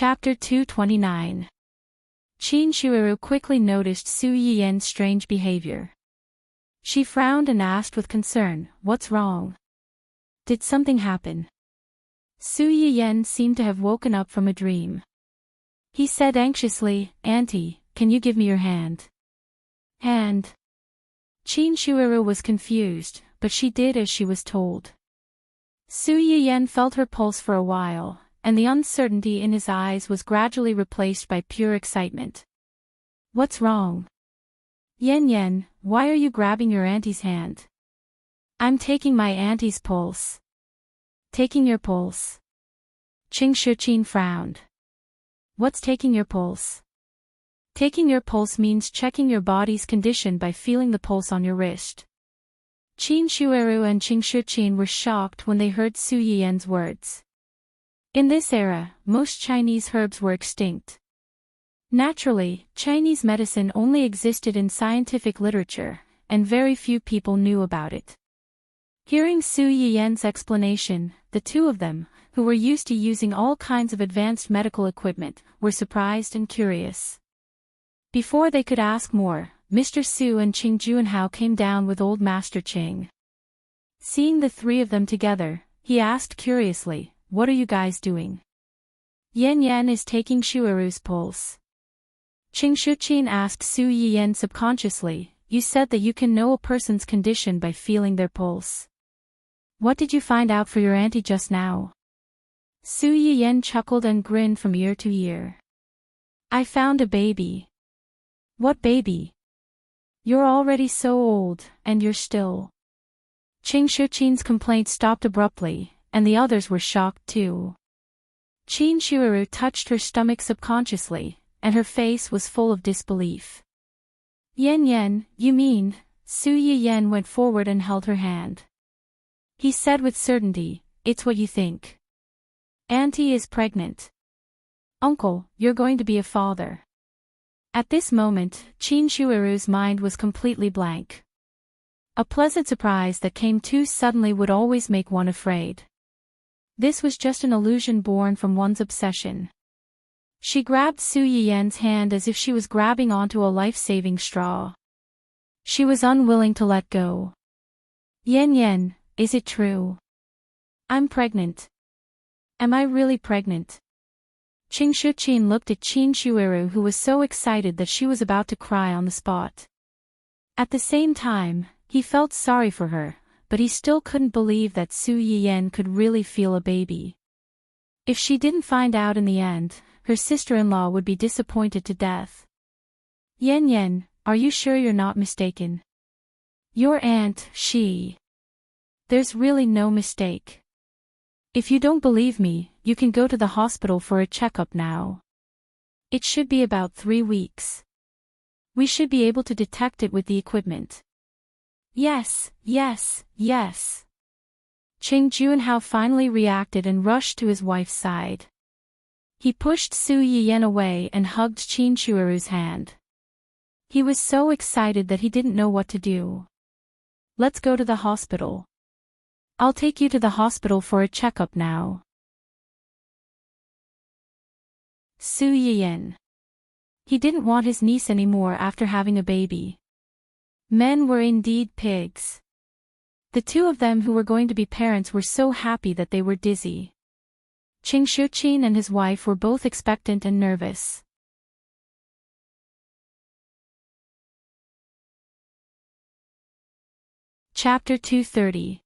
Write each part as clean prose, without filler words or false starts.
Chapter 229. Qin Shuiru quickly noticed Su Yiyan's strange behavior. She frowned and asked with concern, "What's wrong? Did something happen?" Su Yiyan seemed to have woken up from a dream. He said anxiously, "Auntie, can you give me your hand?" Hand? Qin Shuiru was confused, but she did as she was told. Su Yiyan felt her pulse for a while, and the uncertainty in his eyes was gradually replaced by pure excitement. "What's wrong? Yan, why are you grabbing your auntie's hand?" "I'm taking my auntie's pulse." "Taking your pulse?" Qin Shuqin frowned. "What's taking your pulse?" "Taking your pulse means checking your body's condition by feeling the pulse on your wrist." Qin Shuiru and Qin Shuqin were shocked when they heard Su Yiyan's words. In this era, most Chinese herbs were extinct. Naturally, Chinese medicine only existed in scientific literature, and very few people knew about it. Hearing Su Yiyan's explanation, the two of them, who were used to using all kinds of advanced medical equipment, were surprised and curious. Before they could ask more, Mr. Su and Qing Juanhao came down with old Master Qing. Seeing the three of them together, he asked curiously, "What are you guys doing?" "Yan is taking Shuiru's pulse." Qing Shuqin asked Su Yiyan subconsciously, "You said that you can know a person's condition by feeling their pulse. What did you find out for your auntie just now?" Su Yiyan chuckled and grinned from ear to ear. "I found a baby." "What baby?" "You're already so old, and you're still." Qing Shuqin's complaint stopped abruptly, and the others were shocked too. Qin Shuiru touched her stomach subconsciously, and her face was full of disbelief. Yan, you mean?" Su Yiyan went forward and held her hand. He said with certainty, "It's what you think. Auntie is pregnant. Uncle, you're going to be a father." At this moment, Qin Shuiru's mind was completely blank. A pleasant surprise that came too suddenly would always make one afraid. This was just an illusion born from one's obsession. She grabbed Su Yiyan's hand as if she was grabbing onto a life-saving straw. She was unwilling to let go. Yan, is it true? I'm pregnant. Am I really pregnant?" Qing Shuqin looked at Qin Shuiru, who was so excited that she was about to cry on the spot. At the same time, he felt sorry for her, but he still couldn't believe that Su Yiyan could really feel a baby. If she didn't find out in the end, her sister-in-law would be disappointed to death. Yan, are you sure you're not mistaken? Your aunt, she. There's really no mistake. If you don't believe me, you can go to the hospital for a checkup now. It should be about 3 weeks. We should be able to detect it with the equipment. Yes. Qing Juanhao finally reacted and rushed to his wife's side. He pushed Su Yiyan away and hugged Qin Shuiru's hand. He was so excited that he didn't know what to do. "Let's go to the hospital. I'll take you to the hospital for a checkup now." Su Yiyan. He didn't want his niece anymore after having a baby. Men were indeed pigs. The two of them who were going to be parents were so happy that they were dizzy. Qing Shuqin and his wife were both expectant and nervous. Chapter 230.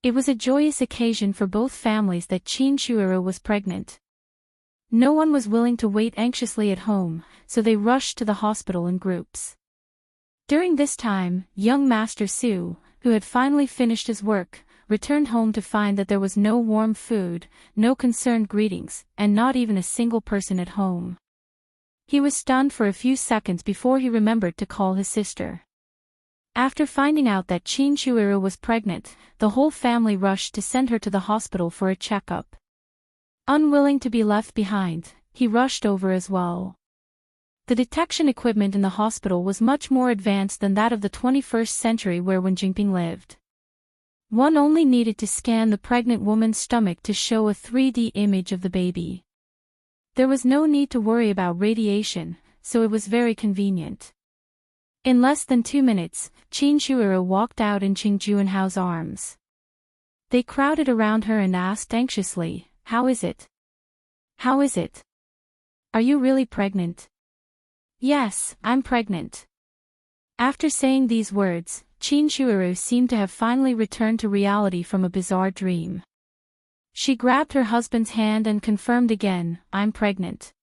It was a joyous occasion for both families that Qin Shuiru was pregnant. No one was willing to wait anxiously at home, so they rushed to the hospital in groups. During this time, young Master Su, who had finally finished his work, returned home to find that there was no warm food, no concerned greetings, and not even a single person at home. He was stunned for a few seconds before he remembered to call his sister. After finding out that Qin Shuiru was pregnant, the whole family rushed to send her to the hospital for a checkup. Unwilling to be left behind, he rushed over as well. The detection equipment in the hospital was much more advanced than that of the 21st century where Wen Jinping lived. One only needed to scan the pregnant woman's stomach to show a 3D image of the baby. There was no need to worry about radiation, so it was very convenient. In less than 2 minutes, Qin Shuiru walked out in Qing Juanhao's arms. They crowded around her and asked anxiously, "How is it? How is it? Are you really pregnant?" "Yes, I'm pregnant." After saying these words, Qin Shuiru seemed to have finally returned to reality from a bizarre dream. She grabbed her husband's hand and confirmed again, "I'm pregnant.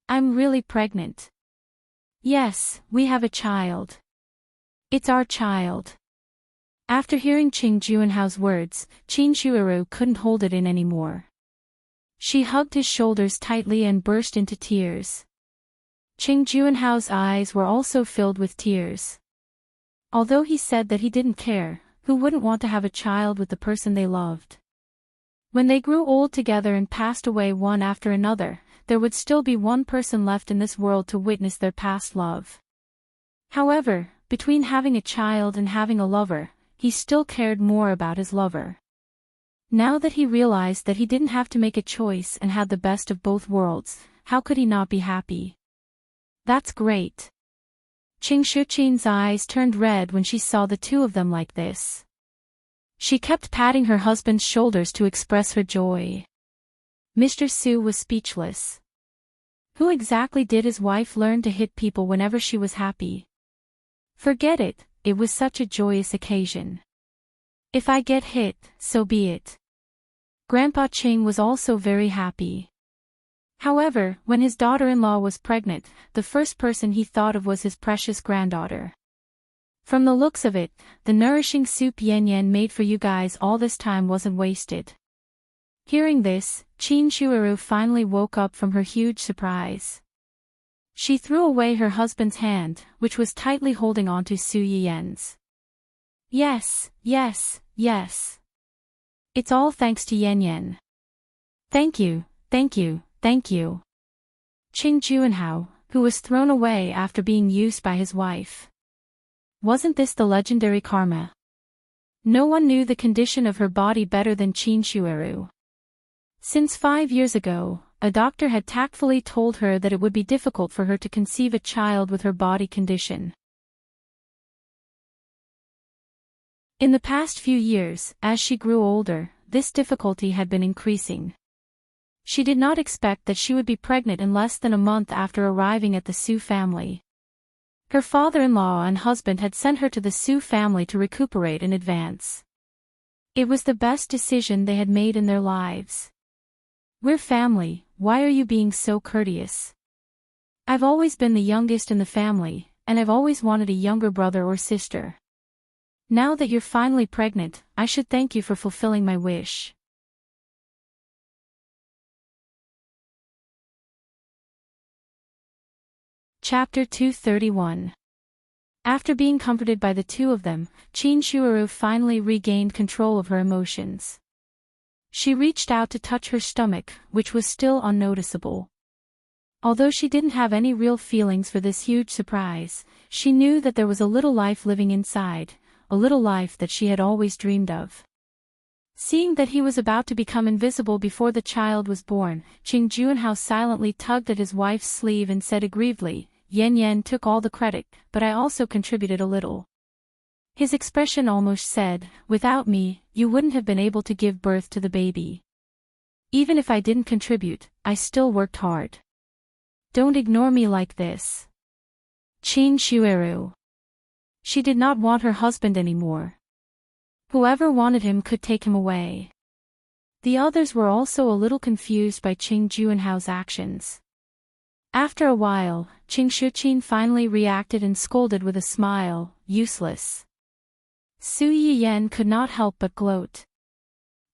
I'm really pregnant. Yes, we have a child. It's our child." After hearing Qing Juanhao's words, Qin Shuiru couldn't hold it in anymore. She hugged his shoulders tightly and burst into tears. Qing Juanhao's eyes were also filled with tears. Although he said that he didn't care, who wouldn't want to have a child with the person they loved? When they grew old together and passed away one after another, there would still be one person left in this world to witness their past love. However, between having a child and having a lover, he still cared more about his lover. Now that he realized that he didn't have to make a choice and had the best of both worlds, how could he not be happy? That's great. Qing Shuqin's eyes turned red when she saw the two of them like this. She kept patting her husband's shoulders to express her joy. Mr. Su was speechless. Who exactly did his wife learn to hit people whenever she was happy? Forget it, it was such a joyous occasion. If I get hit, so be it. Grandpa Qing was also very happy. However, when his daughter-in-law was pregnant, the first person he thought of was his precious granddaughter. From the looks of it, the nourishing soup Yan Yan made for you guys all this time wasn't wasted. Hearing this, Qin Shuiru finally woke up from her huge surprise. She threw away her husband's hand, which was tightly holding onto Su Yiyan's. Yes, yes, yes. It's all thanks to Yan Yan. Thank you, thank you, thank you. Qing Juanhao, who was thrown away after being used by his wife. Wasn't this the legendary Karma? No one knew the condition of her body better than Qin Shuiru. Since 5 years ago, a doctor had tactfully told her that it would be difficult for her to conceive a child with her body condition. In the past few years, as she grew older, this difficulty had been increasing. She did not expect that she would be pregnant in less than a month after arriving at the Su family. Her father-in-law and husband had sent her to the Su family to recuperate in advance. It was the best decision they had made in their lives. "We're family, why are you being so courteous? I've always been the youngest in the family, and I've always wanted a younger brother or sister. Now that you're finally pregnant, I should thank you for fulfilling my wish." Chapter 231. After being comforted by the two of them, Qin Shuiru finally regained control of her emotions. She reached out to touch her stomach, which was still unnoticeable. Although she didn't have any real feelings for this huge surprise, she knew that there was a little life living inside, a little life that she had always dreamed of. Seeing that he was about to become invisible before the child was born, Qing Juanhao silently tugged at his wife's sleeve and said aggrievedly, "Yan Yan took all the credit, but I also contributed a little." His expression almost said, "Without me, you wouldn't have been able to give birth to the baby. Even if I didn't contribute, I still worked hard. Don't ignore me like this." Qin Shuiru. She did not want her husband anymore. Whoever wanted him could take him away. The others were also a little confused by Qing Juanhao's actions. After a while, Qing Shuqin finally reacted and scolded with a smile, "Useless." Su Yiyan could not help but gloat.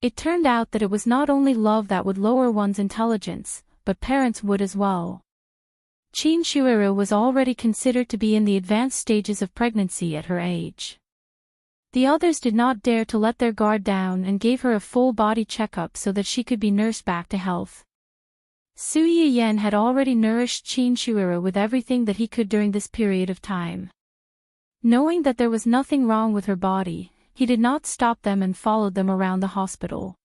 It turned out that it was not only love that would lower one's intelligence, but parents would as well. Qin Shuiru was already considered to be in the advanced stages of pregnancy at her age. The others did not dare to let their guard down and gave her a full body checkup so that she could be nursed back to health. Su Yiyan had already nourished Qin Shuiru with everything that he could during this period of time. Knowing that there was nothing wrong with her body, he did not stop them and followed them around the hospital.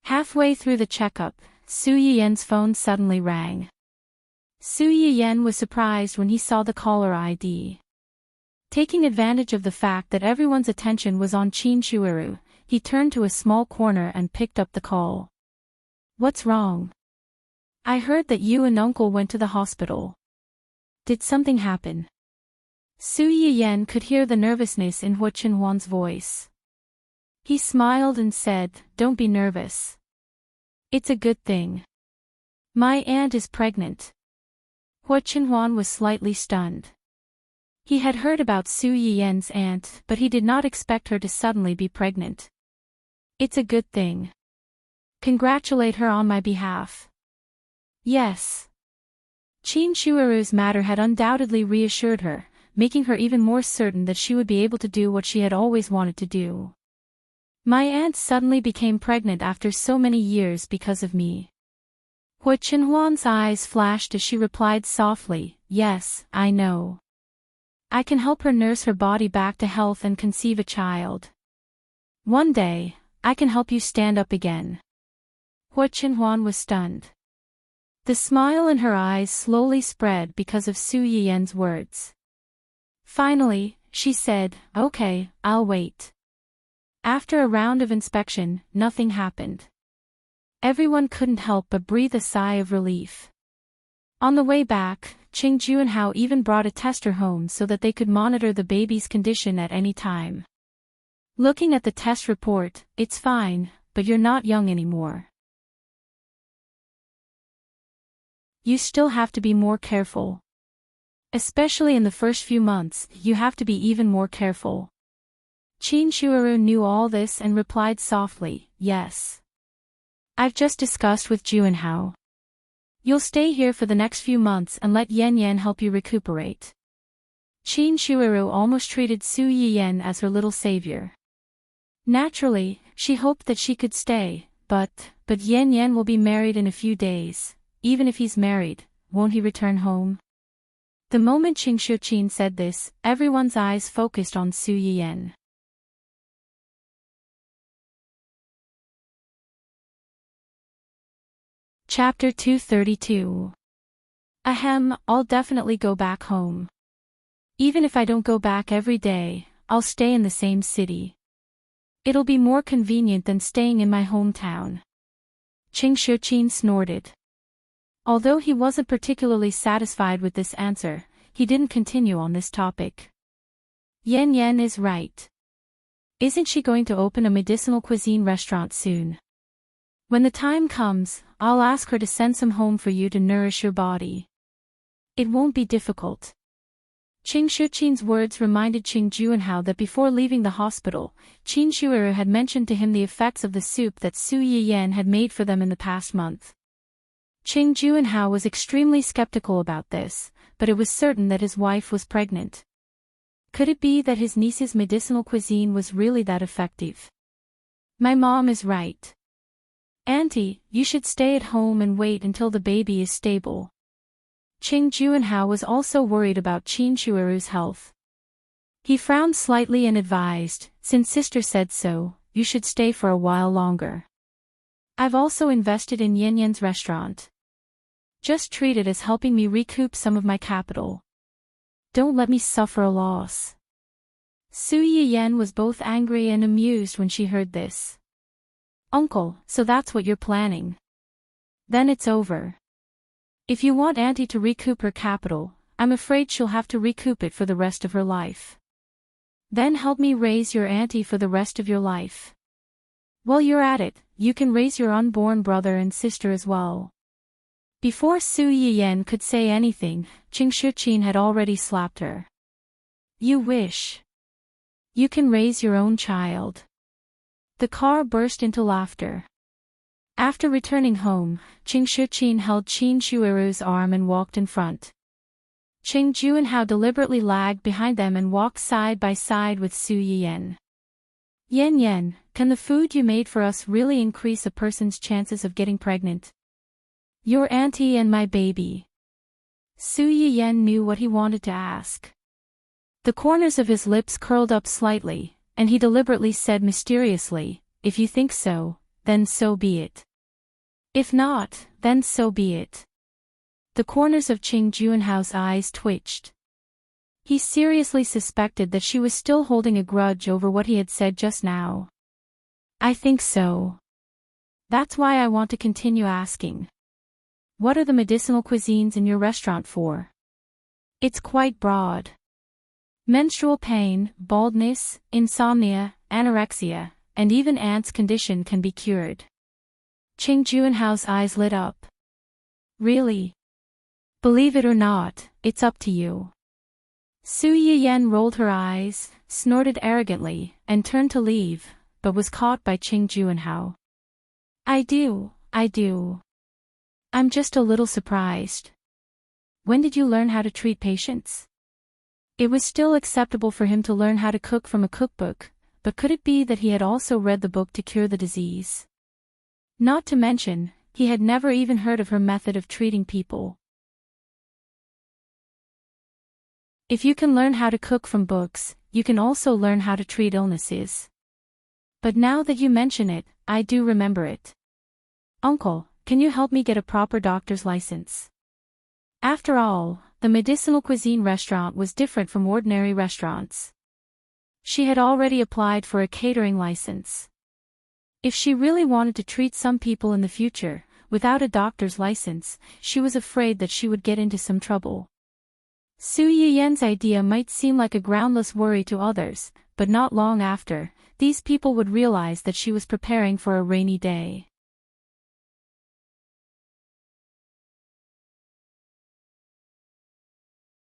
Halfway through the checkup, Su Yiyen's phone suddenly rang. Su Yiyen was surprised when he saw the caller ID. Taking advantage of the fact that everyone's attention was on Qin Shuiru, he turned to a small corner and picked up the call. What's wrong? I heard that you and Uncle went to the hospital. Did something happen? Su Yiyen could hear the nervousness in Hua Qinhuan's voice. He smiled and said, "Don't be nervous. It's a good thing. My aunt is pregnant." Hua Qinhuan was slightly stunned. He had heard about Su Yiyen's aunt, but he did not expect her to suddenly be pregnant. It's a good thing. Congratulate her on my behalf. Yes. Qin Shuiru's matter had undoubtedly reassured her, making her even more certain that she would be able to do what she had always wanted to do. My aunt suddenly became pregnant after so many years because of me. Hua Qinhuan's eyes flashed as she replied softly, "Yes, I know. I can help her nurse her body back to health and conceive a child. One day, I can help you stand up again." Hua Qinhuan was stunned. The smile in her eyes slowly spread because of Su Yiyen's words. Finally, she said, "Okay, I'll wait." After a round of inspection, nothing happened. Everyone couldn't help but breathe a sigh of relief. On the way back, Qing Juanhao even brought a tester home so that they could monitor the baby's condition at any time. Looking at the test report, "It's fine, but you're not young anymore. You still have to be more careful. Especially in the first few months, you have to be even more careful." Qin Shuiru knew all this and replied softly, "Yes. I've just discussed with Juanhao. You'll stay here for the next few months and let Yan Yan help you recuperate." Qin Shuiru almost treated Su Yiyen as her little savior. Naturally, she hoped that she could stay, but Yan Yan will be married in a few days. Even if he's married, won't he return home? The moment Qing Shuqin said this, everyone's eyes focused on Su Yiyen. Chapter 232. Ahem, I'll definitely go back home. Even if I don't go back every day, I'll stay in the same city. It'll be more convenient than staying in my hometown. Qing Shuqin snorted. Although he wasn't particularly satisfied with this answer, he didn't continue on this topic. Yan Yan is right. Isn't she going to open a medicinal cuisine restaurant soon? When the time comes, I'll ask her to send some home for you to nourish your body. It won't be difficult. Qing Shuqin's words reminded Qing Juanhao that before leaving the hospital, Qin Shuiru had mentioned to him the effects of the soup that Su Yiyen had made for them in the past month. Qing Juanhao was extremely skeptical about this, but it was certain that his wife was pregnant. Could it be that his niece's medicinal cuisine was really that effective? My mom is right. Auntie, you should stay at home and wait until the baby is stable. Qing Juanhao was also worried about Qin Shuiru's health. He frowned slightly and advised, "Since sister said so, you should stay for a while longer. I've also invested in Yan Yan's restaurant. Just treat it as helping me recoup some of my capital. Don't let me suffer a loss." Su Yiyen was both angry and amused when she heard this. "Uncle, so that's what you're planning? Then it's over. If you want Auntie to recoup her capital, I'm afraid she'll have to recoup it for the rest of her life. Then help me raise your auntie for the rest of your life. While you're at it, you can raise your unborn brother and sister as well." Before Su Yiyen could say anything, Qing Shuqin had already slapped her. "You wish. You can raise your own child." The car burst into laughter. After returning home, Qing Shuqin held Qin Shuiru's arm and walked in front. Qing Juanhao deliberately lagged behind them and walked side by side with Su Yiyen. "Yan Yan, can the food you made for us really increase a person's chances of getting pregnant?" "Your auntie and my baby." Su Yiyen knew what he wanted to ask. The corners of his lips curled up slightly, and he deliberately said mysteriously, "If you think so, then so be it." If not, then so be it. The corners of Qing Juanhao's eyes twitched. He seriously suspected that she was still holding a grudge over what he had said just now. I think so. That's why I want to continue asking. What are the medicinal cuisines in your restaurant for? It's quite broad. Menstrual pain, baldness, insomnia, anorexia, and even Ant's condition can be cured. Qing Juanhao's eyes lit up. Really? Believe it or not, it's up to you. Su Yiyan rolled her eyes, snorted arrogantly, and turned to leave, but was caught by Qing Juanhao. I do. I'm just a little surprised. When did you learn how to treat patients? It was still acceptable for him to learn how to cook from a cookbook, but could it be that he had also read the book to cure the disease? Not to mention, he had never even heard of her method of treating people. If you can learn how to cook from books, you can also learn how to treat illnesses. But now that you mention it, I do remember it. Uncle, can you help me get a proper doctor's license? After all, the medicinal cuisine restaurant was different from ordinary restaurants. She had already applied for a catering license. If she really wanted to treat some people in the future, without a doctor's license, she was afraid that she would get into some trouble. Su Yiyan's idea might seem like a groundless worry to others, but not long after, these people would realize that she was preparing for a rainy day.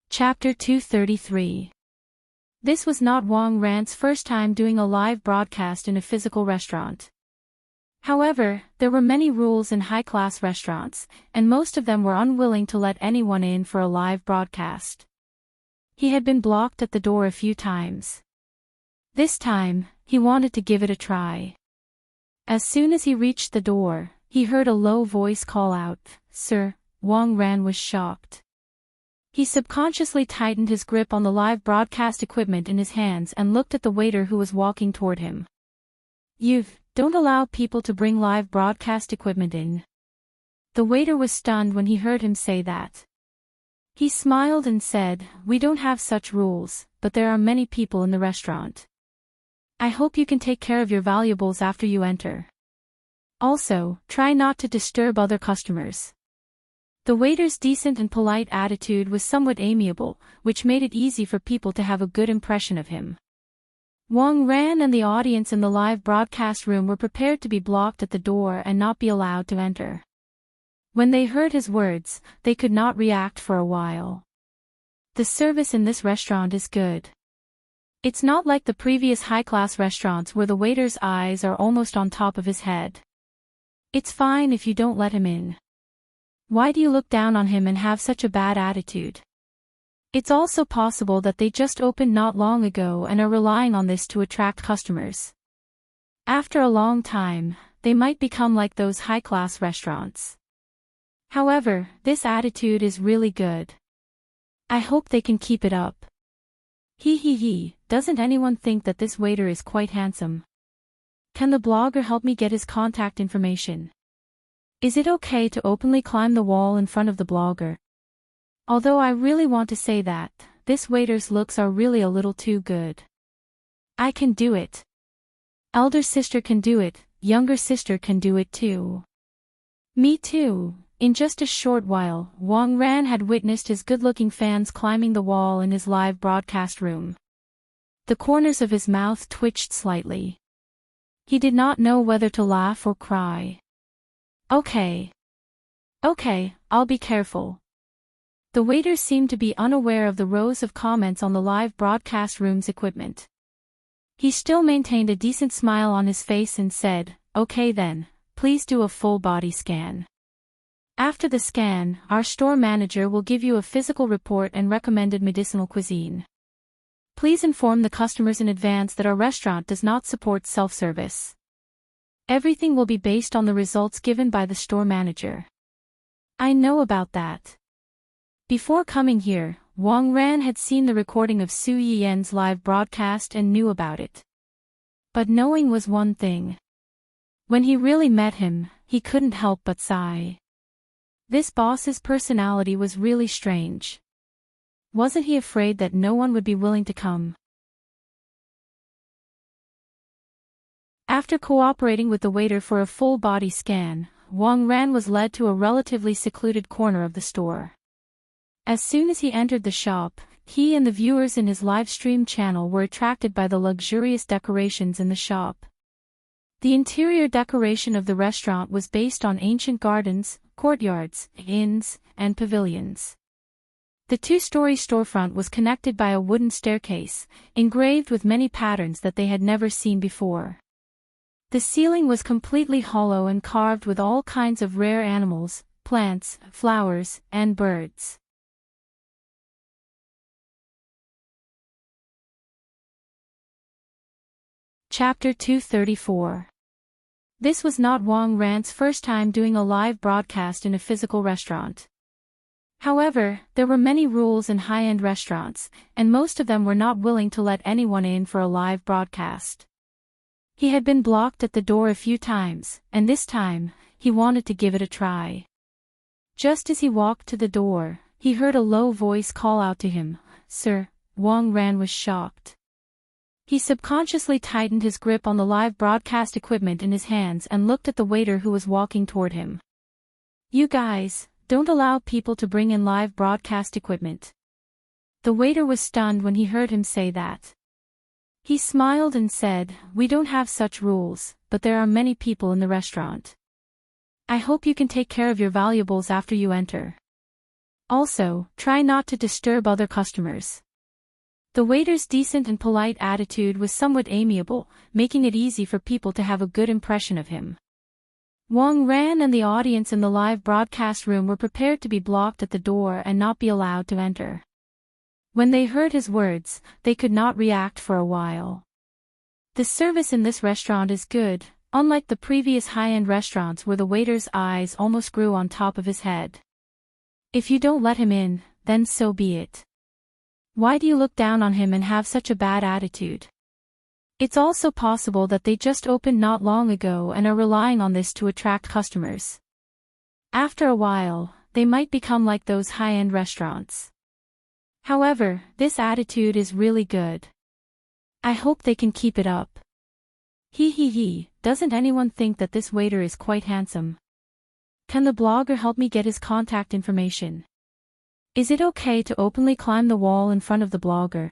Chapter 233. This was not Wang Ran's first time doing a live broadcast in a physical restaurant. However, there were many rules in high-class restaurants, and most of them were unwilling to let anyone in for a live broadcast. He had been blocked at the door a few times. This time, he wanted to give it a try. As soon as he reached the door, he heard a low voice call out, "Sir." Wang Ran was shocked. He subconsciously tightened his grip on the live broadcast equipment in his hands and looked at the waiter who was walking toward him. "You don't allow people to bring live broadcast equipment in." The waiter was stunned when he heard him say that. He smiled and said, "We don't have such rules, but there are many people in the restaurant. I hope you can take care of your valuables after you enter. Also, try not to disturb other customers." The waiter's decent and polite attitude was somewhat amiable, which made it easy for people to have a good impression of him. Wang Ran and the audience in the live broadcast room were prepared to be blocked at the door and not be allowed to enter. When they heard his words, they could not react for a while. The service in this restaurant is good. It's not like the previous high-class restaurants where the waiter's eyes are almost on top of his head. It's fine if you don't let him in. Why do you look down on him and have such a bad attitude? It's also possible that they just opened not long ago and are relying on this to attract customers. After a long time, they might become like those high-class restaurants. However, this attitude is really good. I hope they can keep it up. Doesn't anyone think that this waiter is quite handsome? Can the blogger help me get his contact information? Is it okay to openly climb the wall in front of the blogger? Although I really want to say that, this waiter's looks are really a little too good. I can do it. Elder sister can do it, younger sister can do it too. Me too. In just a short while, Wang Ran had witnessed his good-looking fans climbing the wall in his live broadcast room. The corners of his mouth twitched slightly. He did not know whether to laugh or cry. Okay, I'll be careful. The waiter seemed to be unaware of the rows of comments on the live broadcast room's equipment. He still maintained a decent smile on his face and said, "Okay then, please do a full body scan. After the scan, our store manager will give you a physical report and recommended medicinal cuisine. Please inform the customers in advance that our restaurant does not support self-service. Everything will be based on the results given by the store manager." I know about that. Before coming here, Wang Ran had seen the recording of Su Yiyan's live broadcast and knew about it. But knowing was one thing. When he really met him, he couldn't help but sigh. This boss's personality was really strange. Wasn't he afraid that no one would be willing to come? After cooperating with the waiter for a full body scan, Wang Ran was led to a relatively secluded corner of the store. As soon as he entered the shop, he and the viewers in his live stream channel were attracted by the luxurious decorations in the shop. The interior decoration of the restaurant was based on ancient gardens, courtyards, inns, and pavilions. The two-story storefront was connected by a wooden staircase, engraved with many patterns that they had never seen before. The ceiling was completely hollow and carved with all kinds of rare animals, plants, flowers, and birds. Chapter 234. This was not Wang Ran's first time doing a live broadcast in a physical restaurant. However, there were many rules in high-end restaurants, and most of them were not willing to let anyone in for a live broadcast. He had been blocked at the door a few times, and this time, he wanted to give it a try. Just as he walked to the door, he heard a low voice call out to him, "Sir." Wang Ran was shocked. He subconsciously tightened his grip on the live broadcast equipment in his hands and looked at the waiter who was walking toward him. "You guys, don't allow people to bring in live broadcast equipment." The waiter was stunned when he heard him say that. He smiled and said, "We don't have such rules, but there are many people in the restaurant. I hope you can take care of your valuables after you enter. Also, try not to disturb other customers." The waiter's decent and polite attitude was somewhat amiable, making it easy for people to have a good impression of him. Wang Ran and the audience in the live broadcast room were prepared to be blocked at the door and not be allowed to enter. When they heard his words, they could not react for a while. The service in this restaurant is good, unlike the previous high-end restaurants where the waiter's eyes almost grew on top of his head. If you don't let him in, then so be it. Why do you look down on him and have such a bad attitude? It's also possible that they just opened not long ago and are relying on this to attract customers. After a while, they might become like those high-end restaurants. However, this attitude is really good. I hope they can keep it up. He, doesn't anyone think that this waiter is quite handsome? Can the blogger help me get his contact information? Is it okay to openly climb the wall in front of the blogger?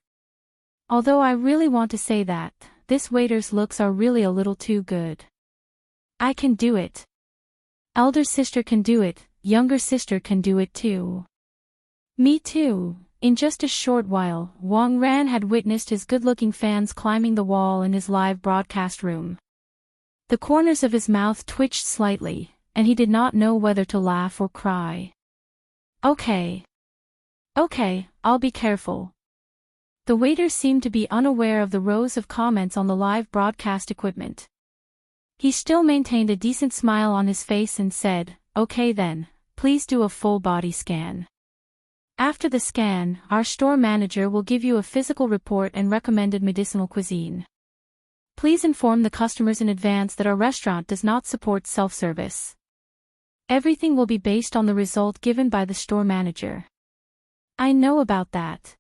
Although I really want to say that, this waiter's looks are really a little too good. I can do it. Elder sister can do it, younger sister can do it too. Me too. In just a short while, Wang Ran had witnessed his good-looking fans climbing the wall in his live broadcast room. The corners of his mouth twitched slightly, and he did not know whether to laugh or cry. Okay, I'll be careful. The waiter seemed to be unaware of the rows of comments on the live broadcast equipment. He still maintained a decent smile on his face and said, "Okay then, please do a full body scan. After the scan, our store manager will give you a physical report and recommended medicinal cuisine. Please inform the customers in advance that our restaurant does not support self-service. Everything will be based on the result given by the store manager." I know about that.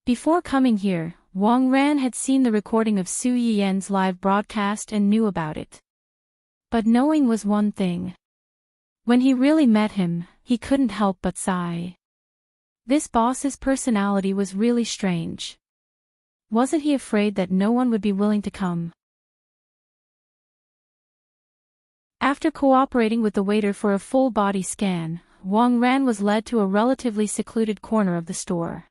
Before coming here, Wang Ran had seen the recording of Su Yiyan's live broadcast and knew about it. But knowing was one thing. When he really met him, he couldn't help but sigh. This boss's personality was really strange. Wasn't he afraid that no one would be willing to come? After cooperating with the waiter for a full body scan, Wang Ran was led to a relatively secluded corner of the store.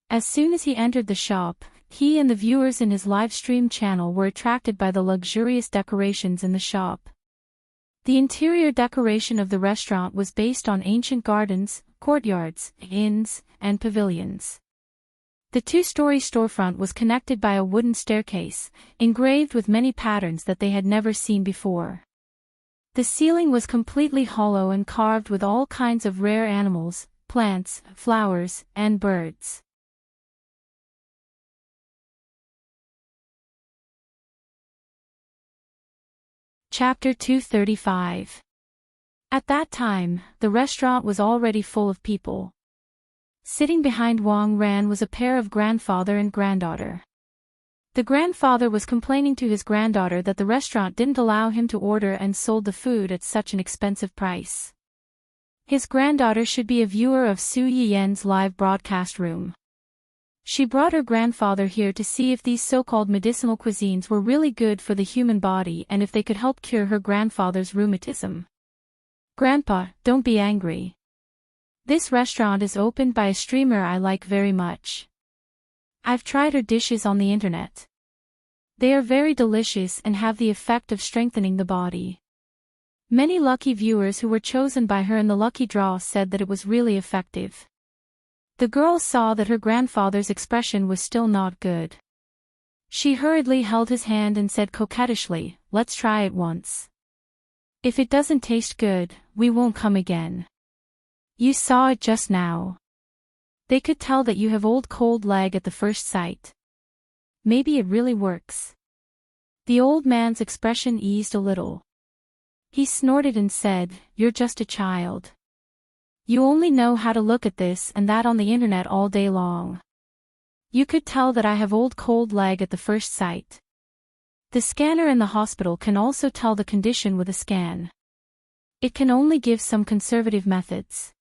As soon as he entered the shop, he and the viewers in his live stream channel were attracted by the luxurious decorations in the shop. The interior decoration of the restaurant was based on ancient gardens, courtyards, inns, and pavilions. The two-story storefront was connected by a wooden staircase, engraved with many patterns that they had never seen before. The ceiling was completely hollow and carved with all kinds of rare animals, plants, flowers, and birds. Chapter 235. At that time, the restaurant was already full of people. Sitting behind Wang Ran was a pair of grandfather and granddaughter. The grandfather was complaining to his granddaughter that the restaurant didn't allow him to order and sold the food at such an expensive price. His granddaughter should be a viewer of Su Yiyen's live broadcast room. She brought her grandfather here to see if these so-called medicinal cuisines were really good for the human body and if they could help cure her grandfather's rheumatism. Grandpa, don't be angry. This restaurant is opened by a streamer I like very much. I've tried her dishes on the internet. They are very delicious and have the effect of strengthening the body. Many lucky viewers who were chosen by her in the lucky draw said that it was really effective. The girl saw that her grandfather's expression was still not good. She hurriedly held his hand and said coquettishly, "Let's try it once. If it doesn't taste good, we won't come again. You saw it just now. They could tell that you have old cold leg at the first sight. Maybe it really works." The old man's expression eased a little. He snorted and said, "You're just a child. You only know how to look at this and that on the internet all day long. You could tell that I have old cold leg at the first sight. The scanner in the hospital can also tell the condition with a scan. It can only give some conservative methods.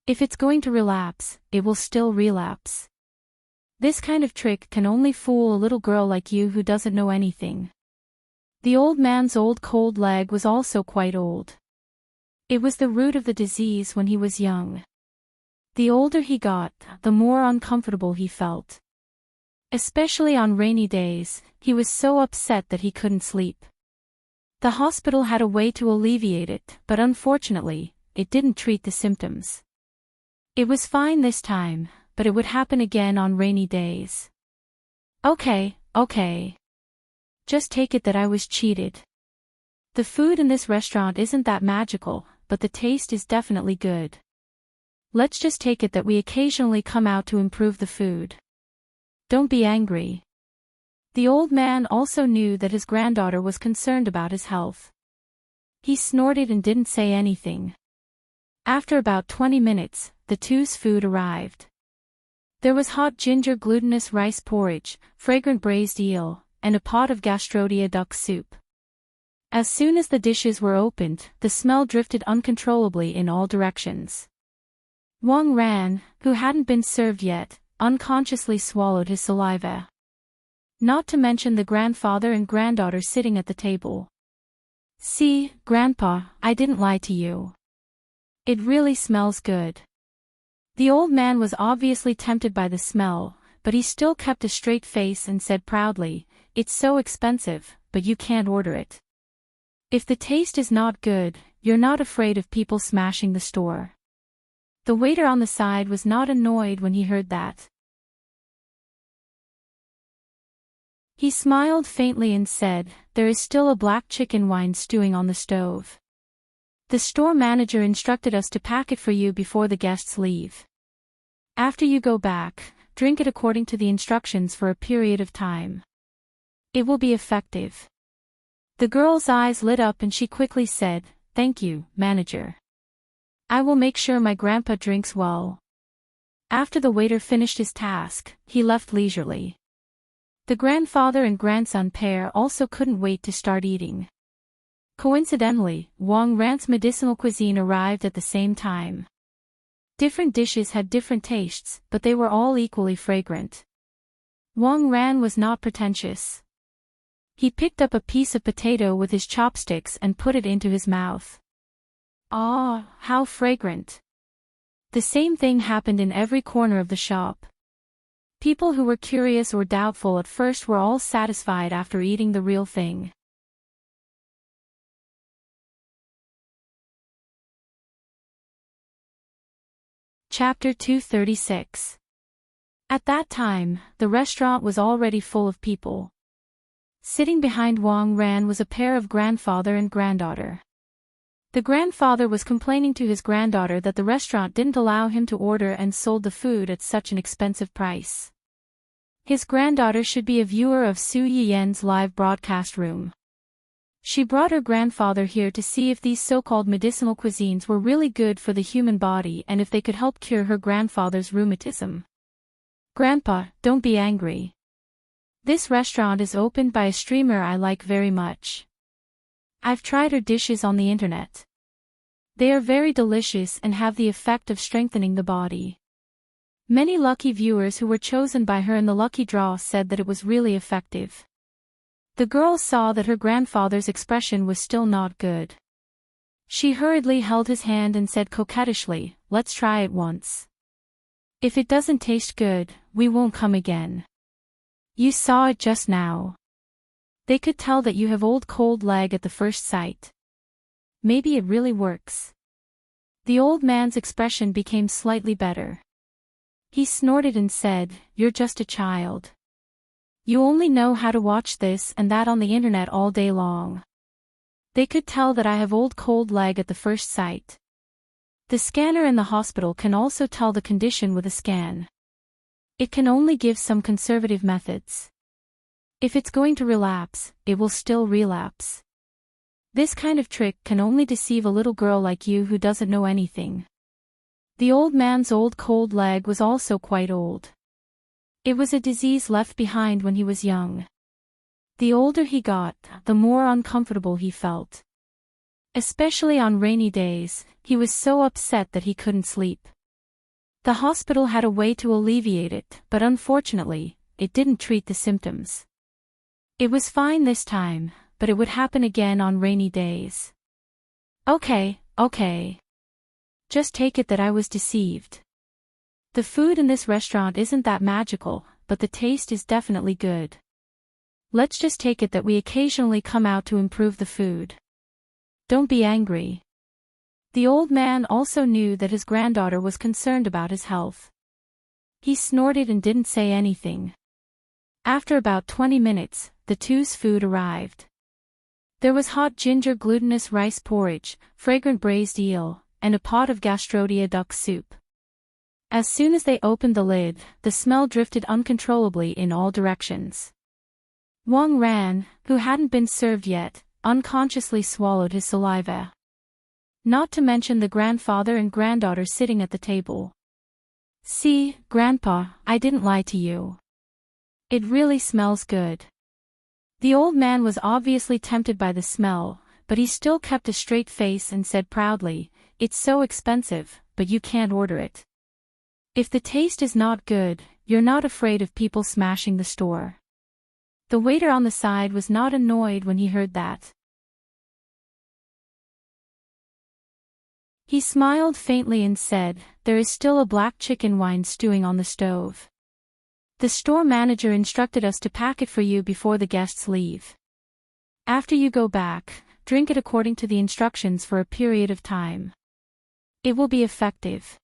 If it's going to relapse, it will still relapse. This kind of trick can only fool a little girl like you who doesn't know anything." The old man's old cold leg was also quite old. It was the root of the disease when he was young. The older he got, the more uncomfortable he felt. Especially on rainy days, he was so upset that he couldn't sleep. The hospital had a way to alleviate it, but unfortunately, it didn't treat the symptoms. It was fine this time, but it would happen again on rainy days. Okay. Just take it that I was cheated. The food in this restaurant isn't that magical, but the taste is definitely good. Let's just take it that we occasionally come out to improve the food. Don't be angry." The old man also knew that his granddaughter was concerned about his health. He snorted and didn't say anything. After about 20 minutes, the two's food arrived. There was hot ginger glutinous rice porridge, fragrant braised eel, and a pot of gastrodia duck soup. As soon as the dishes were opened, the smell drifted uncontrollably in all directions. Wang Ran, who hadn't been served yet, unconsciously swallowed his saliva. Not to mention the grandfather and granddaughter sitting at the table. "See, Grandpa, I didn't lie to you. It really smells good." The old man was obviously tempted by the smell, but he still kept a straight face and said proudly, "It's so expensive, but you can't order it. If the taste is not good, you're not afraid of people smashing the store." The waiter on the side was not annoyed when he heard that. He smiled faintly and said, "There is still a black chicken wine stewing on the stove. The store manager instructed us to pack it for you before the guests leave. After you go back, drink it according to the instructions for a period of time. It will be effective." The girl's eyes lit up and she quickly said, "Thank you, manager. I will make sure my grandpa drinks well." After the waiter finished his task, he left leisurely. The grandfather and grandson pair also couldn't wait to start eating. Coincidentally, Wang Ran's medicinal cuisine arrived at the same time. Different dishes had different tastes, but they were all equally fragrant. Wang Ran was not pretentious. He picked up a piece of potato with his chopsticks and put it into his mouth. Ah, how fragrant! The same thing happened in every corner of the shop. People who were curious or doubtful at first were all satisfied after eating the real thing. Chapter 236. At that time, the restaurant was already full of people. Sitting behind Wang Ran was a pair of grandfather and granddaughter. The grandfather was complaining to his granddaughter that the restaurant didn't allow him to order and sold the food at such an expensive price. His granddaughter should be a viewer of Su Yiyen's live broadcast room. She brought her grandfather here to see if these so-called medicinal cuisines were really good for the human body and if they could help cure her grandfather's rheumatism. Grandpa, don't be angry. This restaurant is opened by a streamer I like very much. I've tried her dishes on the internet. They are very delicious and have the effect of strengthening the body. Many lucky viewers who were chosen by her in the lucky draw said that it was really effective. The girl saw that her grandfather's expression was still not good. She hurriedly held his hand and said coquettishly, "Let's try it once. If it doesn't taste good, we won't come again. You saw it just now. They could tell that you have old cold leg at the first sight. Maybe it really works." The old man's expression became slightly better. He snorted and said, "You're just a child. You only know how to watch this and that on the internet all day long. They could tell that I have old cold leg at the first sight. The scanner in the hospital can also tell the condition with a scan. It can only give some conservative methods. If it's going to relapse, it will still relapse. This kind of trick can only deceive a little girl like you who doesn't know anything." The old man's old cold leg was also quite old. It was a disease left behind when he was young. The older he got, the more uncomfortable he felt. Especially on rainy days, he was so upset that he couldn't sleep. The hospital had a way to alleviate it, but unfortunately, it didn't treat the symptoms. It was fine this time, but it would happen again on rainy days. Okay. Just take it that I was deceived. The food in this restaurant isn't that magical, but the taste is definitely good. Let's just take it that we occasionally come out to improve the food. Don't be angry." The old man also knew that his granddaughter was concerned about his health. He snorted and didn't say anything. After about 20 minutes, the two's food arrived. There was hot ginger glutinous rice porridge, fragrant braised eel, and a pot of gastrodia duck soup. As soon as they opened the lid, the smell drifted uncontrollably in all directions. Wang Ran, who hadn't been served yet, unconsciously swallowed his saliva. Not to mention the grandfather and granddaughter sitting at the table. "See, Grandpa, I didn't lie to you. It really smells good." The old man was obviously tempted by the smell, but he still kept a straight face and said proudly, "It's so expensive, but you can't order it. If the taste is not good, you're not afraid of people smashing the store." The waiter on the side was not annoyed when he heard that. He smiled faintly and said, "There is still a black chicken wine stewing on the stove. The store manager instructed us to pack it for you before the guests leave. After you go back, drink it according to the instructions for a period of time. It will be effective."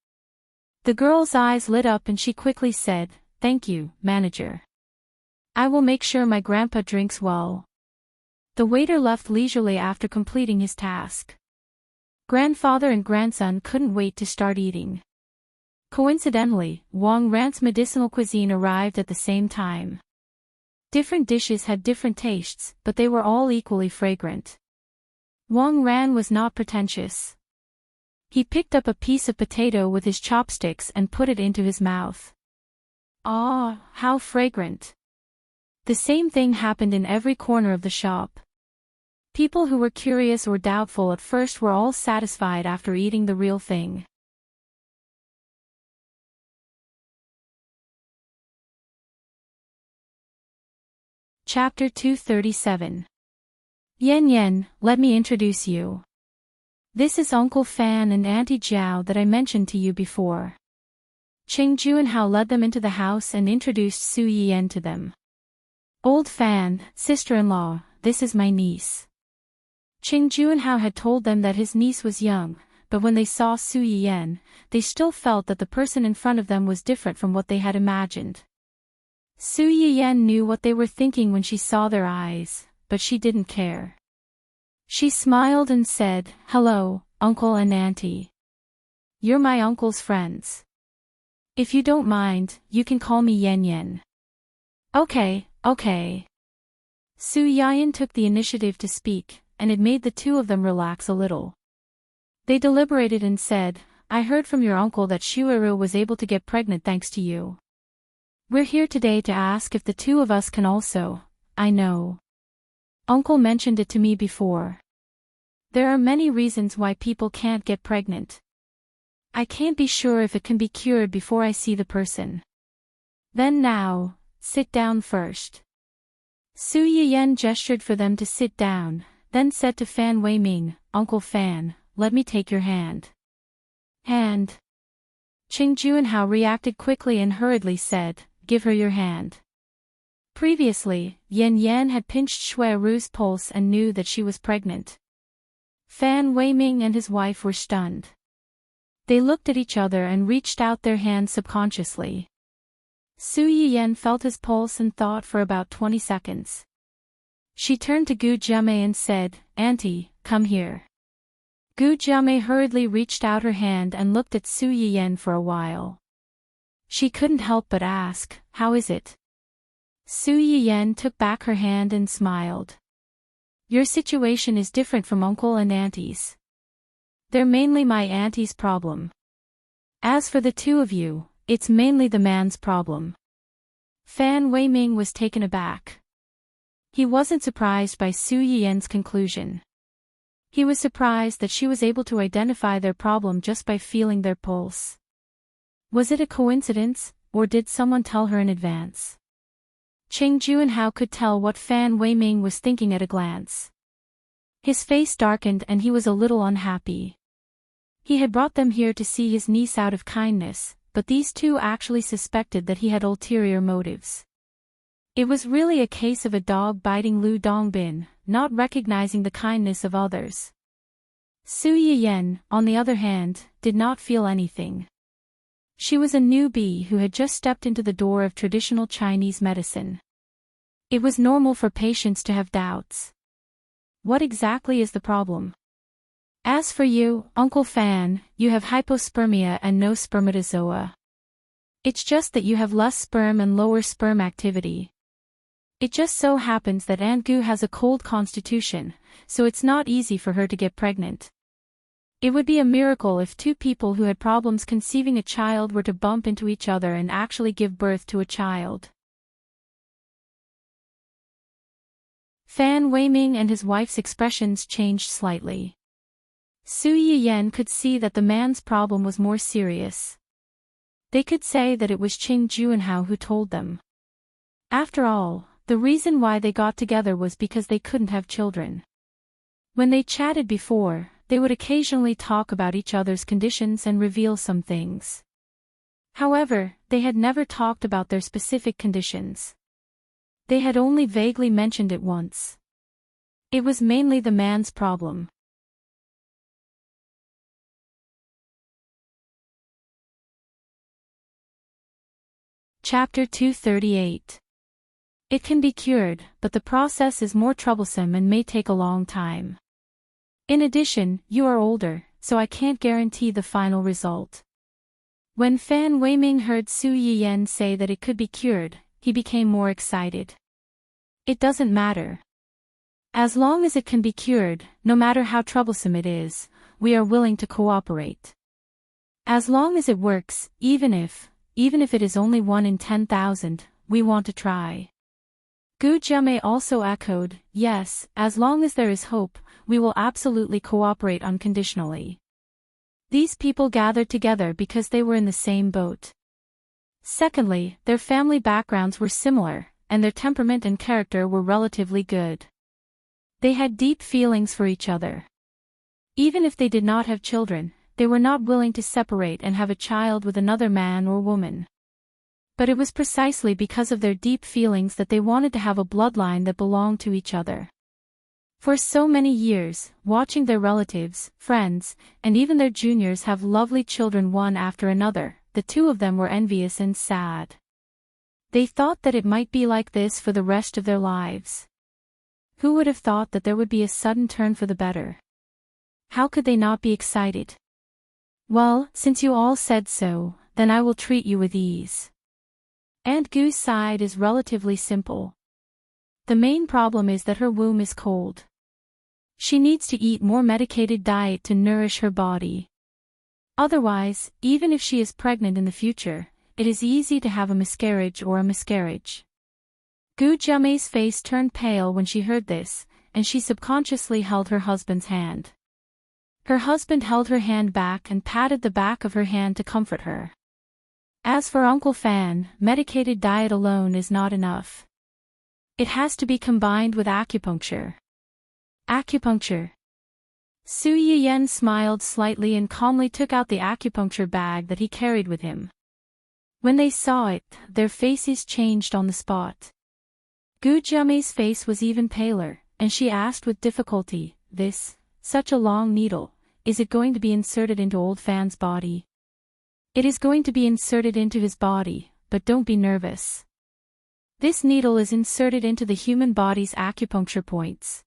The girl's eyes lit up and she quickly said, "Thank you, manager. I will make sure my grandpa drinks well." The waiter left leisurely after completing his task. Grandfather and grandson couldn't wait to start eating. Coincidentally, Wang Ran's medicinal cuisine arrived at the same time. Different dishes had different tastes, but they were all equally fragrant. Wang Ran was not pretentious. He picked up a piece of potato with his chopsticks and put it into his mouth. Ah, how fragrant! The same thing happened in every corner of the shop. People who were curious or doubtful at first were all satisfied after eating the real thing. Chapter 237. Yen, let me introduce you. This is Uncle Fan and Auntie Jiao that I mentioned to you before. Cheng Juanhao led them into the house and introduced Su Yiyan to them. "Old Fan, sister-in-law, this is my niece." Cheng Juanhao had told them that his niece was young, but when they saw Su Yiyan, they still felt that the person in front of them was different from what they had imagined. Su Yiyan knew what they were thinking when she saw their eyes, but she didn't care. She smiled and said, "Hello, Uncle and Auntie. You're my uncle's friends. If you don't mind, you can call me Yen." Okay. Su Yiyan took the initiative to speak, and it made the two of them relax a little. They deliberated and said, "I heard from your uncle that Shuiru was able to get pregnant thanks to you. We're here today to ask if the two of us can also." "I know. Uncle mentioned it to me before. There are many reasons why people can't get pregnant. I can't be sure if it can be cured before I see the person." "Then now, sit down first." Su Yiyen gestured for them to sit down, then said to Fan Weiming, "Uncle Fan, let me take your hand." "Hand?" Qing Juanhao reacted quickly and hurriedly said, "Give her your hand." Previously, Yan Yan had pinched Shui Ru's pulse and knew that she was pregnant. Fan Weiming and his wife were stunned. They looked at each other and reached out their hands subconsciously. Su Yiyen felt his pulse and thought for about 20 seconds. She turned to Gu Jiamei and said, "Auntie, come here." Gu Jiamei hurriedly reached out her hand and looked at Su Yiyen for a while. She couldn't help but ask, "How is it?" Su Yiyen took back her hand and smiled. "Your situation is different from uncle and auntie's. They're mainly my auntie's problem. As for the two of you, it's mainly the man's problem." Fan Weiming was taken aback. He wasn't surprised by Su Yiyen's conclusion. He was surprised that she was able to identify their problem just by feeling their pulse. Was it a coincidence, or did someone tell her in advance? Qing Juanhao could tell what Fan Weiming was thinking at a glance. His face darkened and he was a little unhappy. He had brought them here to see his niece out of kindness, but these two actually suspected that he had ulterior motives. It was really a case of a dog biting Lu Dongbin, not recognizing the kindness of others. Su Yiyen, on the other hand, did not feel anything. She was a newbie who had just stepped into the door of traditional Chinese medicine. It was normal for patients to have doubts. What exactly is the problem? As for you, Uncle Fan, you have hypospermia and no spermatozoa. It's just that you have less sperm and lower sperm activity. It just so happens that Aunt Gu has a cold constitution, so it's not easy for her to get pregnant. It would be a miracle if two people who had problems conceiving a child were to bump into each other and actually give birth to a child. Fan Weiming and his wife's expressions changed slightly. Su Yiyen could see that the man's problem was more serious. They could say that it was Qing Juanhao who told them. After all, the reason why they got together was because they couldn't have children. When they chatted before, they would occasionally talk about each other's conditions and reveal some things. However, they had never talked about their specific conditions. They had only vaguely mentioned it once. It was mainly the man's problem. Chapter 238. It can be cured, but the process is more troublesome and may take a long time. In addition, you are older, so I can't guarantee the final result. When Fan Weiming heard Su Yiyen say that it could be cured, he became more excited. It doesn't matter. As long as it can be cured, no matter how troublesome it is, we are willing to cooperate. As long as it works, even if it is only 1 in 10,000, we want to try. Gu Jiamei also echoed, "Yes, as long as there is hope, we will absolutely cooperate unconditionally." These people gathered together because they were in the same boat. Secondly, their family backgrounds were similar, and their temperament and character were relatively good. They had deep feelings for each other. Even if they did not have children, they were not willing to separate and have a child with another man or woman. But it was precisely because of their deep feelings that they wanted to have a bloodline that belonged to each other. For so many years, watching their relatives, friends, and even their juniors have lovely children one after another, the two of them were envious and sad. They thought that it might be like this for the rest of their lives. Who would have thought that there would be a sudden turn for the better? How could they not be excited? "Well, since you all said so, then I will treat you with ease." Aunt Gu's side is relatively simple. The main problem is that her womb is cold. She needs to eat more medicated diet to nourish her body. Otherwise, even if she is pregnant in the future, it is easy to have a miscarriage or a miscarriage. Gu Jiamei's face turned pale when she heard this, and she subconsciously held her husband's hand. Her husband held her hand back and patted the back of her hand to comfort her. As for Uncle Fan, medicated diet alone is not enough. It has to be combined with acupuncture. Acupuncture. Su Yiyan smiled slightly and calmly took out the acupuncture bag that he carried with him. When they saw it, their faces changed on the spot. Gu Jiamei's face was even paler, and she asked with difficulty, such a long needle, is it going to be inserted into old Fan's body? It is going to be inserted into his body, but don't be nervous. This needle is inserted into the human body's acupuncture points.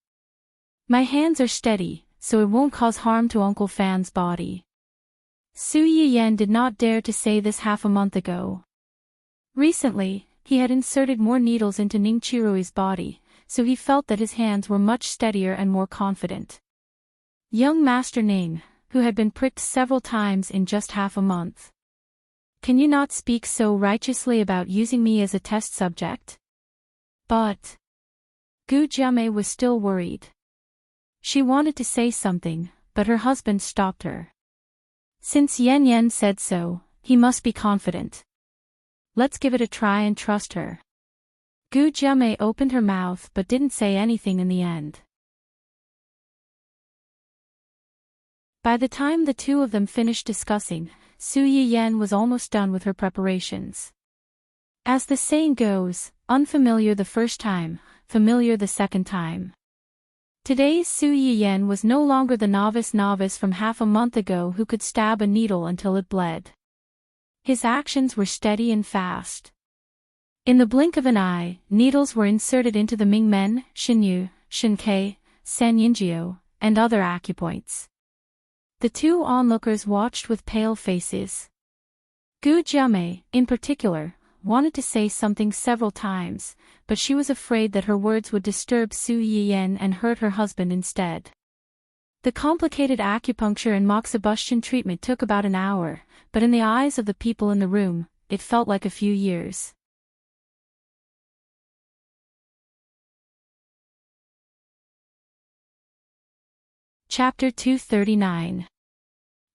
My hands are steady, so it won't cause harm to Uncle Fan's body. Su Yiyan did not dare to say this half a month ago. Recently, he had inserted more needles into Ning Qirui's body, so he felt that his hands were much steadier and more confident. Young Master Ning, who had been pricked several times in just half a month. Can you not speak so righteously about using me as a test subject? But Gu Jiamei was still worried. She wanted to say something, but her husband stopped her. Since Yan Yan said so, he must be confident. Let's give it a try and trust her. Gu Jiamei opened her mouth but didn't say anything in the end. By the time the two of them finished discussing, Su Yiyan was almost done with her preparations. As the saying goes, unfamiliar the first time, familiar the second time. Today's Su Yiyan was no longer the novice from half a month ago who could stab a needle until it bled. His actions were steady and fast. In the blink of an eye, needles were inserted into the Mingmen, Xinyu, Xinkei, Sanyinjiu, and other acupoints. The two onlookers watched with pale faces. Gu Jiamei, in particular, wanted to say something several times, but she was afraid that her words would disturb Su Yiyan and hurt her husband instead. The complicated acupuncture and moxibustion treatment took about an hour, but in the eyes of the people in the room, it felt like a few years. Chapter 239.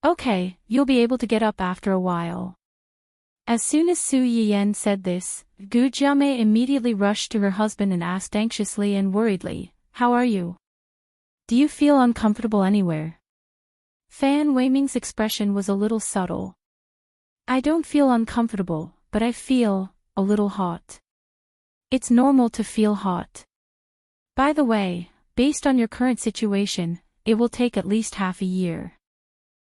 Okay, you'll be able to get up after a while. As soon as Su Yiyan said this, Gu Jiamei immediately rushed to her husband and asked anxiously and worriedly, "How are you? Do you feel uncomfortable anywhere?" Fan Weiming's expression was a little subtle. "I don't feel uncomfortable, but I feel a little hot. It's normal to feel hot. By the way, based on your current situation, it will take at least half a year.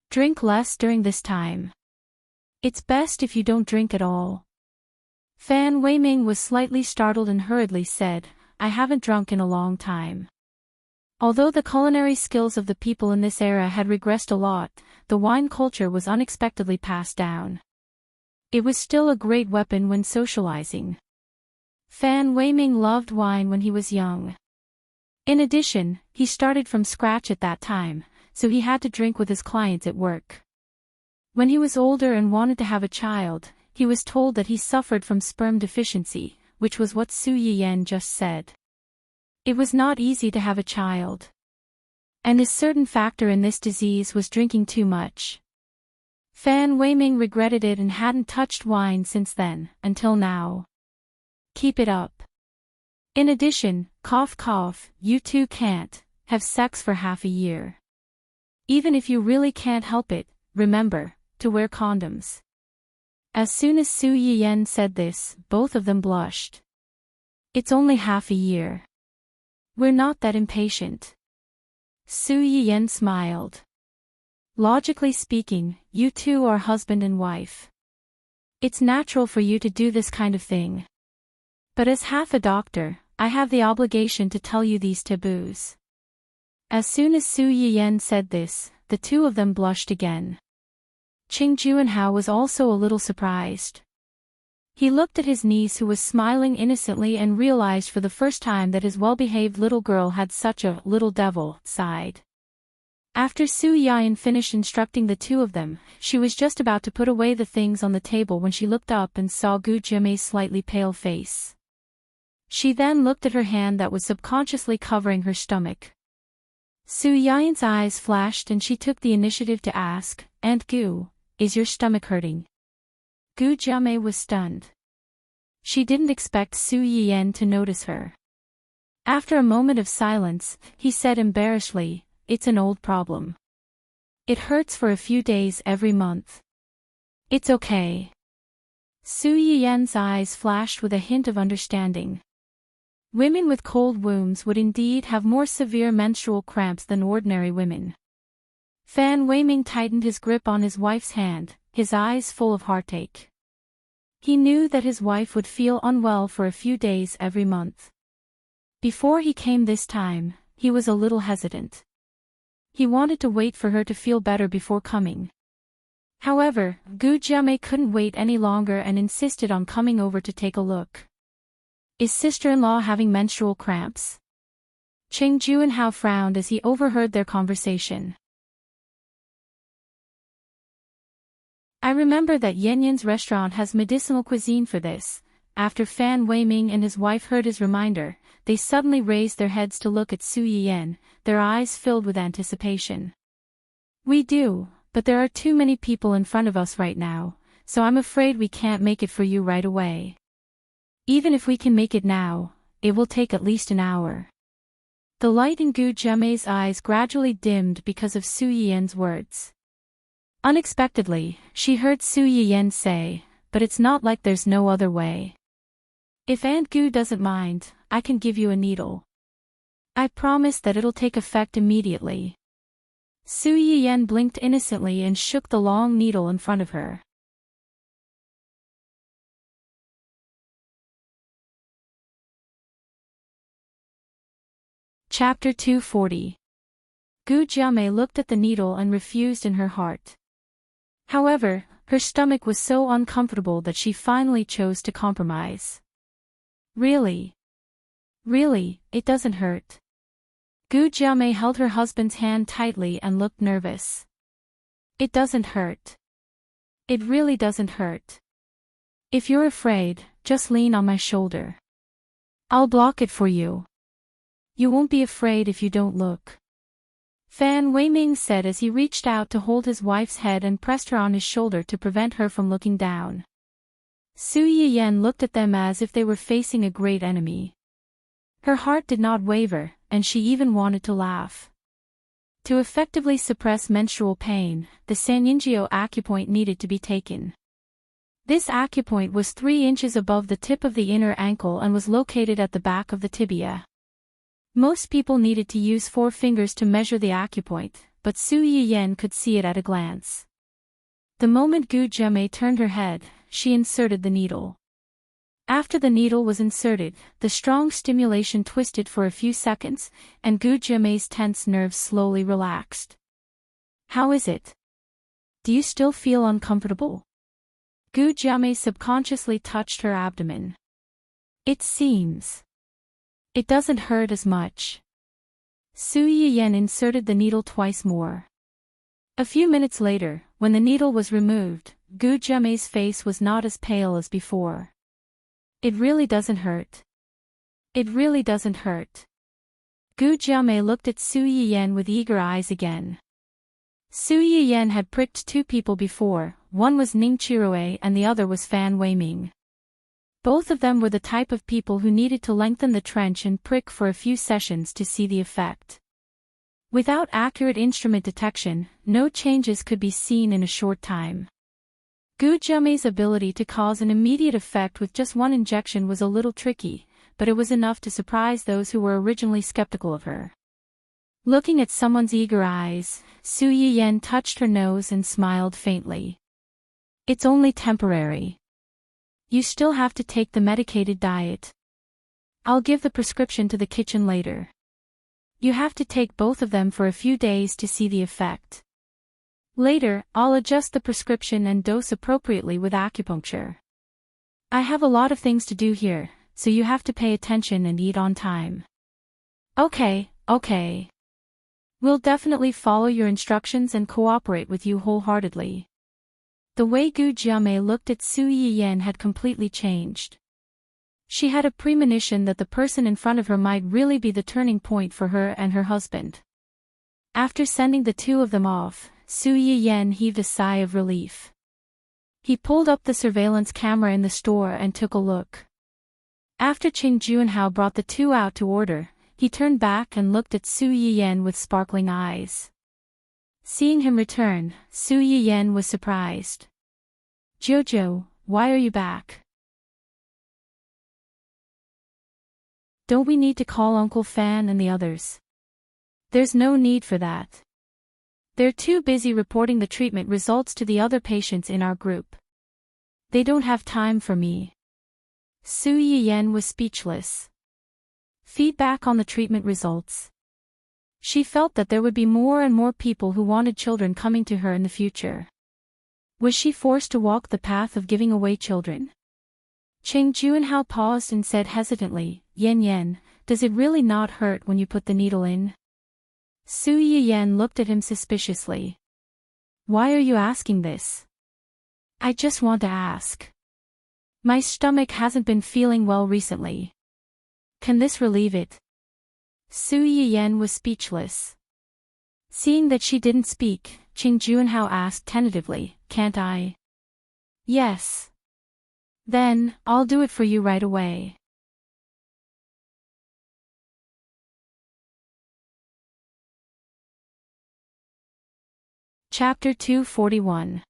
Drink less during this time. It's best if you don't drink at all." Fan Weiming was slightly startled and hurriedly said, "I haven't drunk in a long time." Although the culinary skills of the people in this era had regressed a lot, the wine culture was unexpectedly passed down. It was still a great weapon when socializing. Fan Weiming loved wine when he was young. In addition, he started from scratch at that time, so he had to drink with his clients at work. When he was older and wanted to have a child, he was told that he suffered from sperm deficiency, which was what Su Yiyan just said. It was not easy to have a child. And a certain factor in this disease was drinking too much. Fan Weiming regretted it and hadn't touched wine since then, until now. Keep it up. In addition, cough cough, you two can't have sex for half a year. Even if you really can't help it, remember to wear condoms. As soon as Su Yiyan said this, both of them blushed. It's only half a year. We're not that impatient. Su Yiyan smiled. Logically speaking, you two are husband and wife. It's natural for you to do this kind of thing. But as half a doctor, I have the obligation to tell you these taboos. As soon as Su Yiyan said this, the two of them blushed again. Qing Juanhao was also a little surprised. He looked at his niece who was smiling innocently and realized for the first time that his well-behaved little girl had such a little devil side. After Su Yan finished instructing the two of them, she was just about to put away the things on the table when she looked up and saw Gu Jiamei's slightly pale face. She then looked at her hand that was subconsciously covering her stomach. Su Yan's eyes flashed and she took the initiative to ask, "Aunt Gu, is your stomach hurting?" Gu Jiamei was stunned. She didn't expect Su Yan to notice her. After a moment of silence, he said embarrassedly, "It's an old problem. It hurts for a few days every month. It's okay." Su Yan's eyes flashed with a hint of understanding. Women with cold wombs would indeed have more severe menstrual cramps than ordinary women. Fan Weiming tightened his grip on his wife's hand, his eyes full of heartache. He knew that his wife would feel unwell for a few days every month. Before he came this time, he was a little hesitant. He wanted to wait for her to feel better before coming. However, Gu Jiamei couldn't wait any longer and insisted on coming over to take a look. "Is sister-in-law having menstrual cramps?" Cheng Juanhao frowned as he overheard their conversation. "I remember that Yanyan's restaurant has medicinal cuisine for this." After Fan Weiming and his wife heard his reminder, they suddenly raised their heads to look at Su Yan, their eyes filled with anticipation. "We do, but there are too many people in front of us right now, so I'm afraid we can't make it for you right away. Even if we can make it now, it will take at least an hour." The light in Gu Jiamei's eyes gradually dimmed because of Su Yan's words. Unexpectedly, she heard Su Yan say, "But it's not like there's no other way. If Aunt Gu doesn't mind, I can give you a needle. I promise that it'll take effect immediately." Su Yan blinked innocently and shook the long needle in front of her. Chapter 240. Gu Jiamei looked at the needle and refused in her heart. However, her stomach was so uncomfortable that she finally chose to compromise. Really, it doesn't hurt." Gu Jiamei held her husband's hand tightly and looked nervous. "It doesn't hurt. It really doesn't hurt. If you're afraid, just lean on my shoulder. I'll block it for you. You won't be afraid if you don't look." Fan Weiming said as he reached out to hold his wife's head and pressed her on his shoulder to prevent her from looking down. Su Yan looked at them as if they were facing a great enemy. Her heart did not waver, and she even wanted to laugh. To effectively suppress menstrual pain, the Sanyinjiao acupoint needed to be taken. This acupoint was 3 inches above the tip of the inner ankle and was located at the back of the tibia. Most people needed to use 4 fingers to measure the acupoint, but Su Yan could see it at a glance. The moment Gu Jiamei turned her head, she inserted the needle. After the needle was inserted, the strong stimulation twisted for a few seconds, and Gu Jiamei's tense nerves slowly relaxed. "How is it? Do you still feel uncomfortable?" Gu Jiamei subconsciously touched her abdomen. "It seems. It doesn't hurt as much." Su Yan inserted the needle twice more. A few minutes later, when the needle was removed, Gu Jiamei's face was not as pale as before. "It really doesn't hurt. It really doesn't hurt." Gu Jiamei looked at Su Yan with eager eyes again. Su Yan had pricked 2 people before, one was Ning Qiruei and the other was Fan Weiming. Both of them were the type of people who needed to lengthen the trench and prick for a few sessions to see the effect. Without accurate instrument detection, no changes could be seen in a short time. Gu Jiamei's ability to cause an immediate effect with just 1 injection was a little tricky, but it was enough to surprise those who were originally skeptical of her. Looking at someone's eager eyes, Su Yan touched her nose and smiled faintly. "It's only temporary. You still have to take the medicated diet. I'll give the prescription to the kitchen later. You have to take both of them for a few days to see the effect. Later, I'll adjust the prescription and dose appropriately with acupuncture." I have a lot of things to do here, so you have to pay attention and eat on time. Okay. We'll definitely follow your instructions and cooperate with you wholeheartedly. The way Gu Jiamei looked at Su Yiyan had completely changed. She had a premonition that the person in front of her might really be the turning point for her and her husband. After sending the two of them off, Su Yiyan heaved a sigh of relief. He pulled up the surveillance camera in the store and took a look. After Qing Junhao brought the two out to order, he turned back and looked at Su Yiyan with sparkling eyes. Seeing him return, Su Yiyan was surprised. Jojo, why are you back? Don't we need to call Uncle Fan and the others? There's no need for that. They're too busy reporting the treatment results to the other patients in our group. They don't have time for me. Su Yiyan was speechless. Feedback on the treatment results. She felt that there would be more and more people who wanted children coming to her in the future. Was she forced to walk the path of giving away children? Qing Junhao paused and said hesitantly, Yan, does it really not hurt when you put the needle in? Su Yiyan looked at him suspiciously. Why are you asking this? I just want to ask. My stomach hasn't been feeling well recently. Can this relieve it? Su Yiyan was speechless. Seeing that she didn't speak, Qing Junhao asked tentatively, can't I? Yes. Then, I'll do it for you right away. Chapter 241.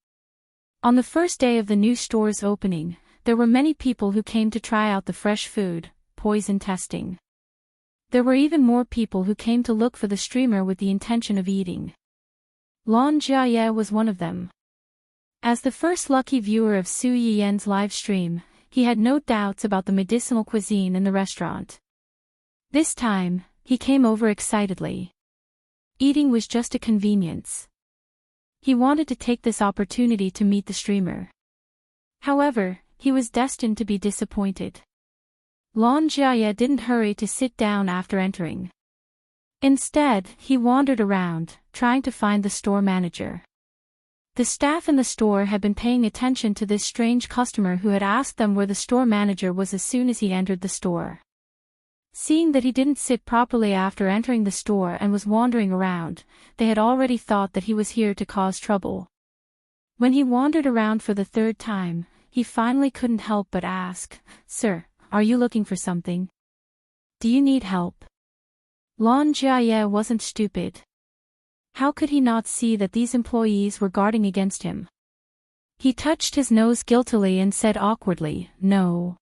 On the first day of the new store's opening, there were many people who came to try out the fresh food, poison testing. There were even more people who came to look for the streamer with the intention of eating. Lan Jiaye was one of them. As the first lucky viewer of Su Yiyan's live stream, he had no doubts about the medicinal cuisine in the restaurant. This time, he came over excitedly. Eating was just a convenience. He wanted to take this opportunity to meet the streamer. However, he was destined to be disappointed. Lan Jiaye didn't hurry to sit down after entering. Instead, he wandered around, trying to find the store manager. The staff in the store had been paying attention to this strange customer who had asked them where the store manager was as soon as he entered the store. Seeing that he didn't sit properly after entering the store and was wandering around, they had already thought that he was here to cause trouble. When he wandered around for the third time, he finally couldn't help but ask, Sir, are you looking for something? Do you need help? Lan Jiaye wasn't stupid. How could he not see that these employees were guarding against him? He touched his nose guiltily and said awkwardly, No.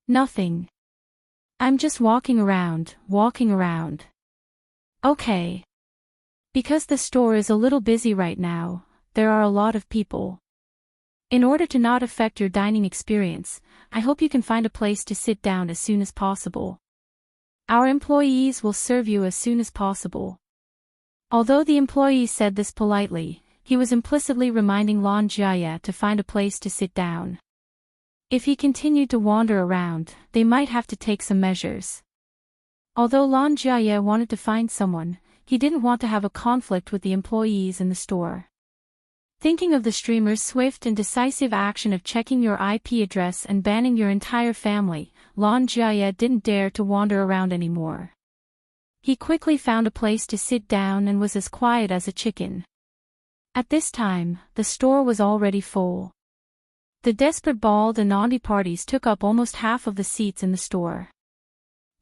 Nothing. I'm just walking around. Okay. Because the store is a little busy right now, there are a lot of people. In order to not affect your dining experience, I hope you can find a place to sit down as soon as possible. Our employees will serve you as soon as possible. Although the employee said this politely, he was implicitly reminding Lan Jiaye to find a place to sit down. If he continued to wander around, they might have to take some measures. Although Lan Jiaye wanted to find someone, he didn't want to have a conflict with the employees in the store. Thinking of the streamer's swift and decisive action of checking your IP address and banning your entire family, Lan Jiaye didn't dare to wander around anymore. He quickly found a place to sit down and was as quiet as a chicken. At this time, the store was already full. The desperate bald and naughty parties took up almost half of the seats in the store.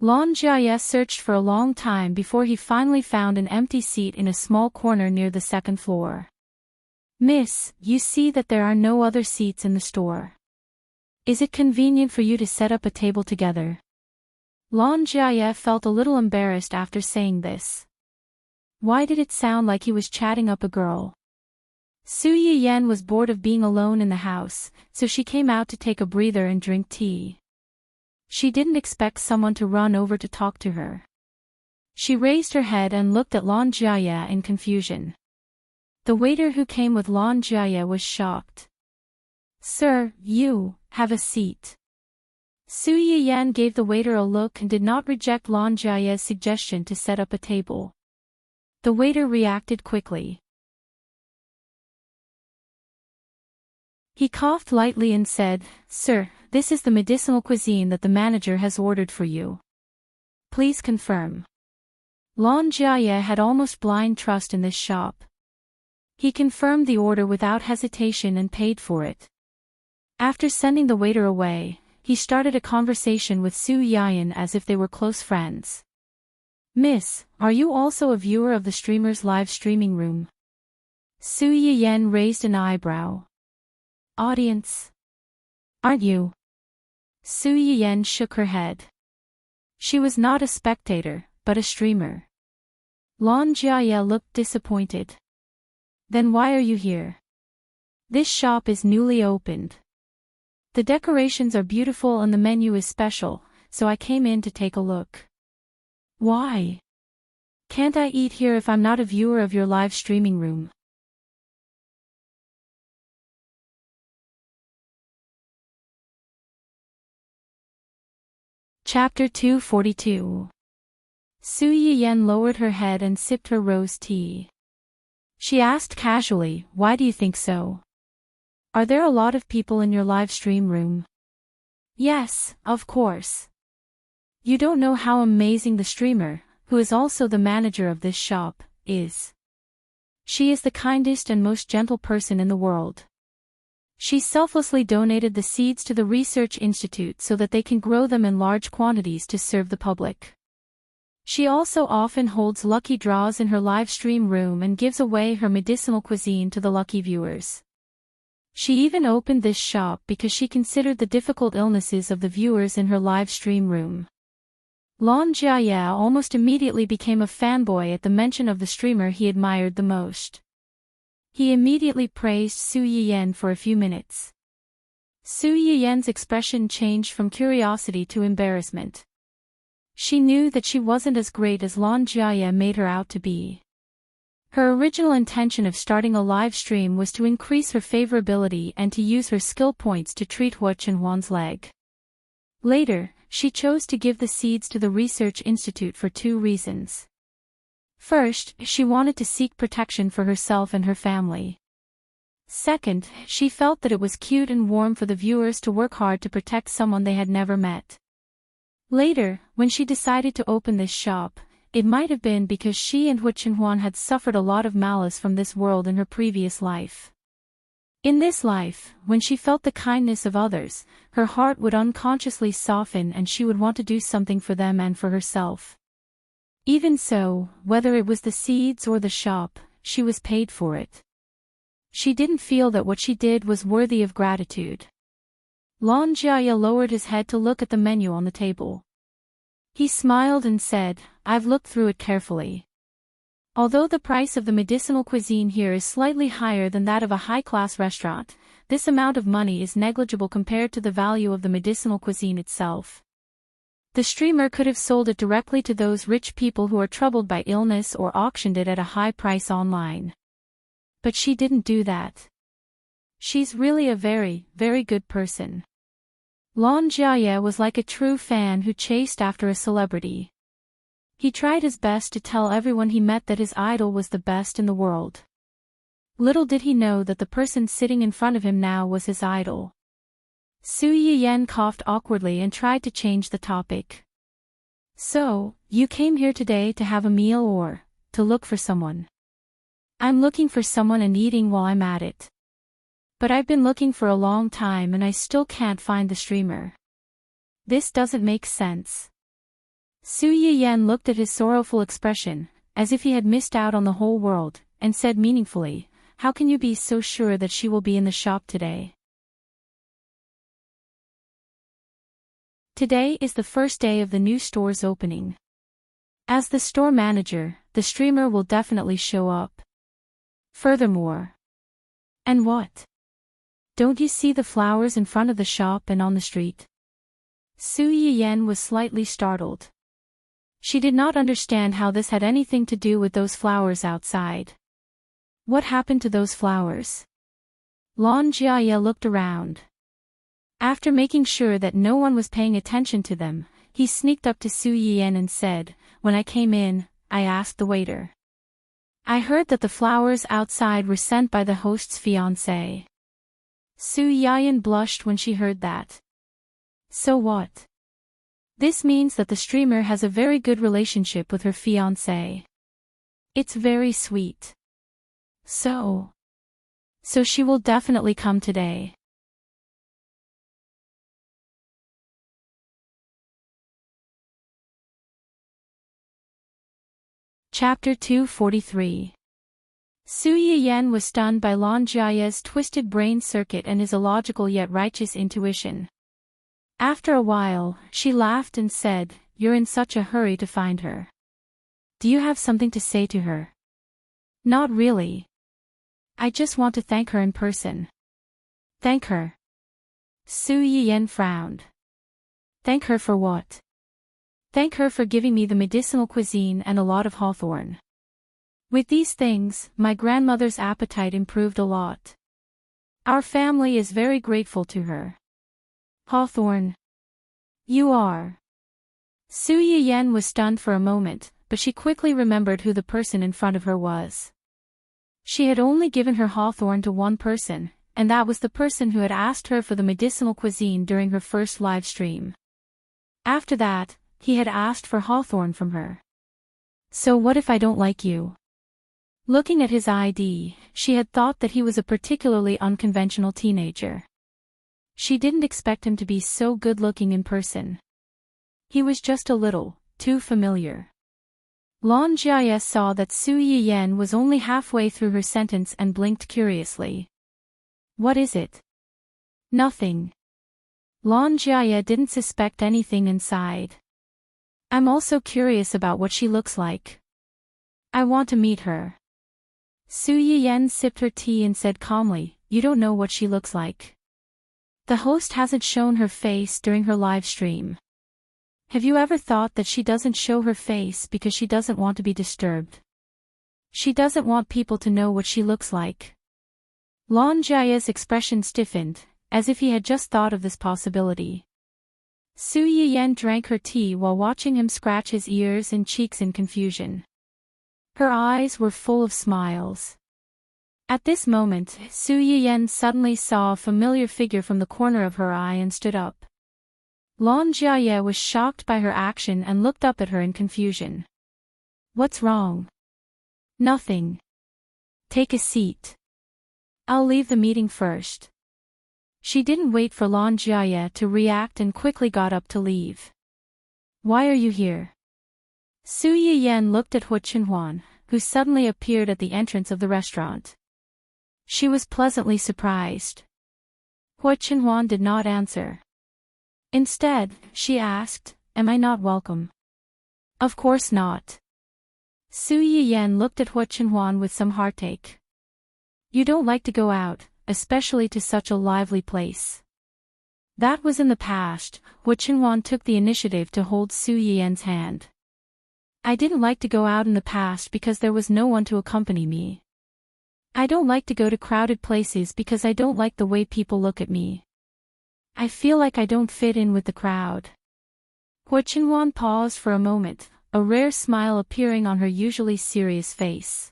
Lan Jiaye searched for a long time before he finally found an empty seat in a small corner near the second floor. Miss, you see that there are no other seats in the store. Is it convenient for you to set up a table together? Lan Jiaye felt a little embarrassed after saying this. Why did it sound like he was chatting up a girl? Su Yiyan was bored of being alone in the house, so she came out to take a breather and drink tea. She didn't expect someone to run over to talk to her. She raised her head and looked at Lan Jiaye in confusion. The waiter who came with Lan Jiaye was shocked. Sir, you, have a seat. Su Yiyan gave the waiter a look and did not reject Lan Jiaye's suggestion to set up a table. The waiter reacted quickly. He coughed lightly and said, "Sir, this is the medicinal cuisine that the manager has ordered for you. Please confirm." Lan Jiaye had almost blind trust in this shop. He confirmed the order without hesitation and paid for it. After sending the waiter away, he started a conversation with Su Yiyan as if they were close friends. "Miss, are you also a viewer of the streamer's live streaming room?" Su Yiyan raised an eyebrow. "Audience? Aren't you?" Su Yiyan shook her head. She was not a spectator, but a streamer. Lan Jiaye looked disappointed. "Then why are you here?" "This shop is newly opened. The decorations are beautiful and the menu is special, so I came in to take a look." "Why? Can't I eat here if I'm not a viewer of your live streaming room?" Chapter 242. Su Yiyan lowered her head and sipped her rose tea. She asked casually, "Why do you think so? Are there a lot of people in your live stream room?" "Yes, of course. You don't know how amazing the streamer, who is also the manager of this shop, is. She is the kindest and most gentle person in the world. She selflessly donated the seeds to the research institute so that they can grow them in large quantities to serve the public. She also often holds lucky draws in her live stream room and gives away her medicinal cuisine to the lucky viewers. She even opened this shop because she considered the difficult illnesses of the viewers in her live stream room." Lan Jiaye almost immediately became a fanboy at the mention of the streamer he admired the most. He immediately praised Su Yiyan for a few minutes. Su Yiyan's expression changed from curiosity to embarrassment. She knew that she wasn't as great as Lan Jiaye made her out to be. Her original intention of starting a live stream was to increase her favorability and to use her skill points to treat Hua Chenhuan's leg. Later, she chose to give the seeds to the research institute for two reasons. First, she wanted to seek protection for herself and her family. Second, she felt that it was cute and warm for the viewers to work hard to protect someone they had never met. Later, when she decided to open this shop, it might have been because she and Hua Chenhuan had suffered a lot of malice from this world in her previous life. In this life, when she felt the kindness of others, her heart would unconsciously soften and she would want to do something for them and for herself. Even so, whether it was the seeds or the shop, she was paid for it. She didn't feel that what she did was worthy of gratitude. Lan Jiaye lowered his head to look at the menu on the table. He smiled and said, "I've looked through it carefully. Although the price of the medicinal cuisine here is slightly higher than that of a high-class restaurant, this amount of money is negligible compared to the value of the medicinal cuisine itself. The streamer could have sold it directly to those rich people who are troubled by illness or auctioned it at a high price online. But she didn't do that. She's really a very, very good person." Lan Jiaye was like a true fan who chased after a celebrity. He tried his best to tell everyone he met that his idol was the best in the world. Little did he know that the person sitting in front of him now was his idol. Su Yiyan coughed awkwardly and tried to change the topic. "So, you came here today to have a meal or to look for someone?" "I'm looking for someone and eating while I'm at it. But I've been looking for a long time and I still can't find the streamer. This doesn't make sense." Su Yiyan looked at his sorrowful expression, as if he had missed out on the whole world, and said meaningfully, "How can you be so sure that she will be in the shop today?" Today is the first day of the new store's opening. As the store manager, the streamer will definitely show up. Furthermore. And what? Don't you see the flowers in front of the shop and on the street? Su Yiyan was slightly startled. She did not understand how this had anything to do with those flowers outside. What happened to those flowers? Lan Jiaye looked around. After making sure that no one was paying attention to them, he sneaked up to Su Yiyan and said, "When I came in, I asked the waiter. I heard that the flowers outside were sent by the host's fiancé." Su Yiyan blushed when she heard that. So what? This means that the streamer has a very good relationship with her fiancé. It's very sweet. So she will definitely come today. Chapter 243. Su Yiyan was stunned by Lan Jiaye's twisted brain circuit and his illogical yet righteous intuition. After a while, she laughed and said, "You're in such a hurry to find her. Do you have something to say to her?" "Not really. I just want to thank her in person." "Thank her?" Su Yiyan frowned. "Thank her for what?" "Thank her for giving me the medicinal cuisine and a lot of hawthorn. With these things, my grandmother's appetite improved a lot. Our family is very grateful to her." "Hawthorn? You are?" Su Yiyan was stunned for a moment, but she quickly remembered who the person in front of her was. She had only given her hawthorn to one person, and that was the person who had asked her for the medicinal cuisine during her first live stream. After that, he had asked for hawthorn from her. "So what if I don't like you?" Looking at his ID, she had thought that he was a particularly unconventional teenager. She didn't expect him to be so good-looking in person. He was just a little too familiar. Lan Jiaye saw that Su Yiyan was only halfway through her sentence and blinked curiously. "What is it?" "Nothing." Lan Jiaye didn't suspect anything inside. "I'm also curious about what she looks like. I want to meet her." Su Yiyan sipped her tea and said calmly, "You don't know what she looks like. The host hasn't shown her face during her live stream. Have you ever thought that she doesn't show her face because she doesn't want to be disturbed? She doesn't want people to know what she looks like." Lan Jiaye's expression stiffened, as if he had just thought of this possibility. Su Yiyan drank her tea while watching him scratch his ears and cheeks in confusion. Her eyes were full of smiles. At this moment, Su Yiyan suddenly saw a familiar figure from the corner of her eye and stood up. Lan Jiaye was shocked by her action and looked up at her in confusion. "What's wrong?" "Nothing. Take a seat. I'll leave the meeting first." She didn't wait for Lan Jiaye to react and quickly got up to leave. "Why are you here?" Su Yiyan looked at Hu Chenhuan, who suddenly appeared at the entrance of the restaurant. She was pleasantly surprised. Hu Chenhuan did not answer. Instead, she asked, "Am I not welcome?" "Of course not." Su Yiyan looked at Hu Chenhuan with some heartache. "You don't like to go out, especially to such a lively place." That was in the past. Hu Chenhuan took the initiative to hold Su Yiyan's hand. "I didn't like to go out in the past because there was no one to accompany me. I don't like to go to crowded places because I don't like the way people look at me. I feel like I don't fit in with the crowd." Hu Chenhuan paused for a moment, a rare smile appearing on her usually serious face.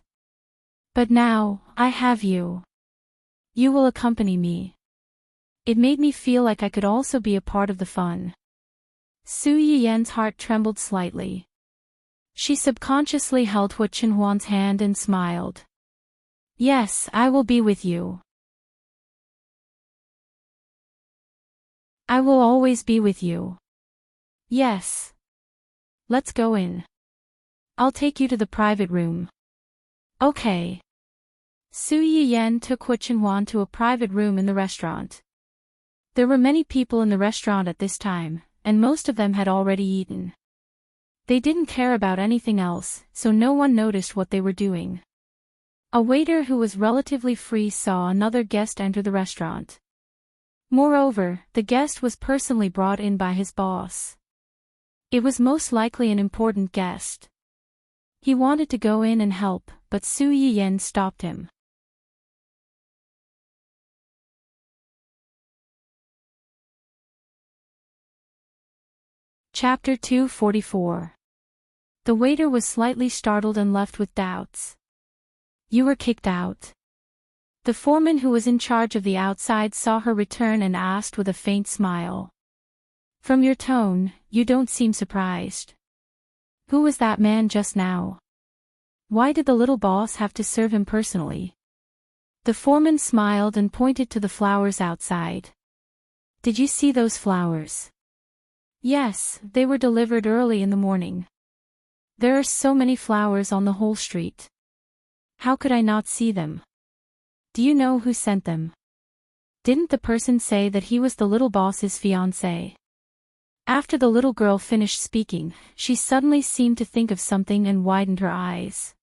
"But now, I have you. You will accompany me." It made me feel like I could also be a part of the fun. Su Yiyan's heart trembled slightly. She subconsciously held Hu Chenhuan's hand and smiled. "Yes, I will be with you. I will always be with you. Yes. Let's go in. I'll take you to the private room." "Okay." Su Yiyan took Hu Chenhuan to a private room in the restaurant. There were many people in the restaurant at this time, and most of them had already eaten. They didn't care about anything else, so no one noticed what they were doing. A waiter who was relatively free saw another guest enter the restaurant. Moreover, the guest was personally brought in by his boss. It was most likely an important guest. He wanted to go in and help, but Su Yiyan stopped him. Chapter 244. The waiter was slightly startled and left with doubts. You were kicked out. The foreman who was in charge of the outside saw her return and asked with a faint smile. From your tone, you don't seem surprised. Who was that man just now? Why did the little boss have to serve him personally? The foreman smiled and pointed to the flowers outside. Did you see those flowers? Yes, they were delivered early in the morning. There are so many flowers on the whole street. How could I not see them? Do you know who sent them? Didn't the person say that he was the little boss's fiancé? After the little girl finished speaking, she suddenly seemed to think of something and widened her eyes.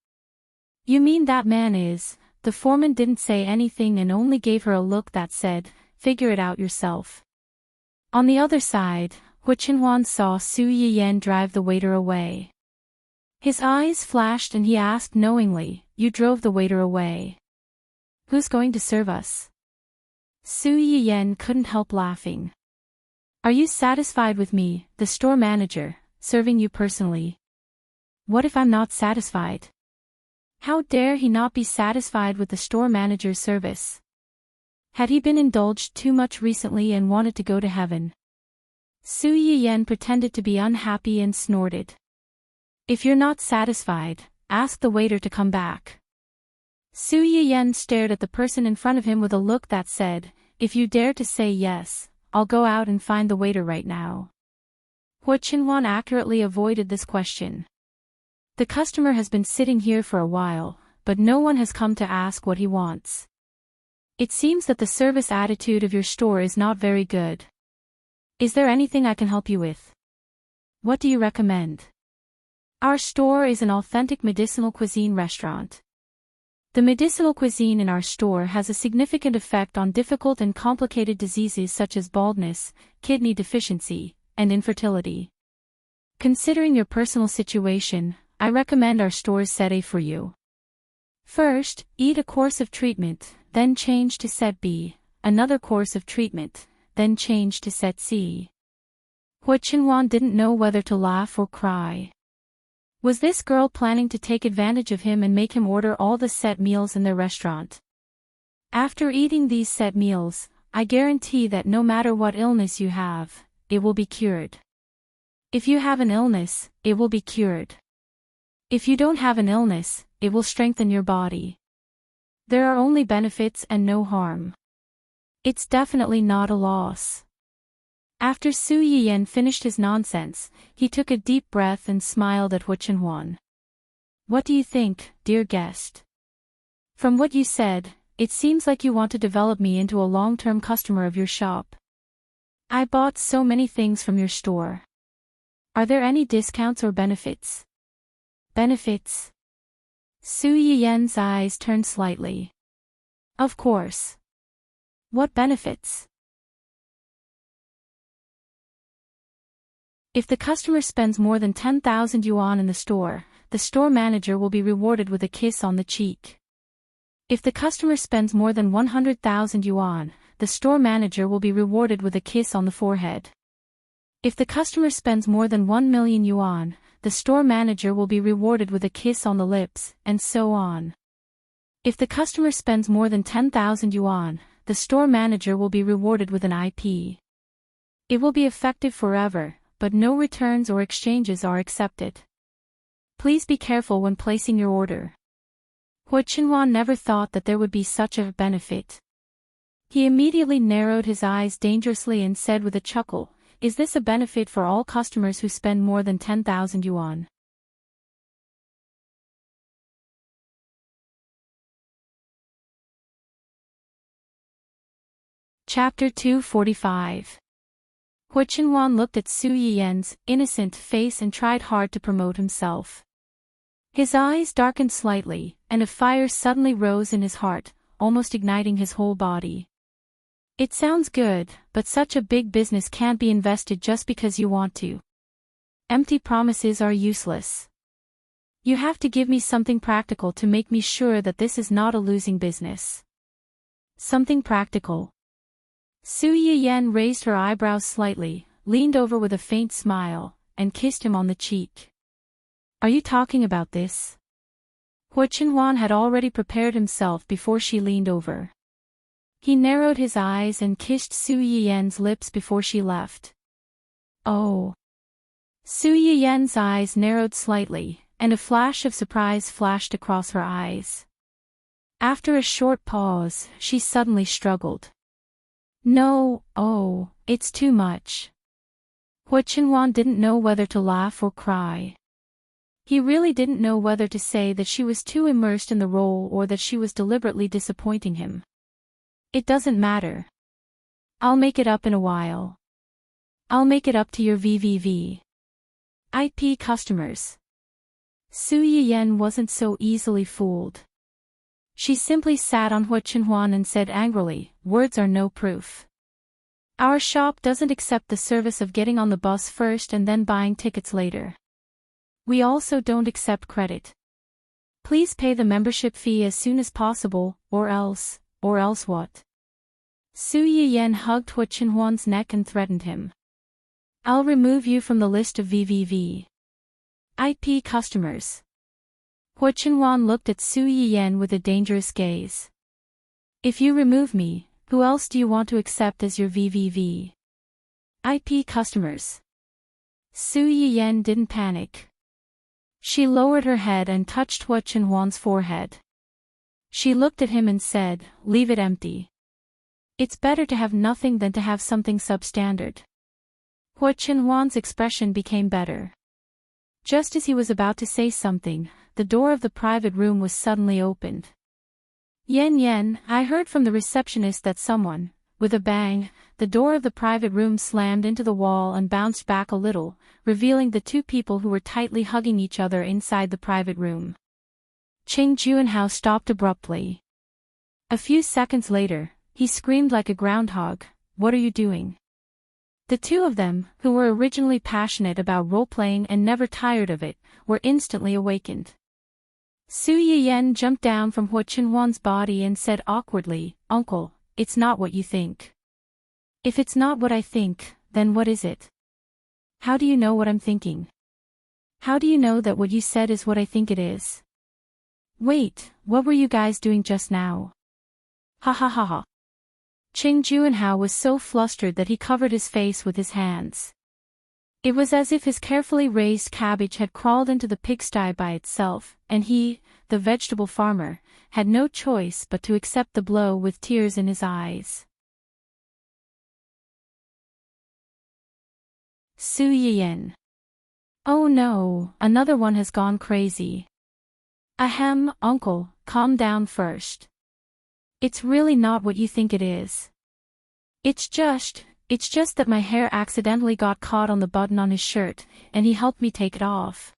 You mean that man is? The foreman didn't say anything and only gave her a look that said, figure it out yourself. On the other side, Huichenhuan saw Su Yiyan drive the waiter away. His eyes flashed and he asked knowingly, you drove the waiter away. Who's going to serve us? Su Yiyan couldn't help laughing. Are you satisfied with me, the store manager, serving you personally? What if I'm not satisfied? How dare he not be satisfied with the store manager's service? Had he been indulged too much recently and wanted to go to heaven? Su Yiyan pretended to be unhappy and snorted. If you're not satisfied, ask the waiter to come back. Su Yiyan stared at the person in front of him with a look that said, if you dare to say yes, I'll go out and find the waiter right now. Huichenhuan accurately avoided this question. The customer has been sitting here for a while, but no one has come to ask what he wants. It seems that the service attitude of your store is not very good. Is there anything I can help you with? What do you recommend? Our store is an authentic medicinal cuisine restaurant. The medicinal cuisine in our store has a significant effect on difficult and complicated diseases such as baldness, kidney deficiency, and infertility. Considering your personal situation, I recommend our store's set A for you. First, eat a course of treatment, then change to set B, another course of treatment, then change to set C. Huichenhuan didn't know whether to laugh or cry. Was this girl planning to take advantage of him and make him order all the set meals in their restaurant? After eating these set meals, I guarantee that no matter what illness you have, it will be cured. If you have an illness, it will be cured. If you don't have an illness, it will strengthen your body. There are only benefits and no harm. It's definitely not a loss. After Su Yiyan finished his nonsense, he took a deep breath and smiled at Huichenhuan. What do you think, dear guest? From what you said, it seems like you want to develop me into a long-term customer of your shop. I bought so many things from your store. Are there any discounts or benefits? Benefits? Su Yiyan's eyes turned slightly. Of course. What benefits? If the customer spends more than 10,000 yuan in the store manager will be rewarded with a kiss on the cheek. If the customer spends more than 100,000 yuan, the store manager will be rewarded with a kiss on the forehead. If the customer spends more than 1 million yuan, the store manager will be rewarded with a kiss on the lips, and so on. If the customer spends more than 10,000 yuan, the store manager will be rewarded with an IP. It will be effective forever, but no returns or exchanges are accepted. Please be careful when placing your order. Huichenhuan never thought that there would be such a benefit. He immediately narrowed his eyes dangerously and said with a chuckle, is this a benefit for all customers who spend more than 10,000 yuan? Chapter 245. Huichenhuan looked at Su Yiyan's innocent face and tried hard to promote himself. His eyes darkened slightly, and a fire suddenly rose in his heart, almost igniting his whole body. It sounds good, but such a big business can't be invested just because you want to. Empty promises are useless. You have to give me something practical to make me sure that this is not a losing business. Something practical. Su Yiyan raised her eyebrows slightly, leaned over with a faint smile, and kissed him on the cheek. Are you talking about this? Hua Chenhuan had already prepared himself before she leaned over. He narrowed his eyes and kissed Su Yiyan's lips before she left. Oh. Su Yiyan's eyes narrowed slightly, and a flash of surprise flashed across her eyes. After a short pause, she suddenly struggled. No, oh, it's too much. Hua Chenhuan didn't know whether to laugh or cry. He really didn't know whether to say that she was too immersed in the role or that she was deliberately disappointing him. It doesn't matter. I'll make it up in a while. I'll make it up to your VIP customers. Su Yiyan wasn't so easily fooled. She simply sat on Hua Chenhuan and said angrily, words are no proof. Our shop doesn't accept the service of getting on the bus first and then buying tickets later. We also don't accept credit. Please pay the membership fee as soon as possible, or else what? Su Yiyan hugged Hua Chenhuan's neck and threatened him. I'll remove you from the list of VIP customers. Hua Chenhuan looked at Su Yiyan with a dangerous gaze. If you remove me, who else do you want to accept as your VIP customers? Su Yiyan didn't panic. She lowered her head and touched Hua Chenhuan's forehead. She looked at him and said, leave it empty. It's better to have nothing than to have something substandard. Hua Chenhuan's expression became better. Just as he was about to say something, the door of the private room was suddenly opened. Yen, I heard from the receptionist that someone, with a bang, the door of the private room slammed into the wall and bounced back a little, revealing the two people who were tightly hugging each other inside the private room. Ching Juanhao stopped abruptly. A few seconds later, he screamed like a groundhog, what are you doing? The two of them, who were originally passionate about role-playing and never tired of it, were instantly awakened. Su Yiyan jumped down from Hua Chenhuan's body and said awkwardly, Uncle, it's not what you think. If it's not what I think, then what is it? How do you know what I'm thinking? How do you know that what you said is what I think it is? Wait, what were you guys doing just now? Ha ha ha ha. Ching Juanhao was so flustered that he covered his face with his hands. It was as if his carefully raised cabbage had crawled into the pigsty by itself, and he, the vegetable farmer, had no choice but to accept the blow with tears in his eyes. Su Yiyan. Oh no, another one has gone crazy. Ahem, uncle, calm down first. It's really not what you think it is. It's just that my hair accidentally got caught on the button on his shirt, and he helped me take it off.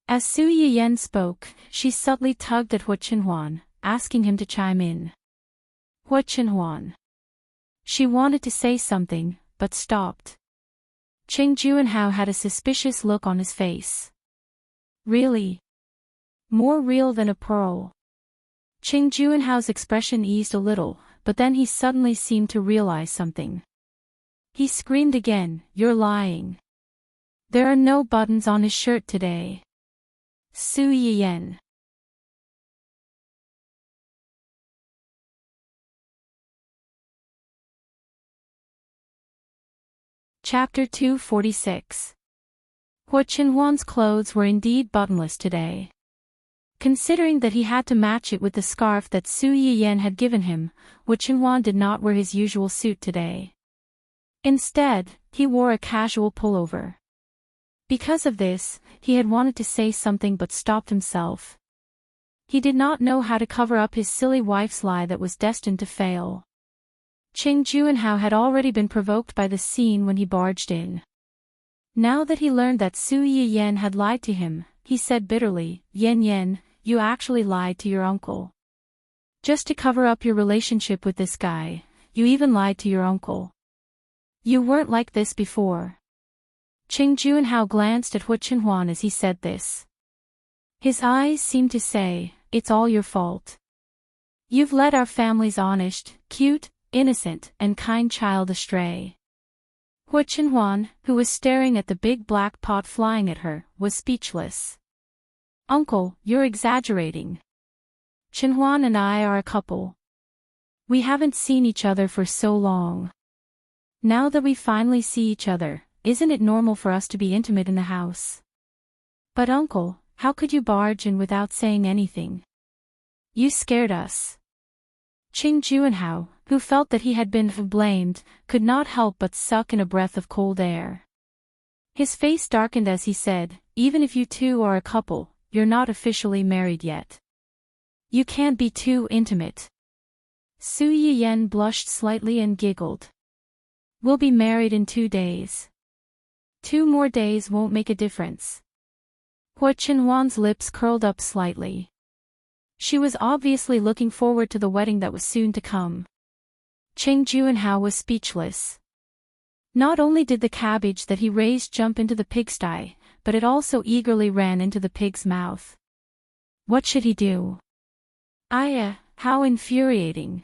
As Su Yiyan spoke, she subtly tugged at Hua Chenhuan, asking him to chime in. Hua Chenhuan. She wanted to say something, but stopped. Ching Juanhao had a suspicious look on his face. Really? More real than a pearl. Ching Juanhao's expression eased a little, but then he suddenly seemed to realize something. He screamed again, you're lying. There are no buttons on his shirt today. Su Yiyan. Chapter 246. Hua Chenhuan's clothes were indeed buttonless today. Considering that he had to match it with the scarf that Su Yiyan had given him, Hua Chenhuan did not wear his usual suit today. Instead, he wore a casual pullover. Because of this, he had wanted to say something but stopped himself. He did not know how to cover up his silly wife's lie that was destined to fail. Ching Juanhao had already been provoked by the scene when he barged in. Now that he learned that Su Yiyan had lied to him, he said bitterly, Yen, you actually lied to your uncle. Just to cover up your relationship with this guy, you even lied to your uncle. You weren't like this before. Ching Juanhao glanced at Hua Chenhuan as he said this. His eyes seemed to say, it's all your fault. You've led our family's honest, cute, innocent, and kind child astray. Hua Qinhuan, who was staring at the big black pot flying at her, was speechless. Uncle, you're exaggerating. Qinhuan and I are a couple. We haven't seen each other for so long. Now that we finally see each other, isn't it normal for us to be intimate in the house? But uncle, how could you barge in without saying anything? You scared us. Qing Juanhao, who felt that he had been blamed, could not help but suck in a breath of cold air. His face darkened as he said, even if you two are a couple, you're not officially married yet. You can't be too intimate. Su Yiyan blushed slightly and giggled. We'll be married in 2 days. 2 more days won't make a difference. Hua Qinhuan's lips curled up slightly. She was obviously looking forward to the wedding that was soon to come. Qing Juanhao was speechless. Not only did the cabbage that he raised jump into the pigsty, but it also eagerly ran into the pig's mouth. What should he do? How infuriating.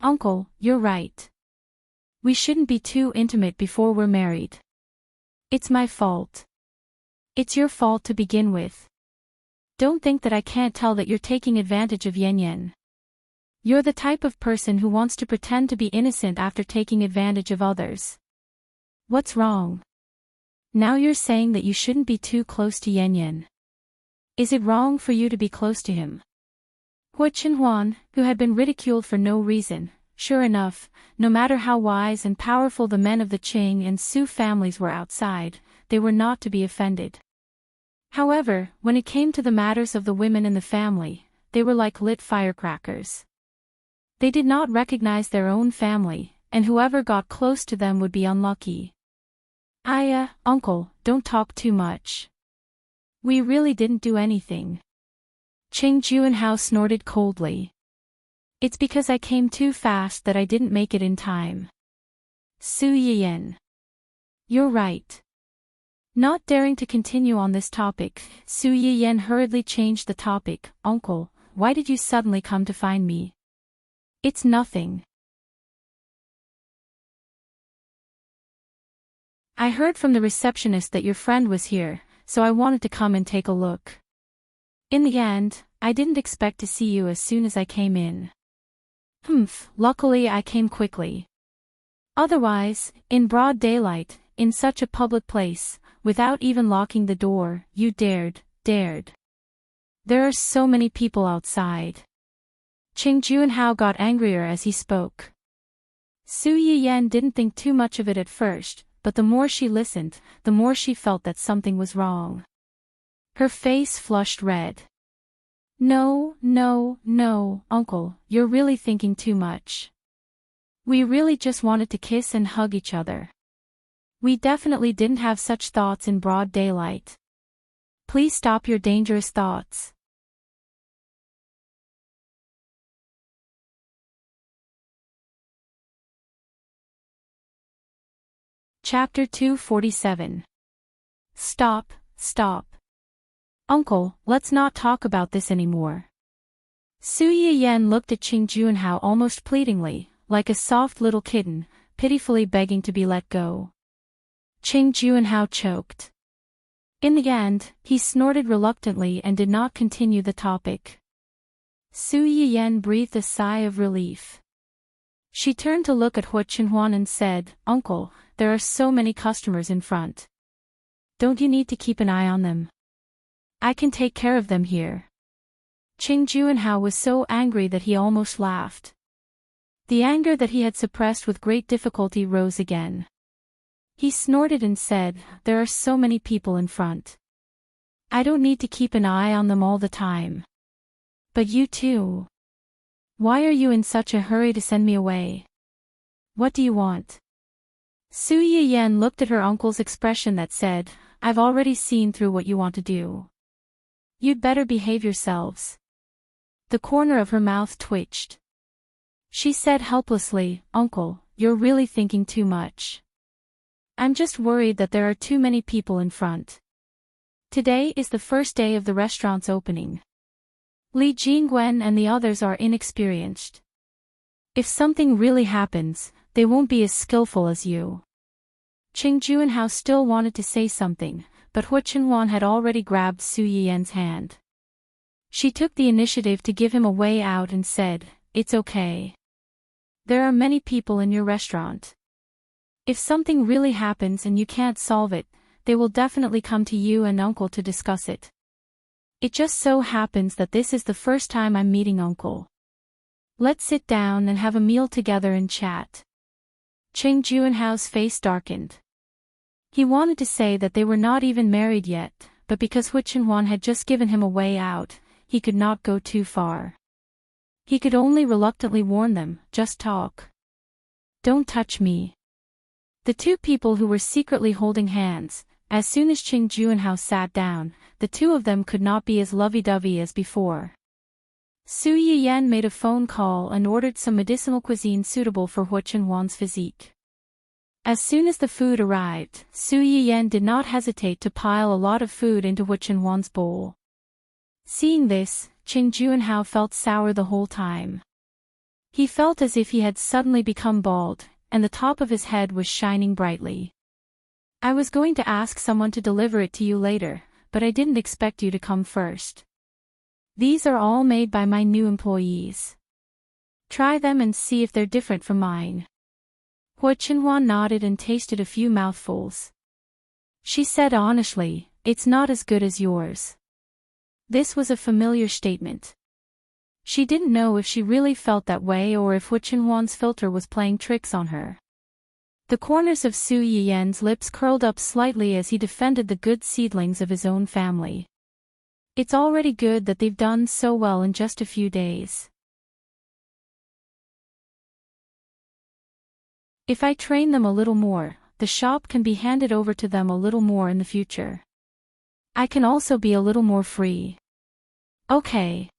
Uncle, you're right. We shouldn't be too intimate before we're married. It's my fault. It's your fault to begin with. Don't think that I can't tell that you're taking advantage of Yan Yan. You're the type of person who wants to pretend to be innocent after taking advantage of others. What's wrong? Now you're saying that you shouldn't be too close to Yan Yan. Is it wrong for you to be close to him? Hua Qinhuan, who had been ridiculed for no reason, sure enough, no matter how wise and powerful the men of the Qing and Su families were outside, they were not to be offended. However, when it came to the matters of the women in the family, they were like lit firecrackers. They did not recognize their own family, and whoever got close to them would be unlucky. Uncle, don't talk too much. We really didn't do anything. Qing Juanhao snorted coldly. It's because I came too fast that I didn't make it in time. Su Yiyan. You're right. Not daring to continue on this topic, Su Yiyan hurriedly changed the topic. Uncle, why did you suddenly come to find me? It's nothing. I heard from the receptionist that your friend was here, so I wanted to come and take a look. In the end, I didn't expect to see you as soon as I came in. Luckily I came quickly. Otherwise, in broad daylight, in such a public place, without even locking the door, you dared. There are so many people outside. Qing Juanhao got angrier as he spoke. Su Yiyan didn't think too much of it at first, but the more she listened, the more she felt that something was wrong. Her face flushed red. No, uncle, you're really thinking too much. We really just wanted to kiss and hug each other. We definitely didn't have such thoughts in broad daylight. Please stop your dangerous thoughts. Chapter 247. Stop. Uncle, let's not talk about this anymore. Su Yiyan looked at Qing Juanhao almost pleadingly, like a soft little kitten, pitifully begging to be let go. Qing Juanhao choked. In the end, he snorted reluctantly and did not continue the topic. Su Yiyan breathed a sigh of relief. She turned to look at Hua Qinhuan and said, Uncle, there are so many customers in front. Don't you need to keep an eye on them? I can take care of them here. Qing Juanhao was so angry that he almost laughed. The anger that he had suppressed with great difficulty rose again. He snorted and said, there are so many people in front. I don't need to keep an eye on them all the time. But you too. Why are you in such a hurry to send me away? What do you want? Su Yiyan looked at her uncle's expression that said, I've already seen through what you want to do. You'd better behave yourselves. The corner of her mouth twitched. She said helplessly, Uncle, you're really thinking too much. I'm just worried that there are too many people in front. Today is the first day of the restaurant's opening. Li Jingwen and the others are inexperienced. If something really happens, they won't be as skillful as you. Qing Juanhao still wanted to say something, but Hu Chenhuan had already grabbed Su Yiyan's hand. She took the initiative to give him a way out and said, "It's okay. There are many people in your restaurant. If something really happens and you can't solve it, they will definitely come to you and Uncle to discuss it. It just so happens that this is the first time I'm meeting Uncle. Let's sit down and have a meal together and chat." Qing Juanhao's face darkened. He wanted to say that they were not even married yet, but because Hu Chenhuan had just given him a way out, he could not go too far. He could only reluctantly warn them, "Just talk. Don't touch me." The two people who were secretly holding hands, as soon as Qing Juanhao sat down, the two of them could not be as lovey-dovey as before. Su Yiyan made a phone call and ordered some medicinal cuisine suitable for Hu Chenhuan's physique. As soon as the food arrived, Su Yiyan did not hesitate to pile a lot of food into Hu Chenhuan's bowl. Seeing this, Qing Juanhao felt sour the whole time. He felt as if he had suddenly become bald, and the top of his head was shining brightly. "I was going to ask someone to deliver it to you later, but I didn't expect you to come first. These are all made by my new employees. Try them and see if they're different from mine." Hu Chenhuan nodded and tasted a few mouthfuls. She said honestly, "It's not as good as yours." This was a familiar statement. She didn't know if she really felt that way or if Hu Chenhuan's filter was playing tricks on her. The corners of Su Yiyan's lips curled up slightly as he defended the good seedlings of his own family. It's already good that they've done so well in just a few days. If I train them a little more, the shop can be handed over to them a little more in the future. I can also be a little more free. Okay.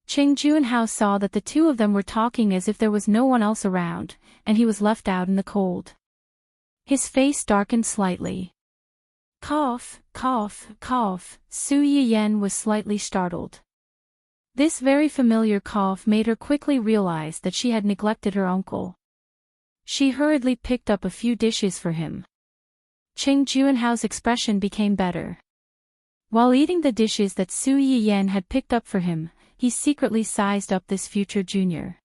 Qing Juanhao saw that the two of them were talking as if there was no one else around, and he was left out in the cold. His face darkened slightly. Cough, cough, cough. Su Yiyan was slightly startled. This very familiar cough made her quickly realize that she had neglected her uncle. She hurriedly picked up a few dishes for him. Qing Juanhao's expression became better. While eating the dishes that Su Yiyan had picked up for him, he secretly sized up this future junior.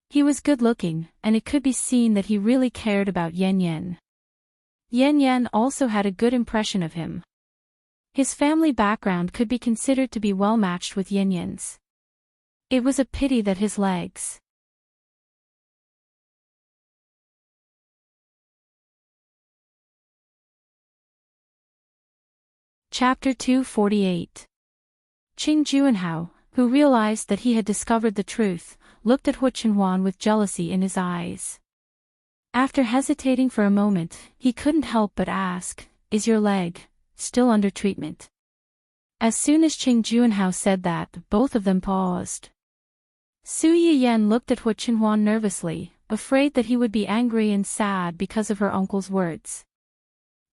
He was good-looking, and it could be seen that he really cared about Yan Yan. Yan Yan also had a good impression of him. His family background could be considered to be well matched with Yan Yan's. It was a pity that his legs. Chapter 248. Qing Juanhao, who realized that he had discovered the truth, looked at Hu Chenhuan with jealousy in his eyes. After hesitating for a moment, he couldn't help but ask, "Is your leg still under treatment?" As soon as Qing Juanhao said that, both of them paused. Su Yiyan looked at Hu Chenhuan nervously, afraid that he would be angry and sad because of her uncle's words.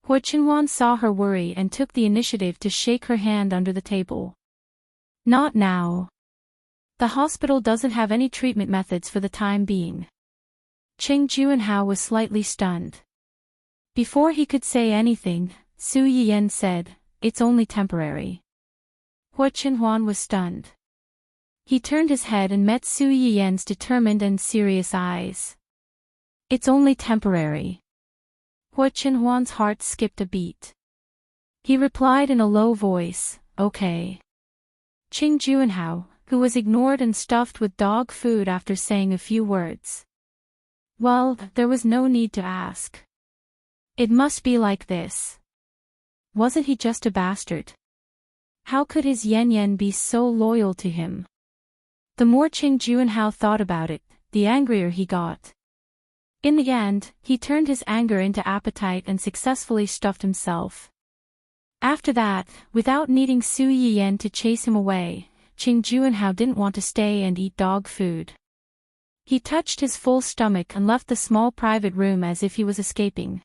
Hu Chenhuan saw her worry and took the initiative to shake her hand under the table. "Not now. The hospital doesn't have any treatment methods for the time being." Qing Juanhao was slightly stunned. Before he could say anything, Su Yiyan said, "It's only temporary." Hu Chenhuan was stunned. He turned his head and met Su Yiyan's determined and serious eyes. "It's only temporary." Hu Chenhuan's heart skipped a beat. He replied in a low voice, "Okay." Qing Juanhao, who was ignored and stuffed with dog food after saying a few words. Well, there was no need to ask. It must be like this. Wasn't he just a bastard? How could his Yan Yan be so loyal to him? The more Qing Juanhao thought about it, the angrier he got. In the end, he turned his anger into appetite and successfully stuffed himself. After that, without needing Su Yiyan to chase him away, Qing Juanhao didn't want to stay and eat dog food. He touched his full stomach and left the small private room as if he was escaping.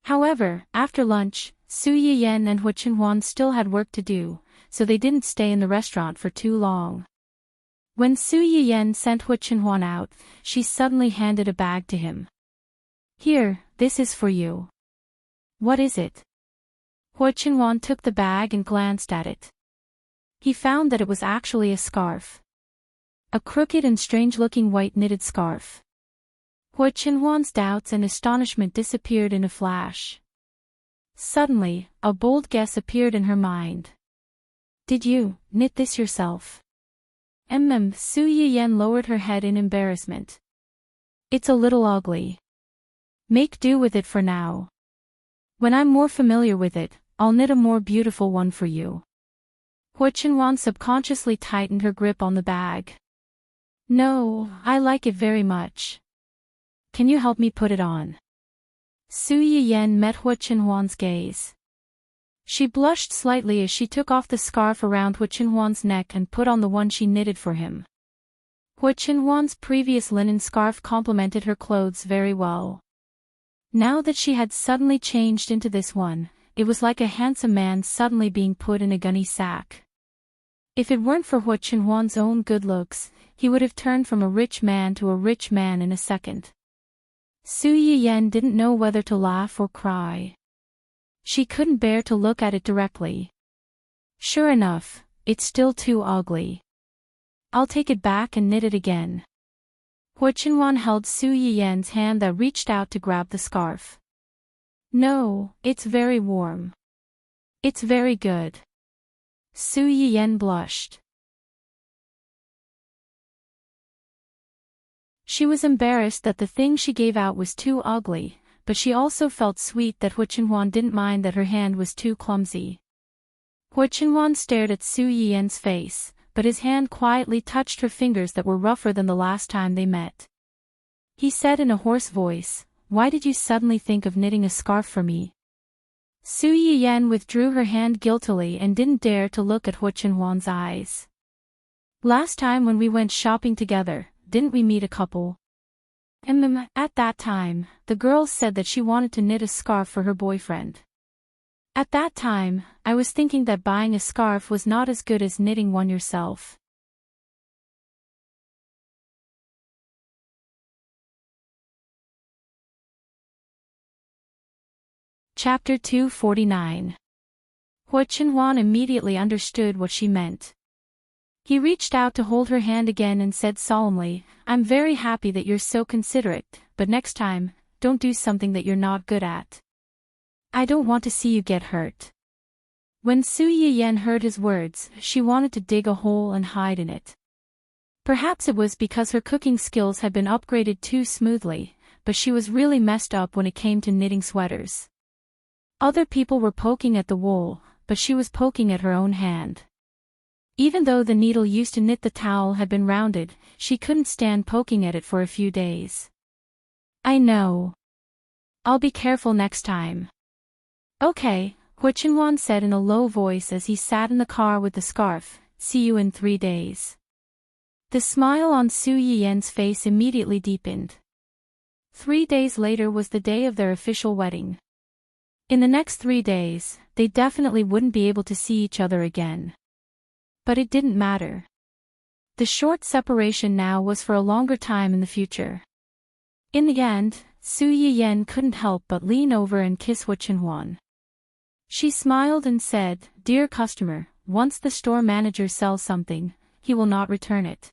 However, after lunch, Su Yiyan and Hu Chenhuan still had work to do, so they didn't stay in the restaurant for too long. When Su Yiyan sent Hu Chenhuan out, she suddenly handed a bag to him. "Here, this is for you." What is it? Hua Chenhuan took the bag and glanced at it. He found that it was actually a scarf. A crooked and strange-looking white knitted scarf. Hua Chenhuan's doubts and astonishment disappeared in a flash. Suddenly, a bold guess appeared in her mind. Did you knit this yourself? Su Yiyan lowered her head in embarrassment. It's a little ugly. Make do with it for now. When I'm more familiar with it, I'll knit a more beautiful one for you. Hua Chenhuan subconsciously tightened her grip on the bag. No, I like it very much. Can you help me put it on? Su Yiyan met Hua Chenhuan's gaze. She blushed slightly as she took off the scarf around Hua Chenhuan's neck and put on the one she knitted for him. Hua Chenhuan's previous linen scarf complemented her clothes very well. Now that she had suddenly changed into this one, it was like a handsome man suddenly being put in a gunny sack. If it weren't for Hua Chenhuan's own good looks, he would have turned from a rich man to a rich man in a second. Su Yiyan didn't know whether to laugh or cry. She couldn't bear to look at it directly. Sure enough, it's still too ugly. I'll take it back and knit it again. Hua Chenhuan held Su Yiyan's hand that reached out to grab the scarf. No, it's very warm. It's very good. Su Yiyan blushed. She was embarrassed that the thing she gave out was too ugly, but she also felt sweet that Hua Chenhuan didn't mind that her hand was too clumsy. Hua Chenhuan stared at Su Yiyan's face, but his hand quietly touched her fingers that were rougher than the last time they met. He said in a hoarse voice, "Why did you suddenly think of knitting a scarf for me?" Su Yiyan withdrew her hand guiltily and didn't dare to look at Hua Chenhuan's eyes. "Last time when we went shopping together, didn't we meet a couple?" At that time, the girl said that she wanted to knit a scarf for her boyfriend. At that time, I was thinking that buying a scarf was not as good as knitting one yourself. Chapter 249. Hua Chenhuan immediately understood what she meant. He reached out to hold her hand again and said solemnly, "I'm very happy that you're so considerate, but next time, don't do something that you're not good at. I don't want to see you get hurt." When Su Yiyan heard his words, she wanted to dig a hole and hide in it. Perhaps it was because her cooking skills had been upgraded too smoothly, but she was really messed up when it came to knitting sweaters. Other people were poking at the wool, but she was poking at her own hand. Even though the needle used to knit the towel had been rounded, she couldn't stand poking at it for a few days. "I know. I'll be careful next time." "Okay," Hua Chenhuan said in a low voice as he sat in the car with the scarf. "See you in 3 days." The smile on Su Yiyan's face immediately deepened. 3 days later was the day of their official wedding. In the next 3 days, they definitely wouldn't be able to see each other again. But it didn't matter. The short separation now was for a longer time in the future. In the end, Su Yiyan couldn't help but lean over and kiss Hua Chenhuan. She smiled and said, "Dear customer, once the store manager sells something, he will not return it.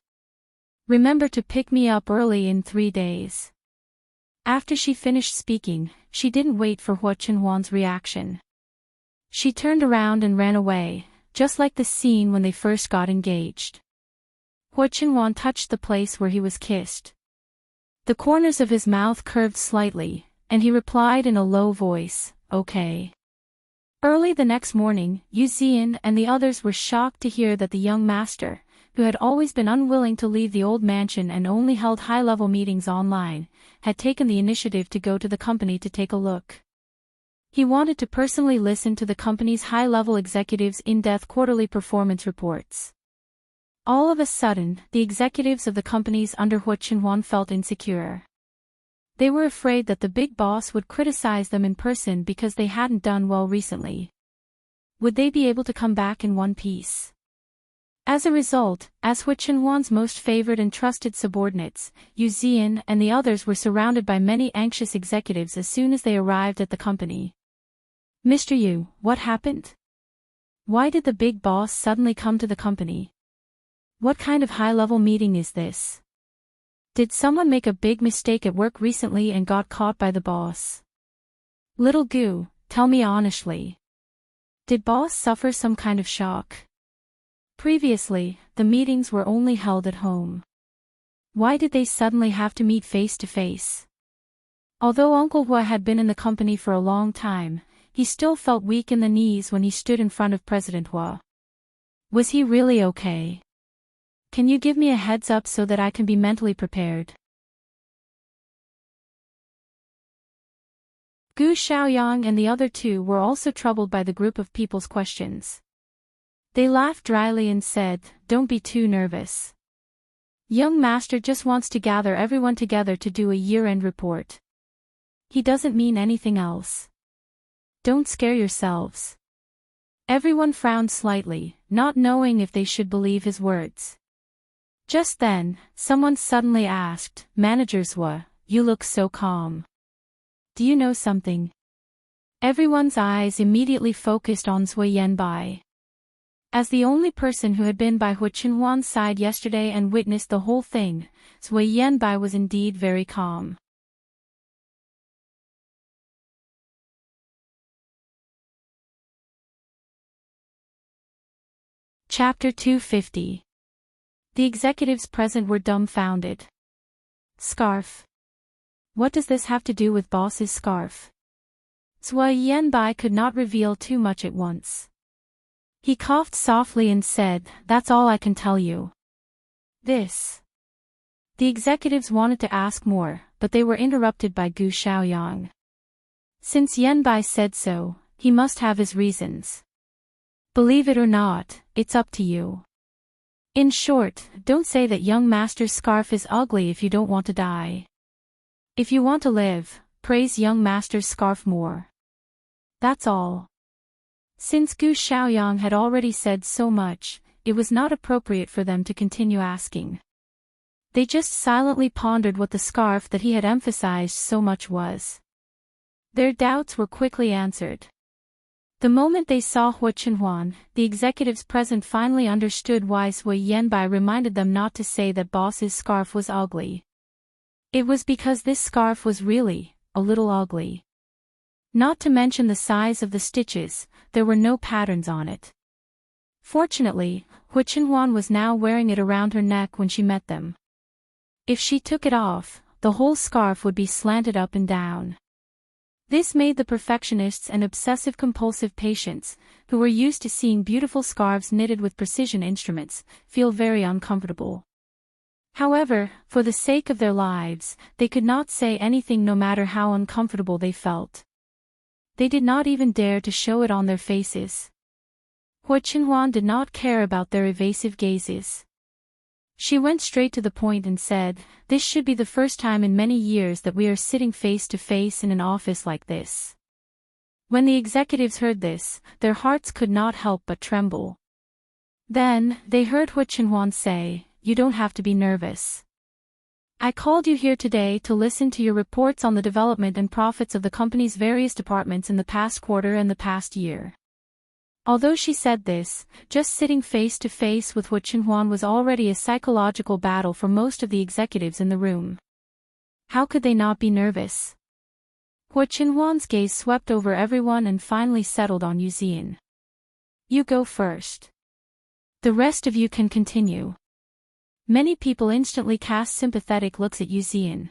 Remember to pick me up early in 3 days." After she finished speaking, she didn't wait for Hua Chenhuan's reaction. She turned around and ran away, just like the scene when they first got engaged. Hua Chenhuan touched the place where he was kissed. The corners of his mouth curved slightly, and he replied in a low voice, "Okay." Early the next morning, Yu Zian and the others were shocked to hear that the young master, who had always been unwilling to leave the old mansion and only held high-level meetings online, had taken the initiative to go to the company to take a look. He wanted to personally listen to the company's high-level executives' in-depth quarterly performance reports. All of a sudden, the executives of the companies under Hua Chenhuan felt insecure. They were afraid that the big boss would criticize them in person because they hadn't done well recently. Would they be able to come back in one piece? As a result, as Hua Chenhuan's most favored and trusted subordinates, Yu Zian and the others were surrounded by many anxious executives as soon as they arrived at the company. Mr. Yu, what happened? Why did the big boss suddenly come to the company? What kind of high-level meeting is this? Did someone make a big mistake at work recently and got caught by the boss? Little Gu, tell me honestly. Did boss suffer some kind of shock? Previously, the meetings were only held at home. Why did they suddenly have to meet face to face? Although Uncle Hua had been in the company for a long time, he still felt weak in the knees when he stood in front of President Hua. Was he really okay? Can you give me a heads up so that I can be mentally prepared? Gu Xiaoyang and the other two were also troubled by the group of people's questions. They laughed dryly and said, "Don't be too nervous. Young master just wants to gather everyone together to do a year-end report. He doesn't mean anything else. Don't scare yourselves." Everyone frowned slightly, not knowing if they should believe his words. Just then, someone suddenly asked, "Manager Zhua, you look so calm. Do you know something?" Everyone's eyes immediately focused on Zhui Yanbai. As the only person who had been by Hu Qinhuan's side yesterday and witnessed the whole thing, Zhui Yanbai was indeed very calm. Chapter 250. The executives present were dumbfounded. Scarf. What does this have to do with boss's scarf? Zhui Yanbai could not reveal too much at once. He coughed softly and said, "That's all I can tell you." This. The executives wanted to ask more, but they were interrupted by Gu Xiaoyang. Since Yanbai said so, he must have his reasons. Believe it or not, it's up to you. In short, don't say that young master's scarf is ugly if you don't want to die. If you want to live, praise young master's scarf more. That's all. Since Gu Xiaoyang had already said so much, it was not appropriate for them to continue asking. They just silently pondered what the scarf that he had emphasized so much was. Their doubts were quickly answered. The moment they saw Hu Qinhuan, the executives present finally understood why Zhui Yanbai reminded them not to say that boss's scarf was ugly. It was because this scarf was really a little ugly. Not to mention the size of the stitches, there were no patterns on it. Fortunately, Hu Qinhuan was now wearing it around her neck when she met them. If she took it off, the whole scarf would be slanted up and down. This made the perfectionists and obsessive-compulsive patients, who were used to seeing beautiful scarves knitted with precision instruments, feel very uncomfortable. However, for the sake of their lives, they could not say anything no matter how uncomfortable they felt. They did not even dare to show it on their faces. Hu Qinhuan did not care about their evasive gazes. She went straight to the point and said, "This should be the first time in many years that we are sitting face to face in an office like this." When the executives heard this, their hearts could not help but tremble. Then, they heard Hu Qinhuan say, "You don't have to be nervous. I called you here today to listen to your reports on the development and profits of the company's various departments in the past quarter and the past year." Although she said this, just sitting face to face with Hu Qinhuan was already a psychological battle for most of the executives in the room. How could they not be nervous? Hu Qinhuan's gaze swept over everyone and finally settled on Yu Zian. "You go first. The rest of you can continue." Many people instantly cast sympathetic looks at Yu Zian.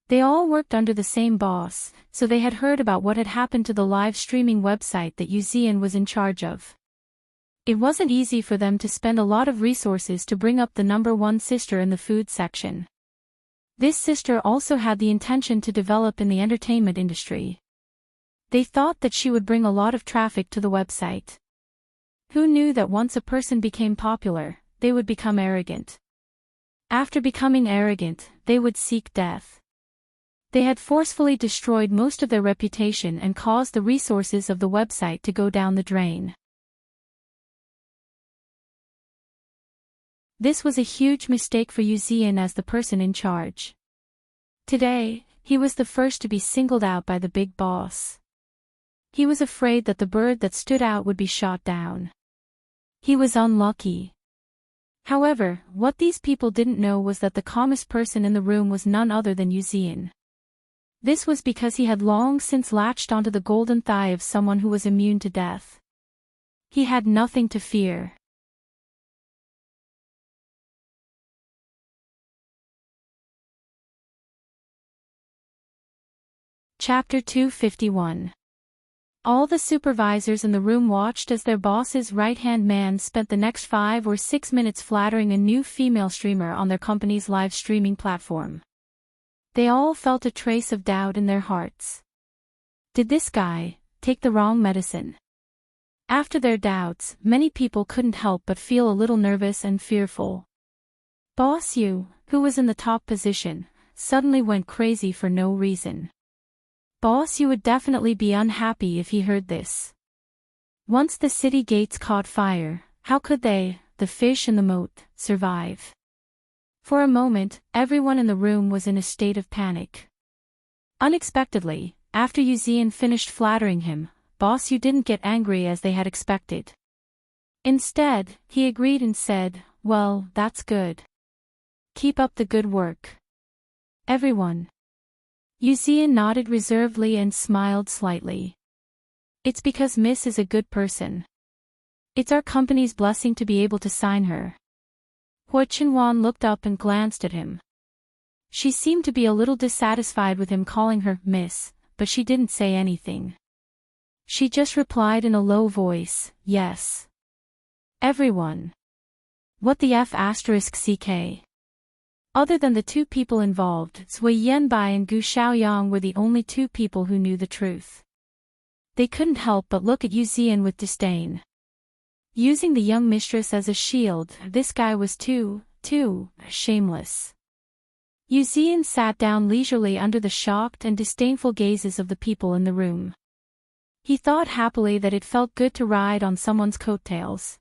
They all worked under the same boss, so they had heard about what had happened to the live streaming website that Yu Zian was in charge of. It wasn't easy for them to spend a lot of resources to bring up the number one sister in the food section. This sister also had the intention to develop in the entertainment industry. They thought that she would bring a lot of traffic to the website. Who knew that once a person became popular, they would become arrogant? After becoming arrogant, they would seek death. They had forcefully destroyed most of their reputation and caused the resources of the website to go down the drain. This was a huge mistake for Yu Zian as the person in charge. Today, he was the first to be singled out by the big boss. He was afraid that the bird that stood out would be shot down. He was unlucky. However, what these people didn't know was that the calmest person in the room was none other than Yuzian. This was because he had long since latched onto the golden thigh of someone who was immune to death. He had nothing to fear. Chapter 251. All the supervisors in the room watched as their boss's right-hand man spent the next 5 or 6 minutes flattering a new female streamer on their company's live streaming platform. They all felt a trace of doubt in their hearts. Did this guy take the wrong medicine? After their doubts, many people couldn't help but feel a little nervous and fearful. Boss Yu, who was in the top position, suddenly went crazy for no reason. Boss Yu would definitely be unhappy if he heard this. Once the city gates caught fire, how could they, the fish in the moat, survive? For a moment, everyone in the room was in a state of panic. Unexpectedly, after Yuzian finished flattering him, Boss Yu didn't get angry as they had expected. Instead, he agreed and said, "Well, that's good. Keep up the good work, everyone." Yuzian nodded reservedly and smiled slightly. "It's because Miss is a good person. It's our company's blessing to be able to sign her." Hua Qinhuan looked up and glanced at him. She seemed to be a little dissatisfied with him calling her Miss, but she didn't say anything. She just replied in a low voice, "Yes. Everyone." What the F***ck? Other than the two people involved, Cui Yanbai and Gu Xiaoyang were the only two people who knew the truth. They couldn't help but look at Yuzian with disdain. Using the young mistress as a shield, this guy was too shameless. Yuzian sat down leisurely under the shocked and disdainful gazes of the people in the room. He thought happily that it felt good to ride on someone's coattails.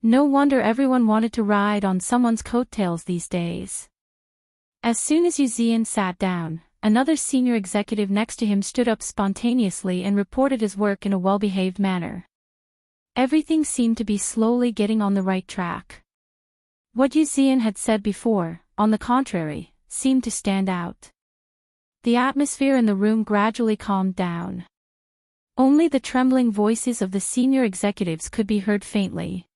No wonder everyone wanted to ride on someone's coattails these days. As soon as Yuzian sat down, another senior executive next to him stood up spontaneously and reported his work in a well-behaved manner. Everything seemed to be slowly getting on the right track. What Yuzian had said before, on the contrary, seemed to stand out. The atmosphere in the room gradually calmed down. Only the trembling voices of the senior executives could be heard faintly.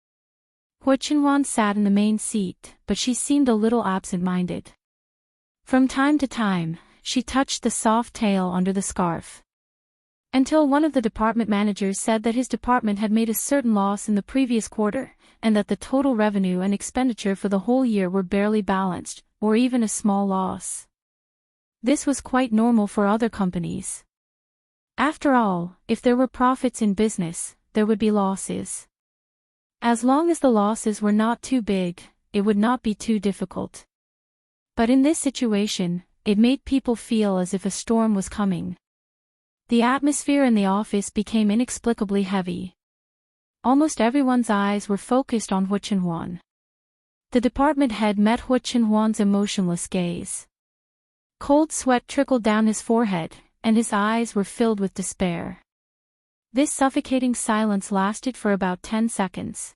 Hua Qinhuan sat in the main seat, but she seemed a little absent-minded. From time to time, she touched the soft tail under the scarf. Until one of the department managers said that his department had made a certain loss in the previous quarter, and that the total revenue and expenditure for the whole year were barely balanced, or even a small loss. This was quite normal for other companies. After all, if there were profits in business, there would be losses. As long as the losses were not too big, it would not be too difficult. But in this situation, it made people feel as if a storm was coming. The atmosphere in the office became inexplicably heavy. Almost everyone's eyes were focused on Hua Qinhuan. The department head met Hua Qinhuan's emotionless gaze. Cold sweat trickled down his forehead, and his eyes were filled with despair. This suffocating silence lasted for about 10 seconds.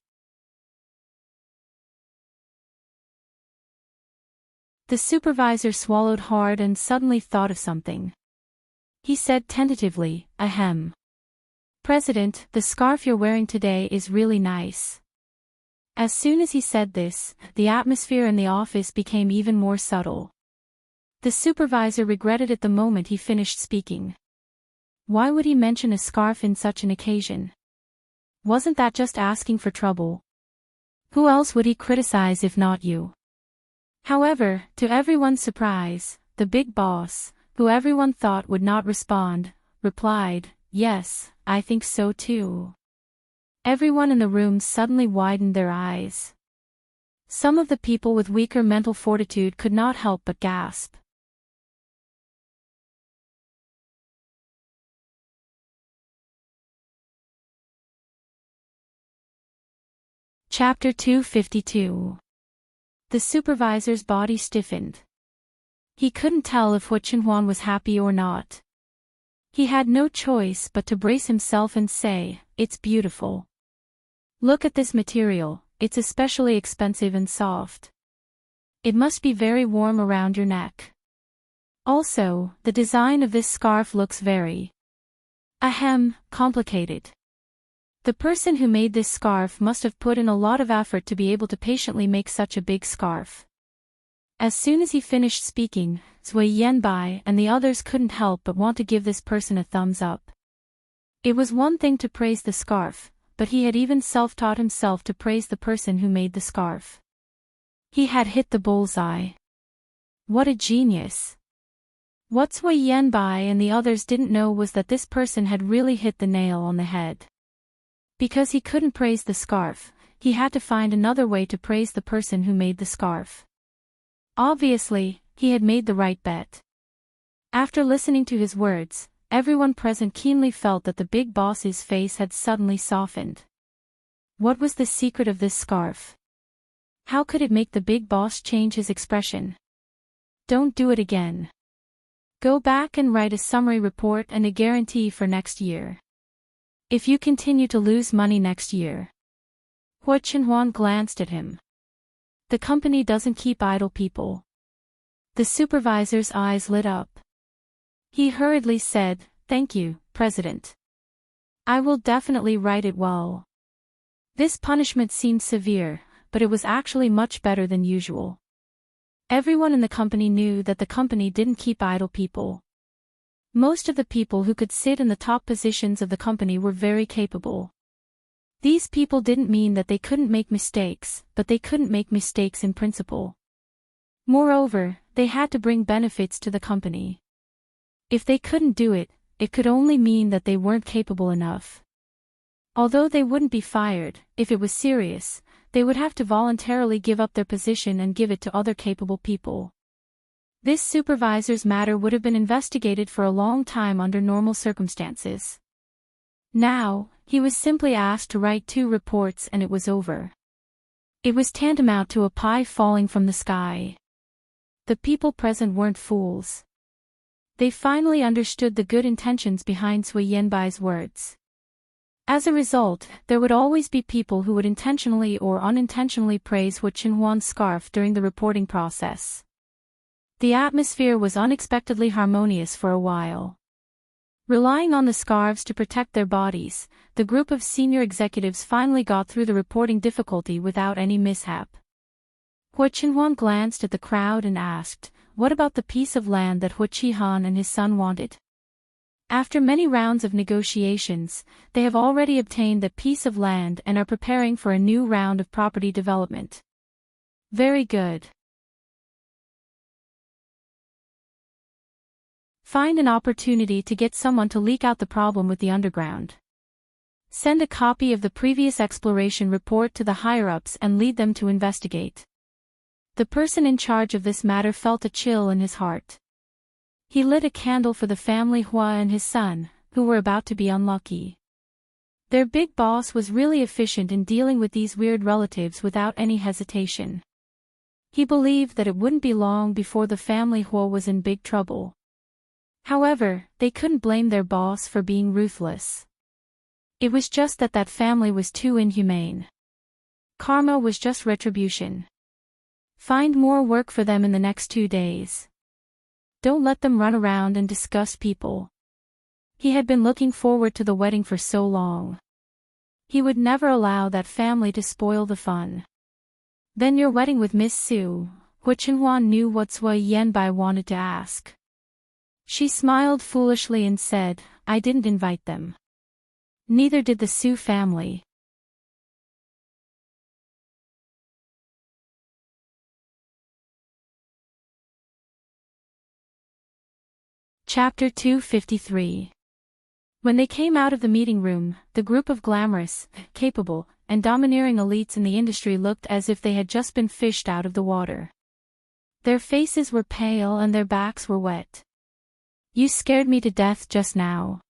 The supervisor swallowed hard and suddenly thought of something. He said tentatively, "Ahem. President, the scarf you're wearing today is really nice." As soon as he said this, the atmosphere in the office became even more subtle. The supervisor regretted it the moment he finished speaking. Why would he mention a scarf in such an occasion? Wasn't that just asking for trouble? Who else would he criticize if not you? However, to everyone's surprise, the big boss, who everyone thought would not respond, replied, "Yes, I think so too." Everyone in the room suddenly widened their eyes. Some of the people with weaker mental fortitude could not help but gasp. Chapter 252. The supervisor's body stiffened. He couldn't tell if Hua Qinhuan was happy or not. He had no choice but to brace himself and say, "It's beautiful. Look at this material, it's especially expensive and soft. It must be very warm around your neck. Also, the design of this scarf looks very, complicated. The person who made this scarf must have put in a lot of effort to be able to patiently make such a big scarf." As soon as he finished speaking, Zui Yanbai and the others couldn't help but want to give this person a thumbs up. It was one thing to praise the scarf, but he had even self-taught himself to praise the person who made the scarf. He had hit the bullseye. What a genius! What Zui Yanbai and the others didn't know was that this person had really hit the nail on the head. Because he couldn't praise the scarf, he had to find another way to praise the person who made the scarf. Obviously, he had made the right bet. After listening to his words, everyone present keenly felt that the big boss's face had suddenly softened. What was the secret of this scarf? How could it make the big boss change his expression? Don't do it again. Go back and write a summary report and a guarantee for next year. If you continue to lose money next year. Hua Qinhuan glanced at him. The company doesn't keep idle people. The supervisor's eyes lit up. He hurriedly said, "Thank you, President. I will definitely write it well." This punishment seemed severe, but it was actually much better than usual. Everyone in the company knew that the company didn't keep idle people. Most of the people who could sit in the top positions of the company were very capable. These people didn't mean that they couldn't make mistakes, but they couldn't make mistakes in principle. Moreover, they had to bring benefits to the company. If they couldn't do it, it could only mean that they weren't capable enough. Although they wouldn't be fired, if it was serious, they would have to voluntarily give up their position and give it to other capable people. This supervisor's matter would have been investigated for a long time under normal circumstances. Now, he was simply asked to write 2 reports and it was over. It was tantamount to a pie falling from the sky. The people present weren't fools. They finally understood the good intentions behind Zui Yanbai's words. As a result, there would always be people who would intentionally or unintentionally praise Hua Qinhuan's scarf during the reporting process. The atmosphere was unexpectedly harmonious for a while. Relying on the scarves to protect their bodies, the group of senior executives finally got through the reporting difficulty without any mishap. Hua Qinhuan glanced at the crowd and asked, "What about the piece of land that Hua Qihan and his son wanted?" After many rounds of negotiations, they have already obtained that piece of land and are preparing for a new round of property development. Very good. Find an opportunity to get someone to leak out the problem with the underground. Send a copy of the previous exploration report to the higher-ups and lead them to investigate. The person in charge of this matter felt a chill in his heart. He lit a candle for the family Hua and his son, who were about to be unlucky. Their big boss was really efficient in dealing with these weird relatives without any hesitation. He believed that it wouldn't be long before the family Hua was in big trouble. However, they couldn't blame their boss for being ruthless. It was just that that family was too inhumane. Karma was just retribution. Find more work for them in the next 2 days. Don't let them run around and disgust people. He had been looking forward to the wedding for so long. He would never allow that family to spoil the fun. Then your wedding with Miss Su. Hua Qinhuan knew what Zui Yanbai wanted to ask. She smiled foolishly and said, "I didn't invite them. Neither did the Su family." Chapter 253. When they came out of the meeting room, the group of glamorous, capable, and domineering elites in the industry looked as if they had just been fished out of the water. Their faces were pale and their backs were wet. "You scared me to death just now.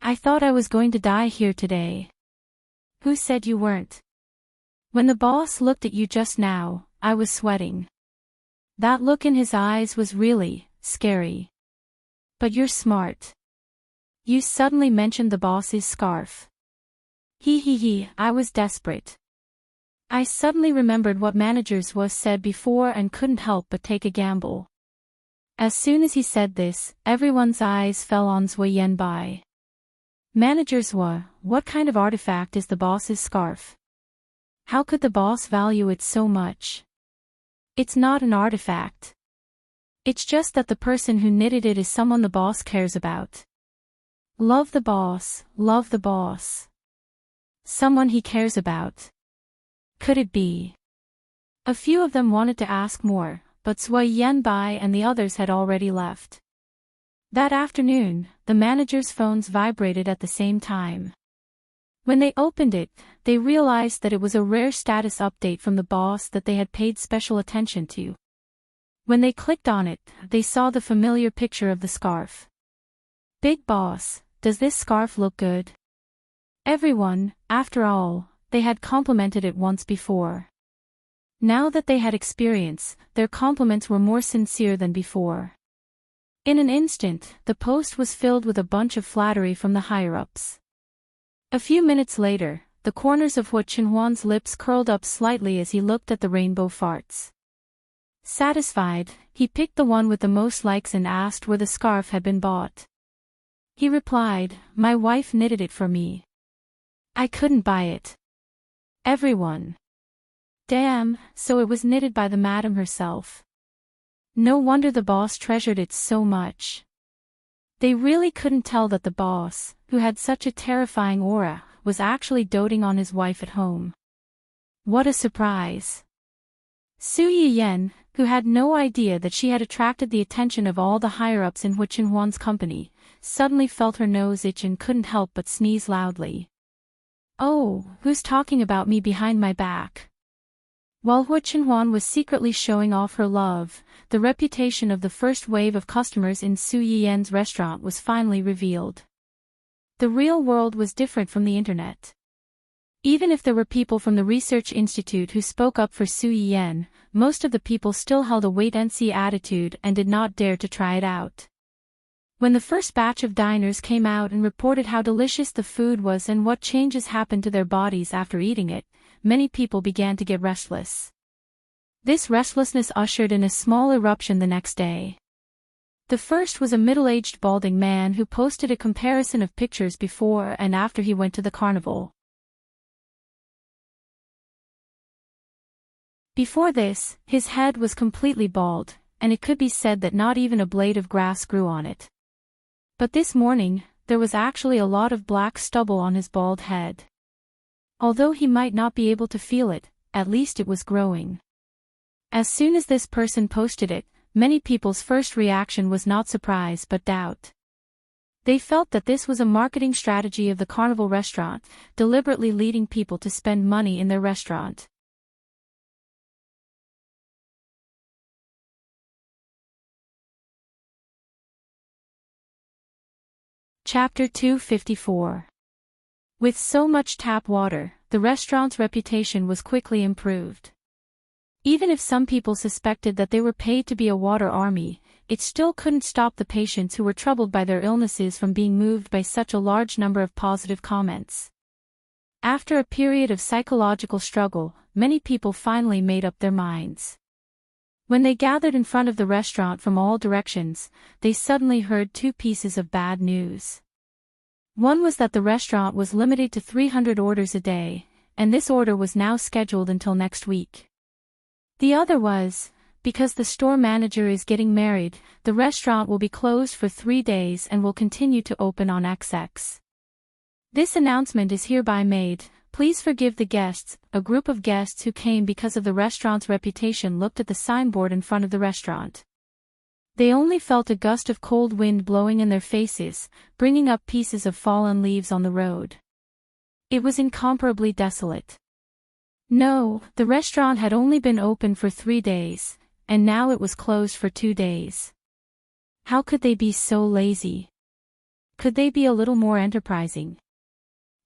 I thought I was going to die here today." "Who said you weren't? When the boss looked at you just now, I was sweating." That look in his eyes was really scary. "But you're smart. You suddenly mentioned the boss's scarf. I was desperate. I suddenly remembered what managers was said before and couldn't help but take a gamble. As soon as he said this, everyone's eyes fell on Zui Yanbai. Managers what kind of artifact is the boss's scarf? How could the boss value it so much? It's not an artifact. It's just that the person who knitted it is someone the boss cares about. Love the boss, love the boss. Someone he cares about. Could it be? A few of them wanted to ask more, but Zui Yanbai and the others had already left. That afternoon, the manager's phones vibrated at the same time. When they opened it, they realized that it was a rare status update from the boss that they had paid special attention to. When they clicked on it, they saw the familiar picture of the scarf. Big boss, does this scarf look good? Everyone, after all, they had complimented it once before. Now that they had experience, their compliments were more sincere than before. In an instant, the post was filled with a bunch of flattery from the higher-ups. A few minutes later, the corners of Hu Qinhuan's lips curled up slightly as he looked at the rainbow farts. Satisfied, he picked the one with the most likes and asked where the scarf had been bought. He replied, "My wife knitted it for me. I couldn't buy it." Everyone. Damn, so it was knitted by the madam herself. No wonder the boss treasured it so much. They really couldn't tell that the boss, who had such a terrifying aura, was actually doting on his wife at home. What a surprise! Su Yiyan, who had no idea that she had attracted the attention of all the higher-ups in Hu Qinhuan's company, suddenly felt her nose itch and couldn't help but sneeze loudly. Oh, who's talking about me behind my back? While Hu Qinhuan was secretly showing off her love, the reputation of the first wave of customers in Su Yiyan's restaurant was finally revealed. The real world was different from the internet. Even if there were people from the research institute who spoke up for Su Yiyan, most of the people still held a wait-and-see attitude and did not dare to try it out. When the first batch of diners came out and reported how delicious the food was and what changes happened to their bodies after eating it, many people began to get restless. This restlessness ushered in a small eruption the next day. The first was a middle-aged balding man who posted a comparison of pictures before and after he went to the carnival. Before this, his head was completely bald, and it could be said that not even a blade of grass grew on it. But this morning, there was actually a lot of black stubble on his bald head. Although he might not be able to feel it, at least it was growing. As soon as this person posted it, many people's first reaction was not surprise but doubt. They felt that this was a marketing strategy of the carnival restaurant, deliberately leading people to spend money in their restaurant. Chapter 254. With so much tap water, the restaurant's reputation was quickly improved. Even if some people suspected that they were paid to be a water army, it still couldn't stop the patients who were troubled by their illnesses from being moved by such a large number of positive comments. After a period of psychological struggle, many people finally made up their minds. When they gathered in front of the restaurant from all directions, they suddenly heard two pieces of bad news. One was that the restaurant was limited to 300 orders a day, and this order was now scheduled until next week. The other was, because the store manager is getting married, the restaurant will be closed for 3 days and will continue to open on XX. This announcement is hereby made. Please forgive the guests. A group of guests who came because of the restaurant's reputation looked at the signboard in front of the restaurant. They only felt a gust of cold wind blowing in their faces, bringing up pieces of fallen leaves on the road. It was incomparably desolate. No, the restaurant had only been open for 3 days, and now it was closed for 2 days. How could they be so lazy? Could they be a little more enterprising?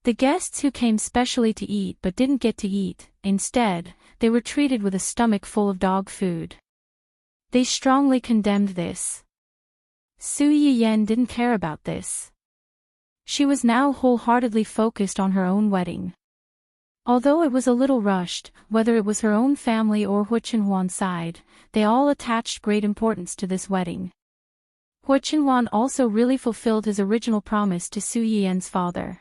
The guests who came specially to eat but didn't get to eat, instead, they were treated with a stomach full of dog food. They strongly condemned this. Su Yiyan didn't care about this. She was now wholeheartedly focused on her own wedding. Although it was a little rushed, whether it was her own family or Hu Chenhuan's side, they all attached great importance to this wedding. Hu Chenhuan also really fulfilled his original promise to Su Yiyan's father.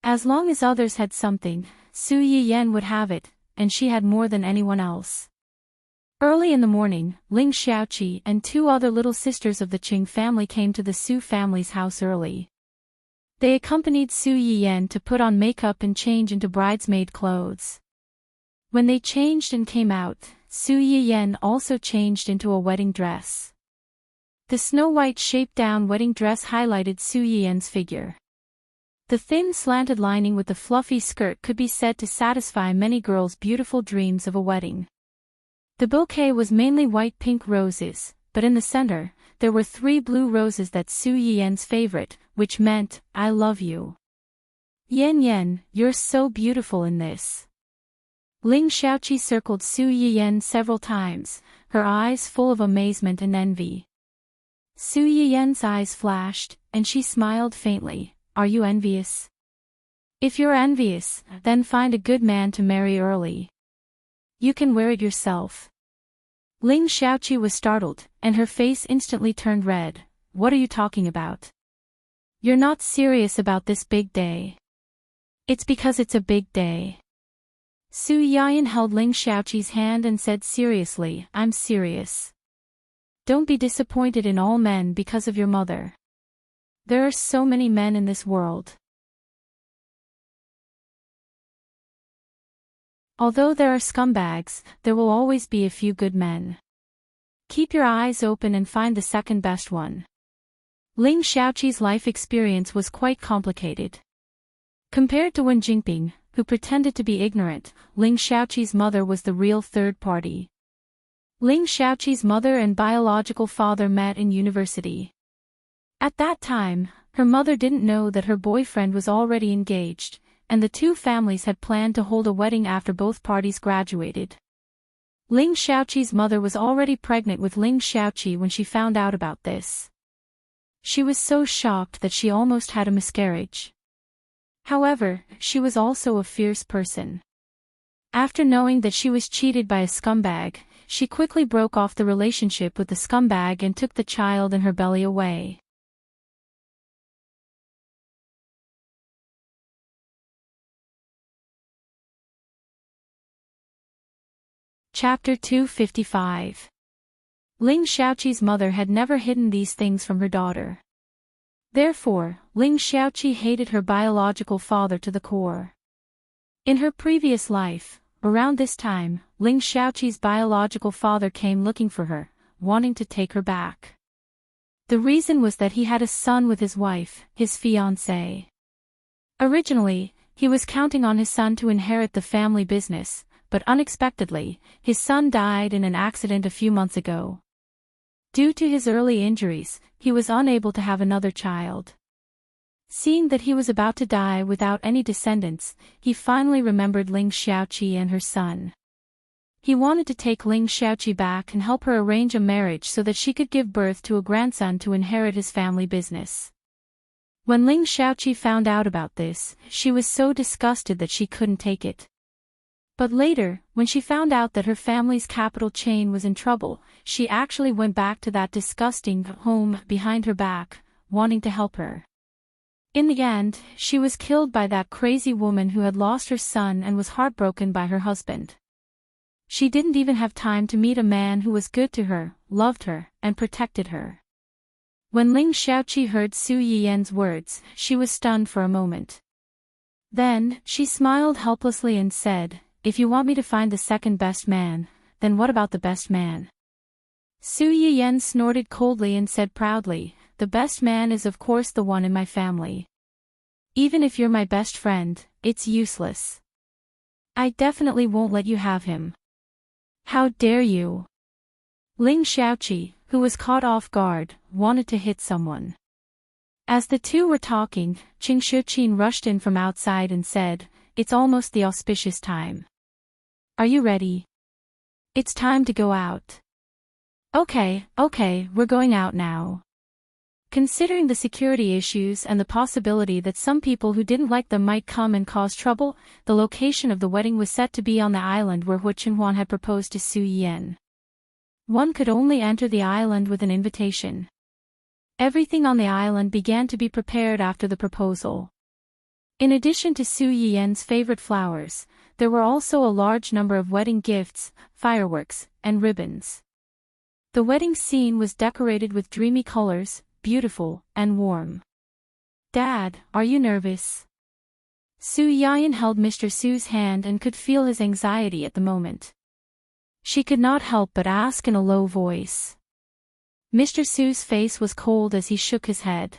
As long as others had something, Su Yiyan would have it, and she had more than anyone else. Early in the morning, Ling Xiaoqi and 2 other little sisters of the Qing family came to the Su family's house early. They accompanied Su Yiyan to put on makeup and change into bridesmaid clothes. When they changed and came out, Su Yiyan also changed into a wedding dress. The snow-white shape-down wedding dress highlighted Su Yiyan's figure. The thin slanted lining with the fluffy skirt could be said to satisfy many girls' beautiful dreams of a wedding. The bouquet was mainly white-pink roses, but in the center, there were 3 blue roses that's Su Yiyan's favorite, which meant, I love you. Yan Yan, you're so beautiful in this. Ling Xiaoqi circled Su Yiyan several times, her eyes full of amazement and envy. Su Yiyan's eyes flashed, and she smiled faintly. Are you envious? If you're envious, then find a good man to marry early. You can wear it yourself. Ling Xiaoqi was startled, and her face instantly turned red. What are you talking about? You're not serious about this big day. It's because it's a big day. Su Yiyan held Ling Xiaoqi's hand and said seriously, I'm serious. Don't be disappointed in all men because of your mother. There are so many men in this world. Although there are scumbags, there will always be a few good men. Keep your eyes open and find the second best one. Ling Xiaoqi's life experience was quite complicated. Compared to Wen Jingping, who pretended to be ignorant, Ling Xiaoqi's mother was the real third party. Ling Xiaoqi's mother and biological father met in university. At that time, her mother didn't know that her boyfriend was already engaged, and the 2 families had planned to hold a wedding after both parties graduated. Ling Xiaoqi's mother was already pregnant with Ling Xiaoqi when she found out about this. She was so shocked that she almost had a miscarriage. However, she was also a fierce person. After knowing that she was cheated by a scumbag, she quickly broke off the relationship with the scumbag and took the child in her belly away. Chapter 255. Ling Xiaoqi's mother had never hidden these things from her daughter. Therefore, Ling Xiaoqi hated her biological father to the core. In her previous life, around this time, Ling Xiaoqi's biological father came looking for her, wanting to take her back. The reason was that he had a son with his wife, his fiancée. Originally, he was counting on his son to inherit the family business, but unexpectedly, his son died in an accident a few months ago. Due to his early injuries, he was unable to have another child. Seeing that he was about to die without any descendants, he finally remembered Ling Xiaoqi and her son. He wanted to take Ling Xiaoqi back and help her arrange a marriage so that she could give birth to a grandson to inherit his family business. When Ling Xiaoqi found out about this, she was so disgusted that she couldn't take it. But later, when she found out that her family's capital chain was in trouble, she actually went back to that disgusting home behind her back, wanting to help her. In the end, she was killed by that crazy woman who had lost her son and was heartbroken by her husband. She didn't even have time to meet a man who was good to her, loved her, and protected her. When Ling Xiaoqi heard Su Yiyan's words, she was stunned for a moment. Then, she smiled helplessly and said, If you want me to find the second best man, then what about the best man? Su Yiyan snorted coldly and said proudly, The best man is of course the one in my family. Even if you're my best friend, it's useless. I definitely won't let you have him. How dare you? Ling Xiaoqi, who was caught off guard, wanted to hit someone. As the two were talking, Qing Shuqin rushed in from outside and said, It's almost the auspicious time. Are you ready? It's time to go out. Okay, we're going out now. Considering the security issues and the possibility that some people who didn't like them might come and cause trouble, the location of the wedding was set to be on the island where Hu Chenhuan had proposed to Su Yiyan. One could only enter the island with an invitation. Everything on the island began to be prepared after the proposal. In addition to Su Yiyan's favorite flowers, there were also a large number of wedding gifts, fireworks, and ribbons. The wedding scene was decorated with dreamy colors, beautiful and warm. "Dad, are you nervous?" Su Yiyan held Mr. Su's hand and could feel his anxiety at the moment. She could not help but ask in a low voice. Mr. Su's face was cold as he shook his head.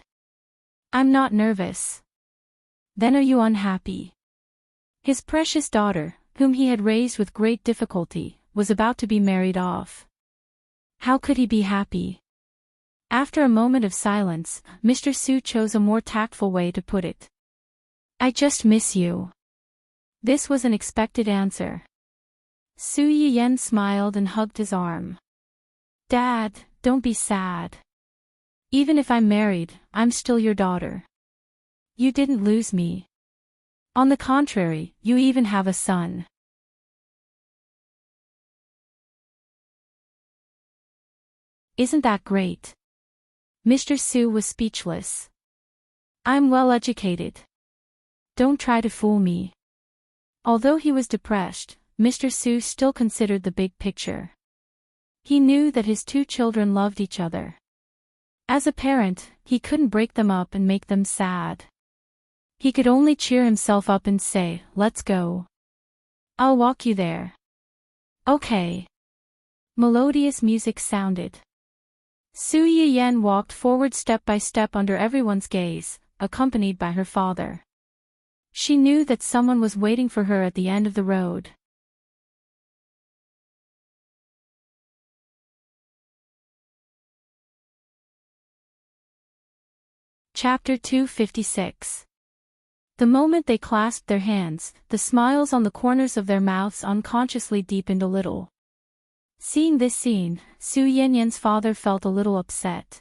"I'm not nervous." "Then are you unhappy?" His precious daughter, whom he had raised with great difficulty, was about to be married off. How could he be happy? After a moment of silence, Mr. Su chose a more tactful way to put it. "I just miss you." This was an expected answer. Su Yiyan smiled and hugged his arm. "Dad, don't be sad. Even if I'm married, I'm still your daughter. You didn't lose me. On the contrary, you even have a son." Isn't that great? Mr. Su was speechless. "I'm well educated. Don't try to fool me." Although he was depressed, Mr. Su still considered the big picture. He knew that his two children loved each other. As a parent, he couldn't break them up and make them sad. He could only cheer himself up and say, "Let's go. I'll walk you there." "Okay." Melodious music sounded. Su Yiyan walked forward step by step under everyone's gaze, accompanied by her father. She knew that someone was waiting for her at the end of the road. Chapter 256. The moment they clasped their hands, the smiles on the corners of their mouths unconsciously deepened a little. Seeing this scene, Su Yanyan's father felt a little upset.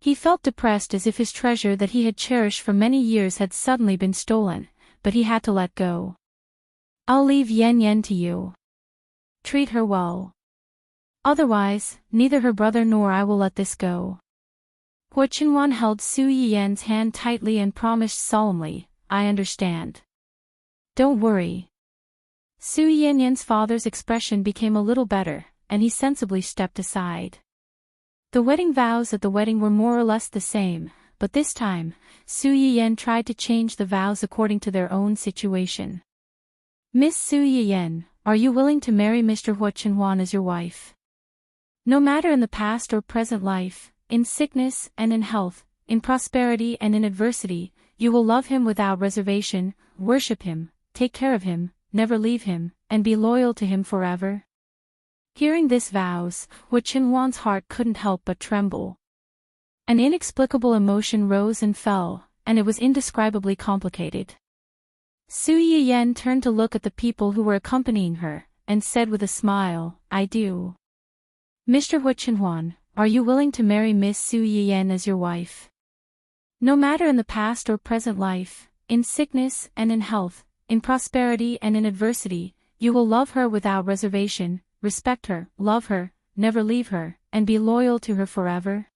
He felt depressed as if his treasure that he had cherished for many years had suddenly been stolen, but he had to let go. "I'll leave Yan to you. Treat her well. Otherwise, neither her brother nor I will let this go." Hu Chenhuan held Su Yiyan's hand tightly and promised solemnly, "I understand. Don't worry." Su Yanyan's father's expression became a little better, and he sensibly stepped aside. The wedding vows at the wedding were more or less the same, but this time, Su Yiyan tried to change the vows according to their own situation. "Miss Su Yiyan, are you willing to marry Mr. Hu Chenhuan as your wife? No matter in the past or present life, in sickness and in health, in prosperity and in adversity, you will love him without reservation, worship him, take care of him, never leave him, and be loyal to him forever?" Hearing this vows, Hu Chenhuan's heart couldn't help but tremble. An inexplicable emotion rose and fell, and it was indescribably complicated. Su Yiyan turned to look at the people who were accompanying her, and said with a smile, "I do." "Mr. Hu Chenhuan, are you willing to marry Miss Su Yiyan as your wife? No matter in the past or present life, in sickness and in health, in prosperity and in adversity, you will love her without reservation, respect her, love her, never leave her, and be loyal to her forever?"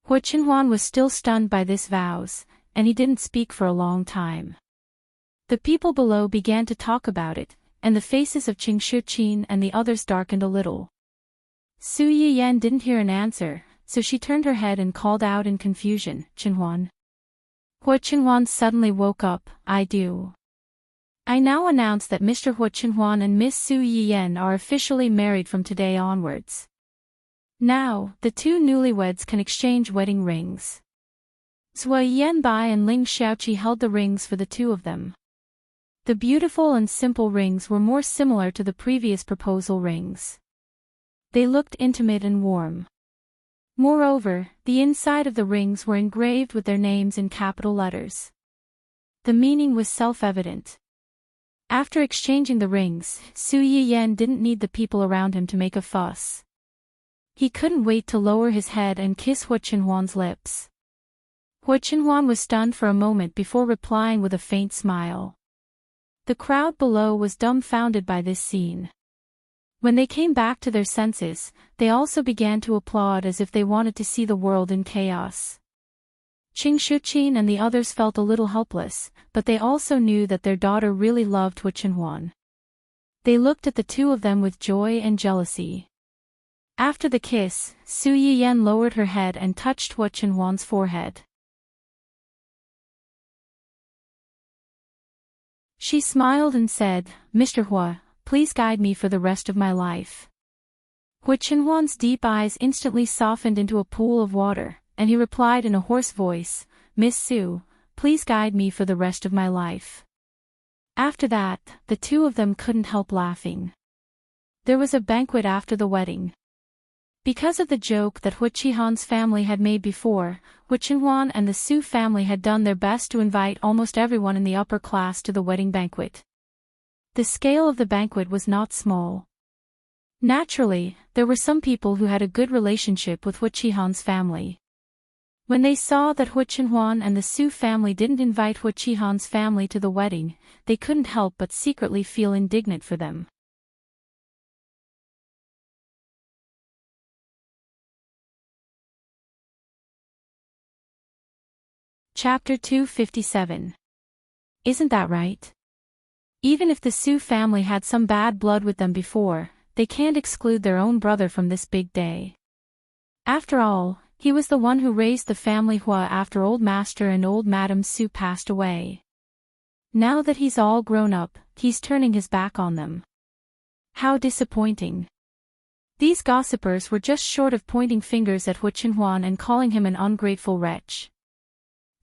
Hu Chenhuan was still stunned by this vows, and he didn't speak for a long time. The people below began to talk about it, and the faces of Qing Shuqin and the others darkened a little. Su Yiyan didn't hear an answer, so she turned her head and called out in confusion, "Chenhuan." Hu Chenhuan suddenly woke up, "I do. I now announce that Mr. Hu Chenhuan and Miss Su Yiyan are officially married from today onwards. Now, the two newlyweds can exchange wedding rings." Zhou Yanbai and Ling Xiaoqi held the rings for the two of them. The beautiful and simple rings were more similar to the previous proposal rings. They looked intimate and warm. Moreover, the inside of the rings were engraved with their names in capital letters. The meaning was self-evident. After exchanging the rings, Su Yiyan didn't need the people around him to make a fuss. He couldn't wait to lower his head and kiss Hu Chenhuan's lips. Hu Chenhuan was stunned for a moment before replying with a faint smile. The crowd below was dumbfounded by this scene. When they came back to their senses, they also began to applaud as if they wanted to see the world in chaos. Qing Shuqin and the others felt a little helpless, but they also knew that their daughter really loved Hu Chenhuan. They looked at the two of them with joy and jealousy. After the kiss, Su Yiyan lowered her head and touched Hu Chenhuan's forehead. She smiled and said, "Mr. Hua, please guide me for the rest of my life." Hu Chenhuan's deep eyes instantly softened into a pool of water, and he replied in a hoarse voice, "Miss Su, please guide me for the rest of my life." After that, the two of them couldn't help laughing. There was a banquet after the wedding. Because of the joke that Hu Qihan's family had made before, Hu Chenhuan and the Su family had done their best to invite almost everyone in the upper class to the wedding banquet. The scale of the banquet was not small. Naturally, there were some people who had a good relationship with Hu Qihan's family. When they saw that Hu Chenhuan and the Su family didn't invite Hu Qihan's family to the wedding, they couldn't help but secretly feel indignant for them. Chapter 257. Isn't that right? Even if the Su family had some bad blood with them before, they can't exclude their own brother from this big day. After all, he was the one who raised the family Hua after old master and old Madam Su passed away. Now that he's all grown up, he's turning his back on them. How disappointing. These gossipers were just short of pointing fingers at Hu Chenhuan and calling him an ungrateful wretch.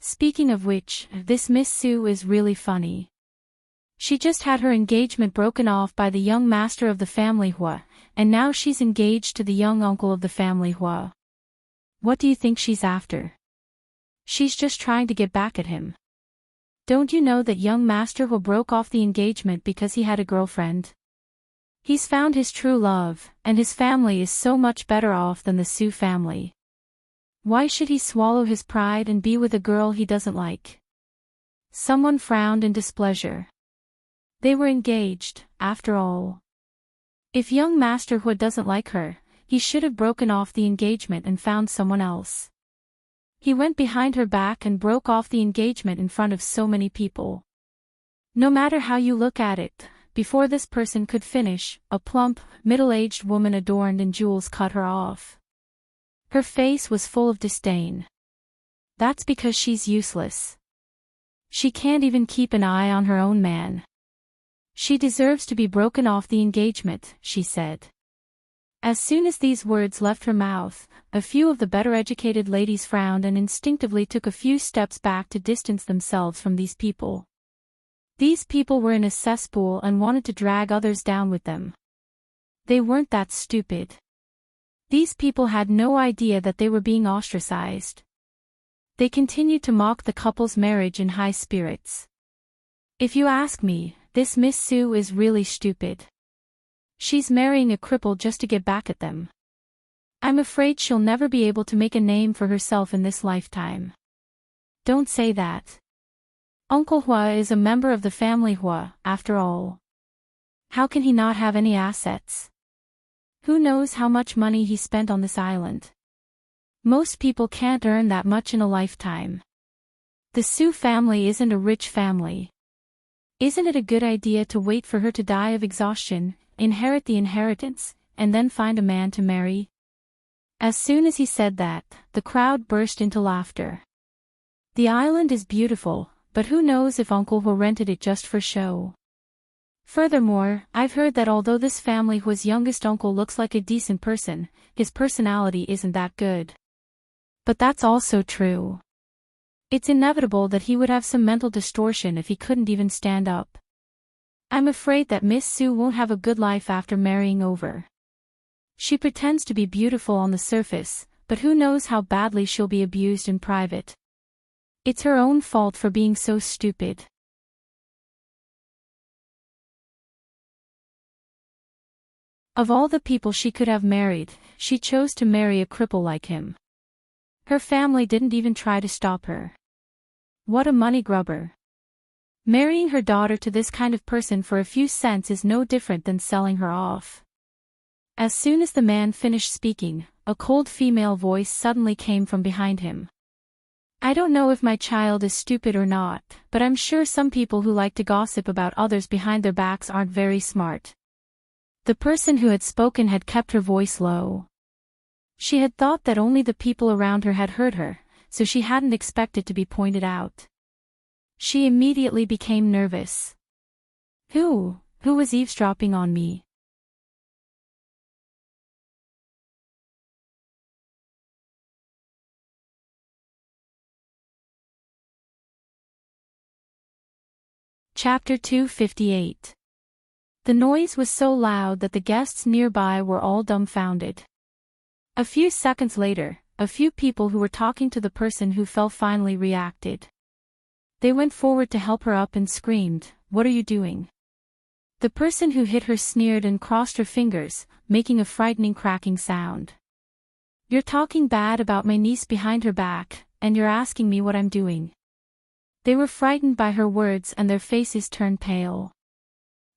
Speaking of which, this Miss Su is really funny. She just had her engagement broken off by the young master of the family Hua, and now she's engaged to the young uncle of the family Hua. What do you think she's after? She's just trying to get back at him. Don't you know that young master Hua broke off the engagement because he had a girlfriend? He's found his true love, and his family is so much better off than the Su family. Why should he swallow his pride and be with a girl he doesn't like? Someone frowned in displeasure. They were engaged, after all. If young Master Hua doesn't like her, he should have broken off the engagement and found someone else. He went behind her back and broke off the engagement in front of so many people. No matter how you look at it, before this person could finish, a plump, middle-aged woman adorned in jewels cut her off. Her face was full of disdain. That's because she's useless. She can't even keep an eye on her own man. She deserves to be broken off the engagement, she said. As soon as these words left her mouth, a few of the better-educated ladies frowned and instinctively took a few steps back to distance themselves from these people. These people were in a cesspool and wanted to drag others down with them. They weren't that stupid. These people had no idea that they were being ostracized. They continued to mock the couple's marriage in high spirits. If you ask me, this Miss Su is really stupid. She's marrying a cripple just to get back at them. I'm afraid she'll never be able to make a name for herself in this lifetime. Don't say that. Uncle Hua is a member of the family Hua, after all. How can he not have any assets? Who knows how much money he spent on this island? Most people can't earn that much in a lifetime. The Su family isn't a rich family. Isn't it a good idea to wait for her to die of exhaustion, inherit the inheritance, and then find a man to marry? As soon as he said that, the crowd burst into laughter. The island is beautiful, but who knows if Uncle Hua rented it just for show. Furthermore, I've heard that although this family Hua's youngest uncle looks like a decent person, his personality isn't that good. But that's also true. It's inevitable that he would have some mental distortion if he couldn't even stand up. I'm afraid that Miss Su won't have a good life after marrying over. She pretends to be beautiful on the surface, but who knows how badly she'll be abused in private. It's her own fault for being so stupid. Of all the people she could have married, she chose to marry a cripple like him. Her family didn't even try to stop her. What a money grubber. Marrying her daughter to this kind of person for a few cents is no different than selling her off. As soon as the man finished speaking, a cold female voice suddenly came from behind him. I don't know if my child is stupid or not, but I'm sure some people who like to gossip about others behind their backs aren't very smart. The person who had spoken had kept her voice low. She had thought that only the people around her had heard her, so she hadn't expected to be pointed out. She immediately became nervous. Who was eavesdropping on me? Chapter 258. The noise was so loud that the guests nearby were all dumbfounded. A few seconds later, a few people who were talking to the person who fell finally reacted. They went forward to help her up and screamed, "What are you doing?" The person who hit her sneered and crossed her fingers, making a frightening cracking sound. You're talking bad about my niece behind her back, and you're asking me what I'm doing. They were frightened by her words and their faces turned pale.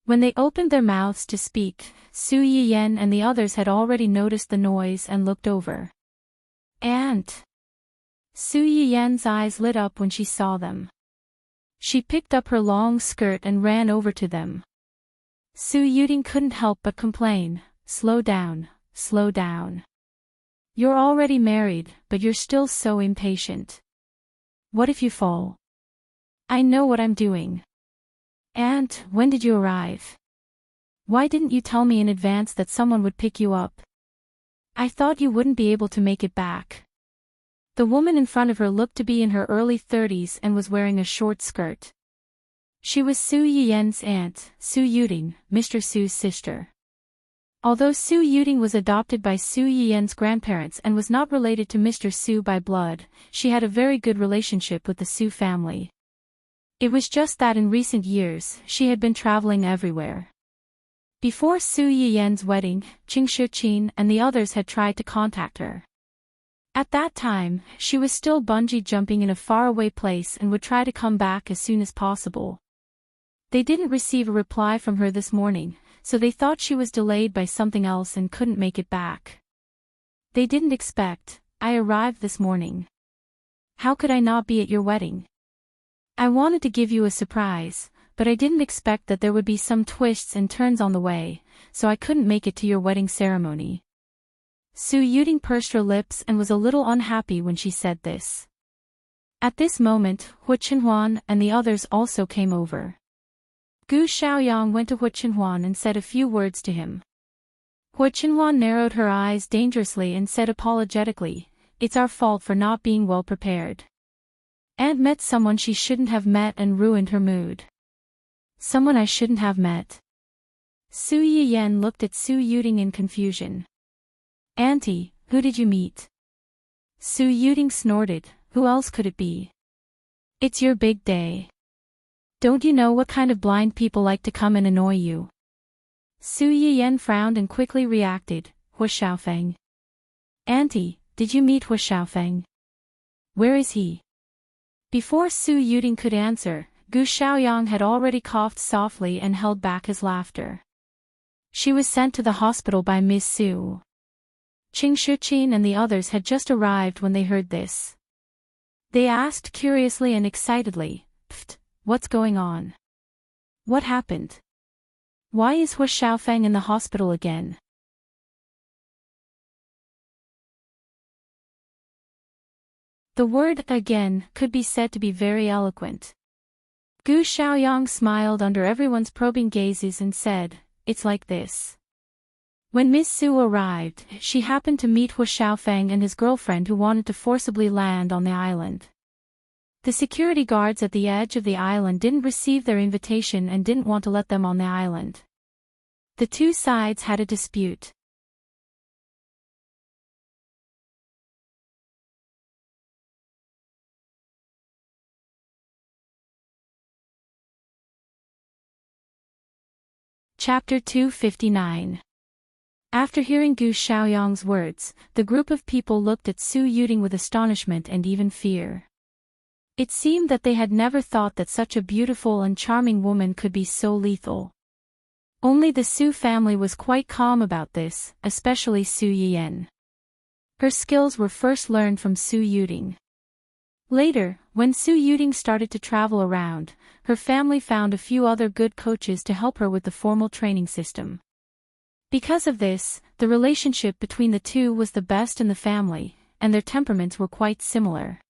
When they opened their mouths to speak, Su Yiyen and the others had already noticed the noise and looked over. Aunt! Su Yiyen's eyes lit up when she saw them. She picked up her long skirt and ran over to them. Su Yuding couldn't help but complain, slow down, slow down. You're already married, but you're still so impatient. What if you fall? I know what I'm doing. Aunt, when did you arrive? Why didn't you tell me in advance that someone would pick you up? I thought you wouldn't be able to make it back. The woman in front of her looked to be in her early 30s and was wearing a short skirt. She was Su Yiyen's aunt, Su Yuding, Mr. Su's sister. Although Su Yuding was adopted by Su Yiyen's grandparents and was not related to Mr. Su by blood, she had a very good relationship with the Su family. It was just that in recent years, she had been traveling everywhere. Before Su Yiyen's wedding, Qing Shiqin and the others had tried to contact her. At that time, she was still bungee jumping in a faraway place and would try to come back as soon as possible. They didn't receive a reply from her this morning, so they thought she was delayed by something else and couldn't make it back. They didn't expect, I arrived this morning. How could I not be at your wedding? I wanted to give you a surprise, but I didn't expect that there would be some twists and turns on the way, so I couldn't make it to your wedding ceremony. Su Yuding pursed her lips and was a little unhappy when she said this. At this moment, Hu Qinhuan and the others also came over. Gu Xiaoyang went to Hu Qinhuan and said a few words to him. Hu Qinhuan narrowed her eyes dangerously and said apologetically, "It's our fault for not being well prepared. Aunt met someone she shouldn't have met and ruined her mood." Someone I shouldn't have met. Su Yiyen looked at Su Yuding in confusion. Auntie, who did you meet? Su Yuding snorted, who else could it be? It's your big day. Don't you know what kind of blind people like to come and annoy you? Su Yiyen frowned and quickly reacted, Hu Xiaofeng. Auntie, did you meet Hu Xiaofeng? Where is he? Before Su Yuding could answer, Gu Xiaoyang had already coughed softly and held back his laughter. She was sent to the hospital by Miss Su. Qing Shiqin and the others had just arrived when they heard this. They asked curiously and excitedly, "Pfft, what's going on? What happened? Why is Hu Xiaofeng in the hospital again?" The word "again" could be said to be very eloquent. Gu Xiaoyang smiled under everyone's probing gazes and said, "It's like this. When Miss Su arrived, she happened to meet Hu Xiaofeng and his girlfriend who wanted to forcibly land on the island. The security guards at the edge of the island didn't receive their invitation and didn't want to let them on the island. The two sides had a dispute. Chapter 259. After hearing Gu Xiaoyang's words, the group of people looked at Su Yuting with astonishment and even fear. It seemed that they had never thought that such a beautiful and charming woman could be so lethal. Only the Su family was quite calm about this, especially Su Yiyan. Her skills were first learned from Su Yuting. Later, when Su Yuting started to travel around, her family found a few other good coaches to help her with the formal training system. Because of this, the relationship between the two was the best in the family, and their temperaments were quite similar.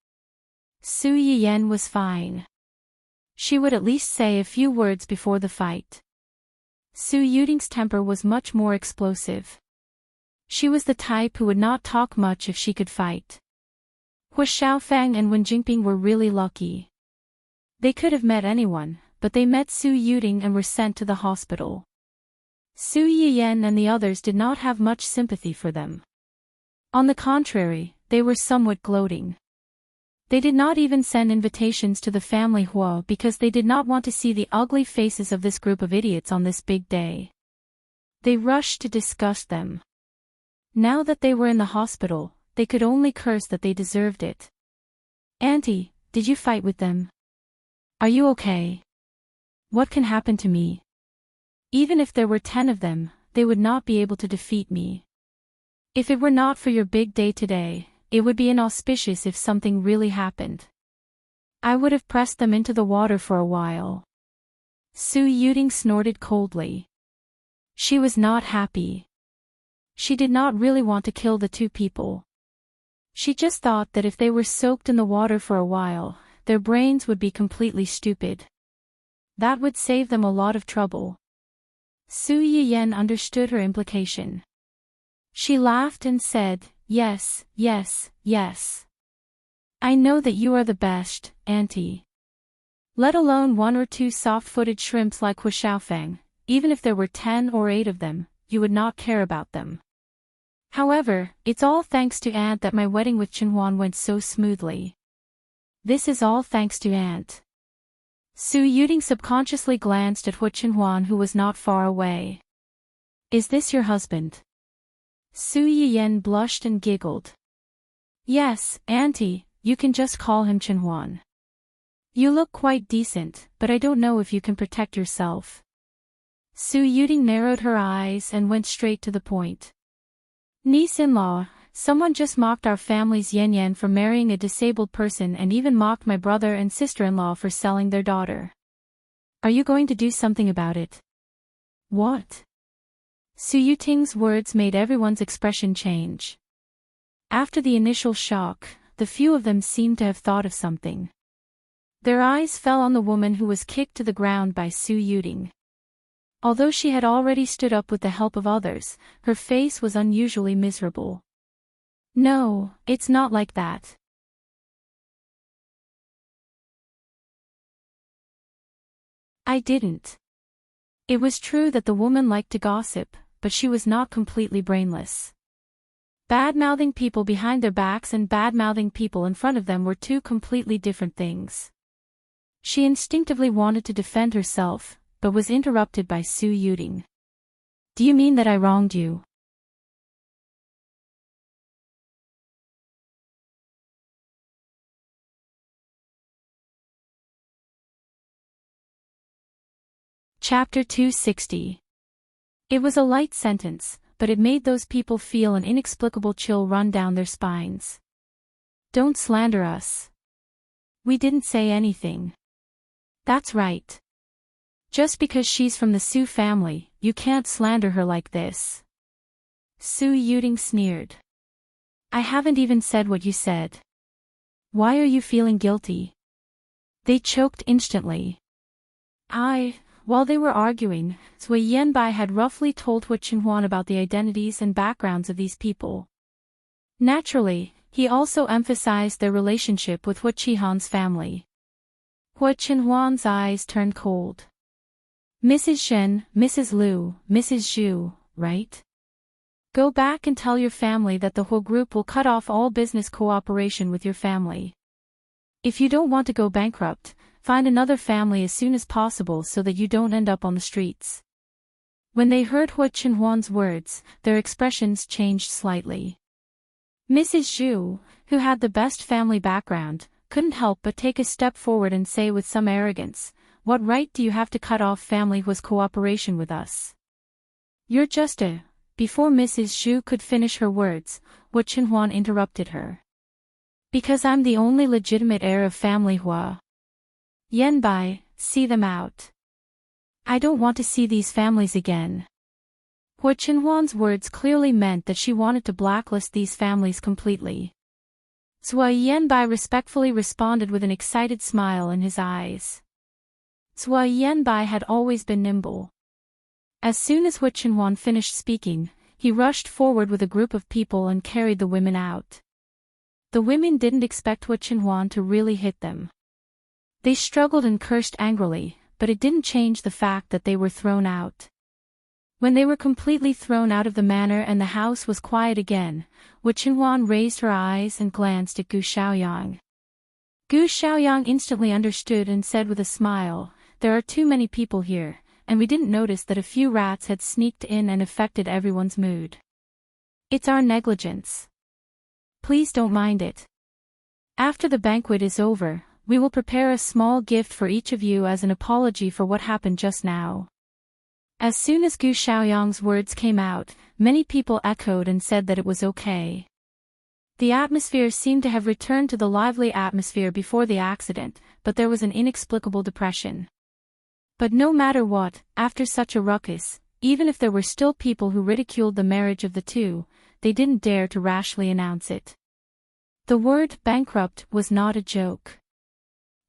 Su Yiyan was fine. She would at least say a few words before the fight. Su Yuting's temper was much more explosive. She was the type who would not talk much if she could fight. Hu Xiaofang and Wen Jingping were really lucky. They could have met anyone, but they met Su Yuting and were sent to the hospital. Su Yiyan and the others did not have much sympathy for them. On the contrary, they were somewhat gloating. They did not even send invitations to the family Hua because they did not want to see the ugly faces of this group of idiots on this big day. They rushed to disgust them. Now that they were in the hospital, they could only curse that they deserved it. "Auntie, did you fight with them? Are you okay? What can happen to me? Even if there were 10 of them, they would not be able to defeat me. If it were not for your big day today, it would be inauspicious if something really happened. I would have pressed them into the water for a while." Su Yuting snorted coldly. She was not happy. She did not really want to kill the two people. She just thought that if they were soaked in the water for a while, their brains would be completely stupid. That would save them a lot of trouble. Su Yiyan understood her implication. She laughed and said, "Yes, yes, yes. I know that you are the best, Auntie. Let alone 1 or 2 soft-footed shrimps like Hu Xiaofang, even if there were 10 or 8 of them, you would not care about them. However, it's all thanks to Aunt that my wedding with Chenhuan went so smoothly. This is all thanks to Aunt." Su Yuting subconsciously glanced at Hu Chenhuan, who was not far away. "Is this your husband?" Su Yiyan blushed and giggled. "Yes, Auntie, you can just call him Chenhuan. You look quite decent, but I don't know if you can protect yourself." Su Yuting narrowed her eyes and went straight to the point. "Niece-in-law, someone just mocked our family's Yan for marrying a disabled person and even mocked my brother and sister-in-law for selling their daughter. Are you going to do something about it?" "What?" Su Yuting's words made everyone's expression change. After the initial shock, the few of them seemed to have thought of something. Their eyes fell on the woman who was kicked to the ground by Su Yuting. Although she had already stood up with the help of others, her face was unusually miserable. "No, it's not like that. I didn't." It was true that the woman liked to gossip, but she was not completely brainless. Bad-mouthing people behind their backs and bad-mouthing people in front of them were two completely different things. She instinctively wanted to defend herself, but was interrupted by Su Yuting. "Do you mean that I wronged you?" Chapter 260. It was a light sentence, but it made those people feel an inexplicable chill run down their spines. "Don't slander us. We didn't say anything." "That's right. Just because she's from the Su family, you can't slander her like this." Su Yuting sneered. "I haven't even said what you said. Why are you feeling guilty?" They choked instantly. While they were arguing, Cui Yanbai had roughly told Hu Chenhuan about the identities and backgrounds of these people. Naturally, he also emphasized their relationship with Hu Qihan's family. Hu Chenhuan's eyes turned cold. "Mrs. Shen, Mrs. Liu, Mrs. Zhu, right? Go back and tell your family that the Hu group will cut off all business cooperation with your family. If you don't want to go bankrupt, find another family as soon as possible so that you don't end up on the streets." When they heard Hua Qinhuan's words, their expressions changed slightly. Mrs. Zhu, who had the best family background, couldn't help but take a step forward and say with some arrogance, "What right do you have to cut off family Hua's cooperation with us? You're just a—" Before Mrs. Zhu could finish her words, Hua Qinhuan interrupted her. "Because I'm the only legitimate heir of family Hua. Yanbai, see them out. I don't want to see these families again." Hua Qinhuan's words clearly meant that she wanted to blacklist these families completely. Zhua Yanbai respectfully responded with an excited smile in his eyes. Zhua Yanbai had always been nimble. As soon as Hua Qinhuan finished speaking, he rushed forward with a group of people and carried the women out. The women didn't expect Hua Qinhuan to really hit them. They struggled and cursed angrily, but it didn't change the fact that they were thrown out. When they were completely thrown out of the manor and the house was quiet again, Hua Qinhuan raised her eyes and glanced at Gu Xiaoyang. Gu Xiaoyang instantly understood and said with a smile, "There are too many people here, and we didn't notice that a few rats had sneaked in and affected everyone's mood. It's our negligence. Please don't mind it. After the banquet is over, we will prepare a small gift for each of you as an apology for what happened just now." As soon as Gu Xiaoyang's words came out, many people echoed and said that it was okay. The atmosphere seemed to have returned to the lively atmosphere before the accident, but there was an inexplicable depression. But no matter what, after such a ruckus, even if there were still people who ridiculed the marriage of the two, they didn't dare to rashly announce it. The word bankrupt was not a joke.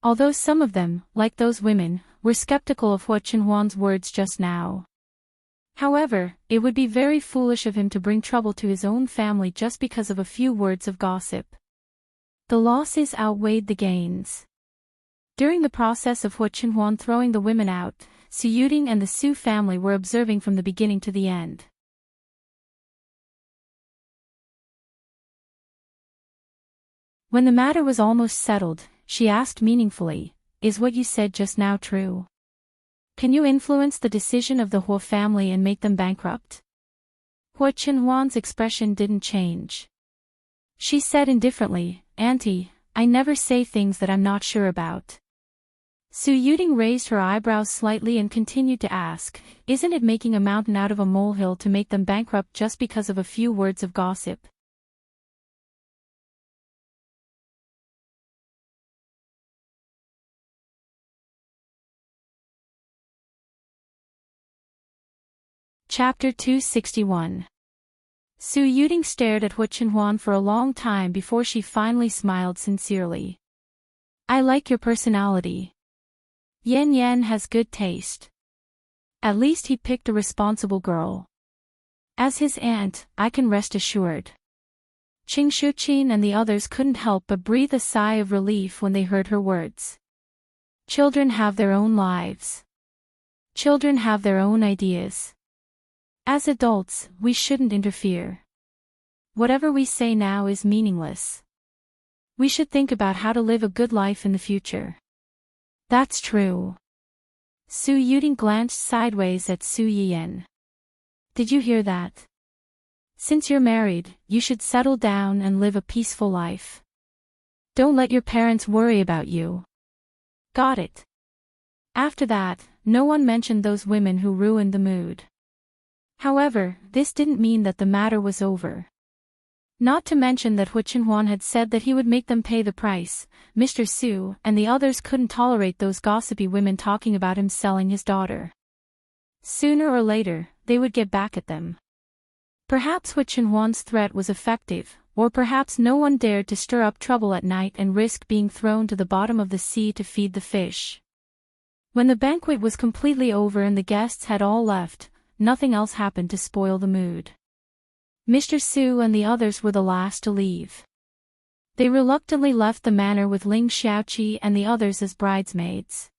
Although some of them, like those women, were skeptical of Hua Qinhuan's words just now. However, it would be very foolish of him to bring trouble to his own family just because of a few words of gossip. The losses outweighed the gains. During the process of Hua Qinhuan throwing the women out, Su Yuding and the Su family were observing from the beginning to the end. When the matter was almost settled, she asked meaningfully, "Is what you said just now true? Can you influence the decision of the Hua family and make them bankrupt?" Hua Qinhuan's expression didn't change. She said indifferently, "Auntie, I never say things that I'm not sure about." Su Yuding raised her eyebrows slightly and continued to ask, "Isn't it making a mountain out of a molehill to make them bankrupt just because of a few words of gossip?" Chapter 261. Su Yuding stared at Hua Qinhuan for a long time before she finally smiled sincerely. "I like your personality. Yan Yan has good taste. At least he picked a responsible girl. As his aunt, I can rest assured." Qing Shuqin and the others couldn't help but breathe a sigh of relief when they heard her words. Children have their own lives. Children have their own ideas. As adults, we shouldn't interfere. Whatever we say now is meaningless. We should think about how to live a good life in the future. That's true. Su Yuding glanced sideways at Su Yiyan. Did you hear that? Since you're married, you should settle down and live a peaceful life. Don't let your parents worry about you. Got it. After that, no one mentioned those women who ruined the mood. However, this didn't mean that the matter was over. Not to mention that Hua Qinhuan had said that he would make them pay the price. Mr. Su and the others couldn't tolerate those gossipy women talking about him selling his daughter. Sooner or later, they would get back at them. Perhaps Hua Qinhuan's threat was effective, or perhaps no one dared to stir up trouble at night and risk being thrown to the bottom of the sea to feed the fish. When the banquet was completely over and the guests had all left, nothing else happened to spoil the mood. Mr. Su and the others were the last to leave. They reluctantly left the manor with Ling Xiaoqi and the others as bridesmaids.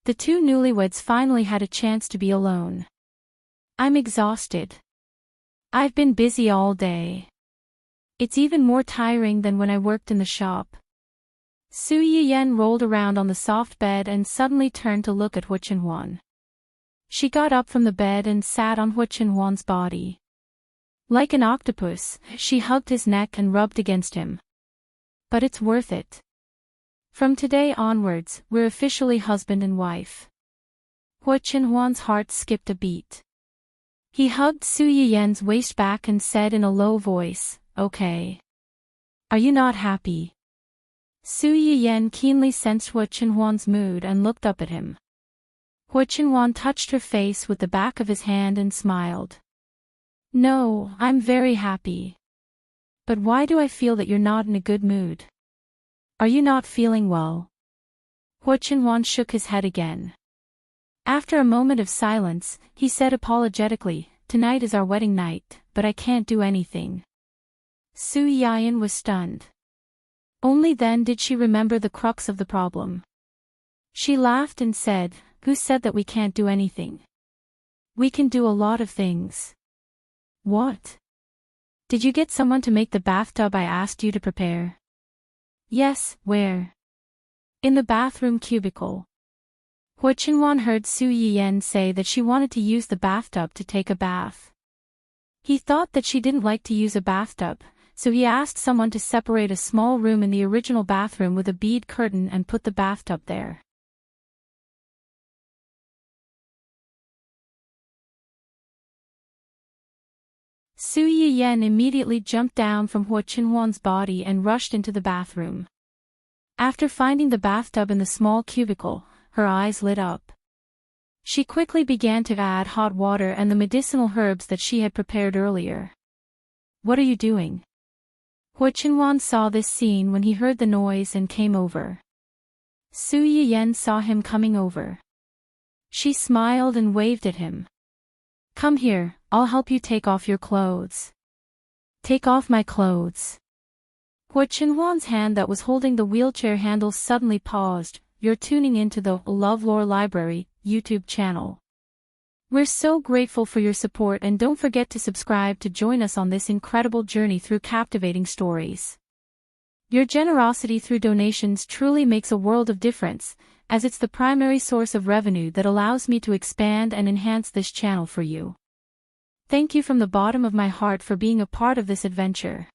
The two newlyweds finally had a chance to be alone. "I'm exhausted. I've been busy all day. It's even more tiring than when I worked in the shop." Su Yiyan rolled around on the soft bed and suddenly turned to look at Hua Qinhuan. She got up from the bed and sat on Hu Chenhuan's body. Like an octopus, she hugged his neck and rubbed against him. But it's worth it. From today onwards, we're officially husband and wife. Hu Chenhuan's heart skipped a beat. He hugged Su Yiyen's waist back and said in a low voice, "Okay. Are you not happy?" Su Yiyen keenly sensed Hu Chenhuan's mood and looked up at him. Hu Chenhuan touched her face with the back of his hand and smiled. "No, I'm very happy. But why do I feel that you're not in a good mood? Are you not feeling well?" Hu Chenhuan shook his head again. After a moment of silence, he said apologetically, "Tonight is our wedding night, but I can't do anything." Su Yiyen was stunned. Only then did she remember the crux of the problem. She laughed and said, "Who said that we can't do anything? We can do a lot of things." "What? Did you get someone to make the bathtub I asked you to prepare?" "Yes, where?" "In the bathroom cubicle." Hu Chenhuan heard Su Yiyen say that she wanted to use the bathtub to take a bath. He thought that she didn't like to use a bathtub, so he asked someone to separate a small room in the original bathroom with a bead curtain and put the bathtub there. Su Yiyen immediately jumped down from Hu Chenhuan's body and rushed into the bathroom. After finding the bathtub in the small cubicle, her eyes lit up. She quickly began to add hot water and the medicinal herbs that she had prepared earlier. "What are you doing?" Hu Chenhuan saw this scene when he heard the noise and came over. Su Yiyen saw him coming over. She smiled and waved at him. "Come here, I'll help you take off your clothes." "Take off my clothes." Hu Chenhuan's hand that was holding the wheelchair handle suddenly paused. "You're tuning into the LoveLore Library YouTube channel. We're so grateful for your support and don't forget to subscribe to join us on this incredible journey through captivating stories. Your generosity through donations truly makes a world of difference, as it's the primary source of revenue that allows me to expand and enhance this channel for you. Thank you from the bottom of my heart for being a part of this adventure.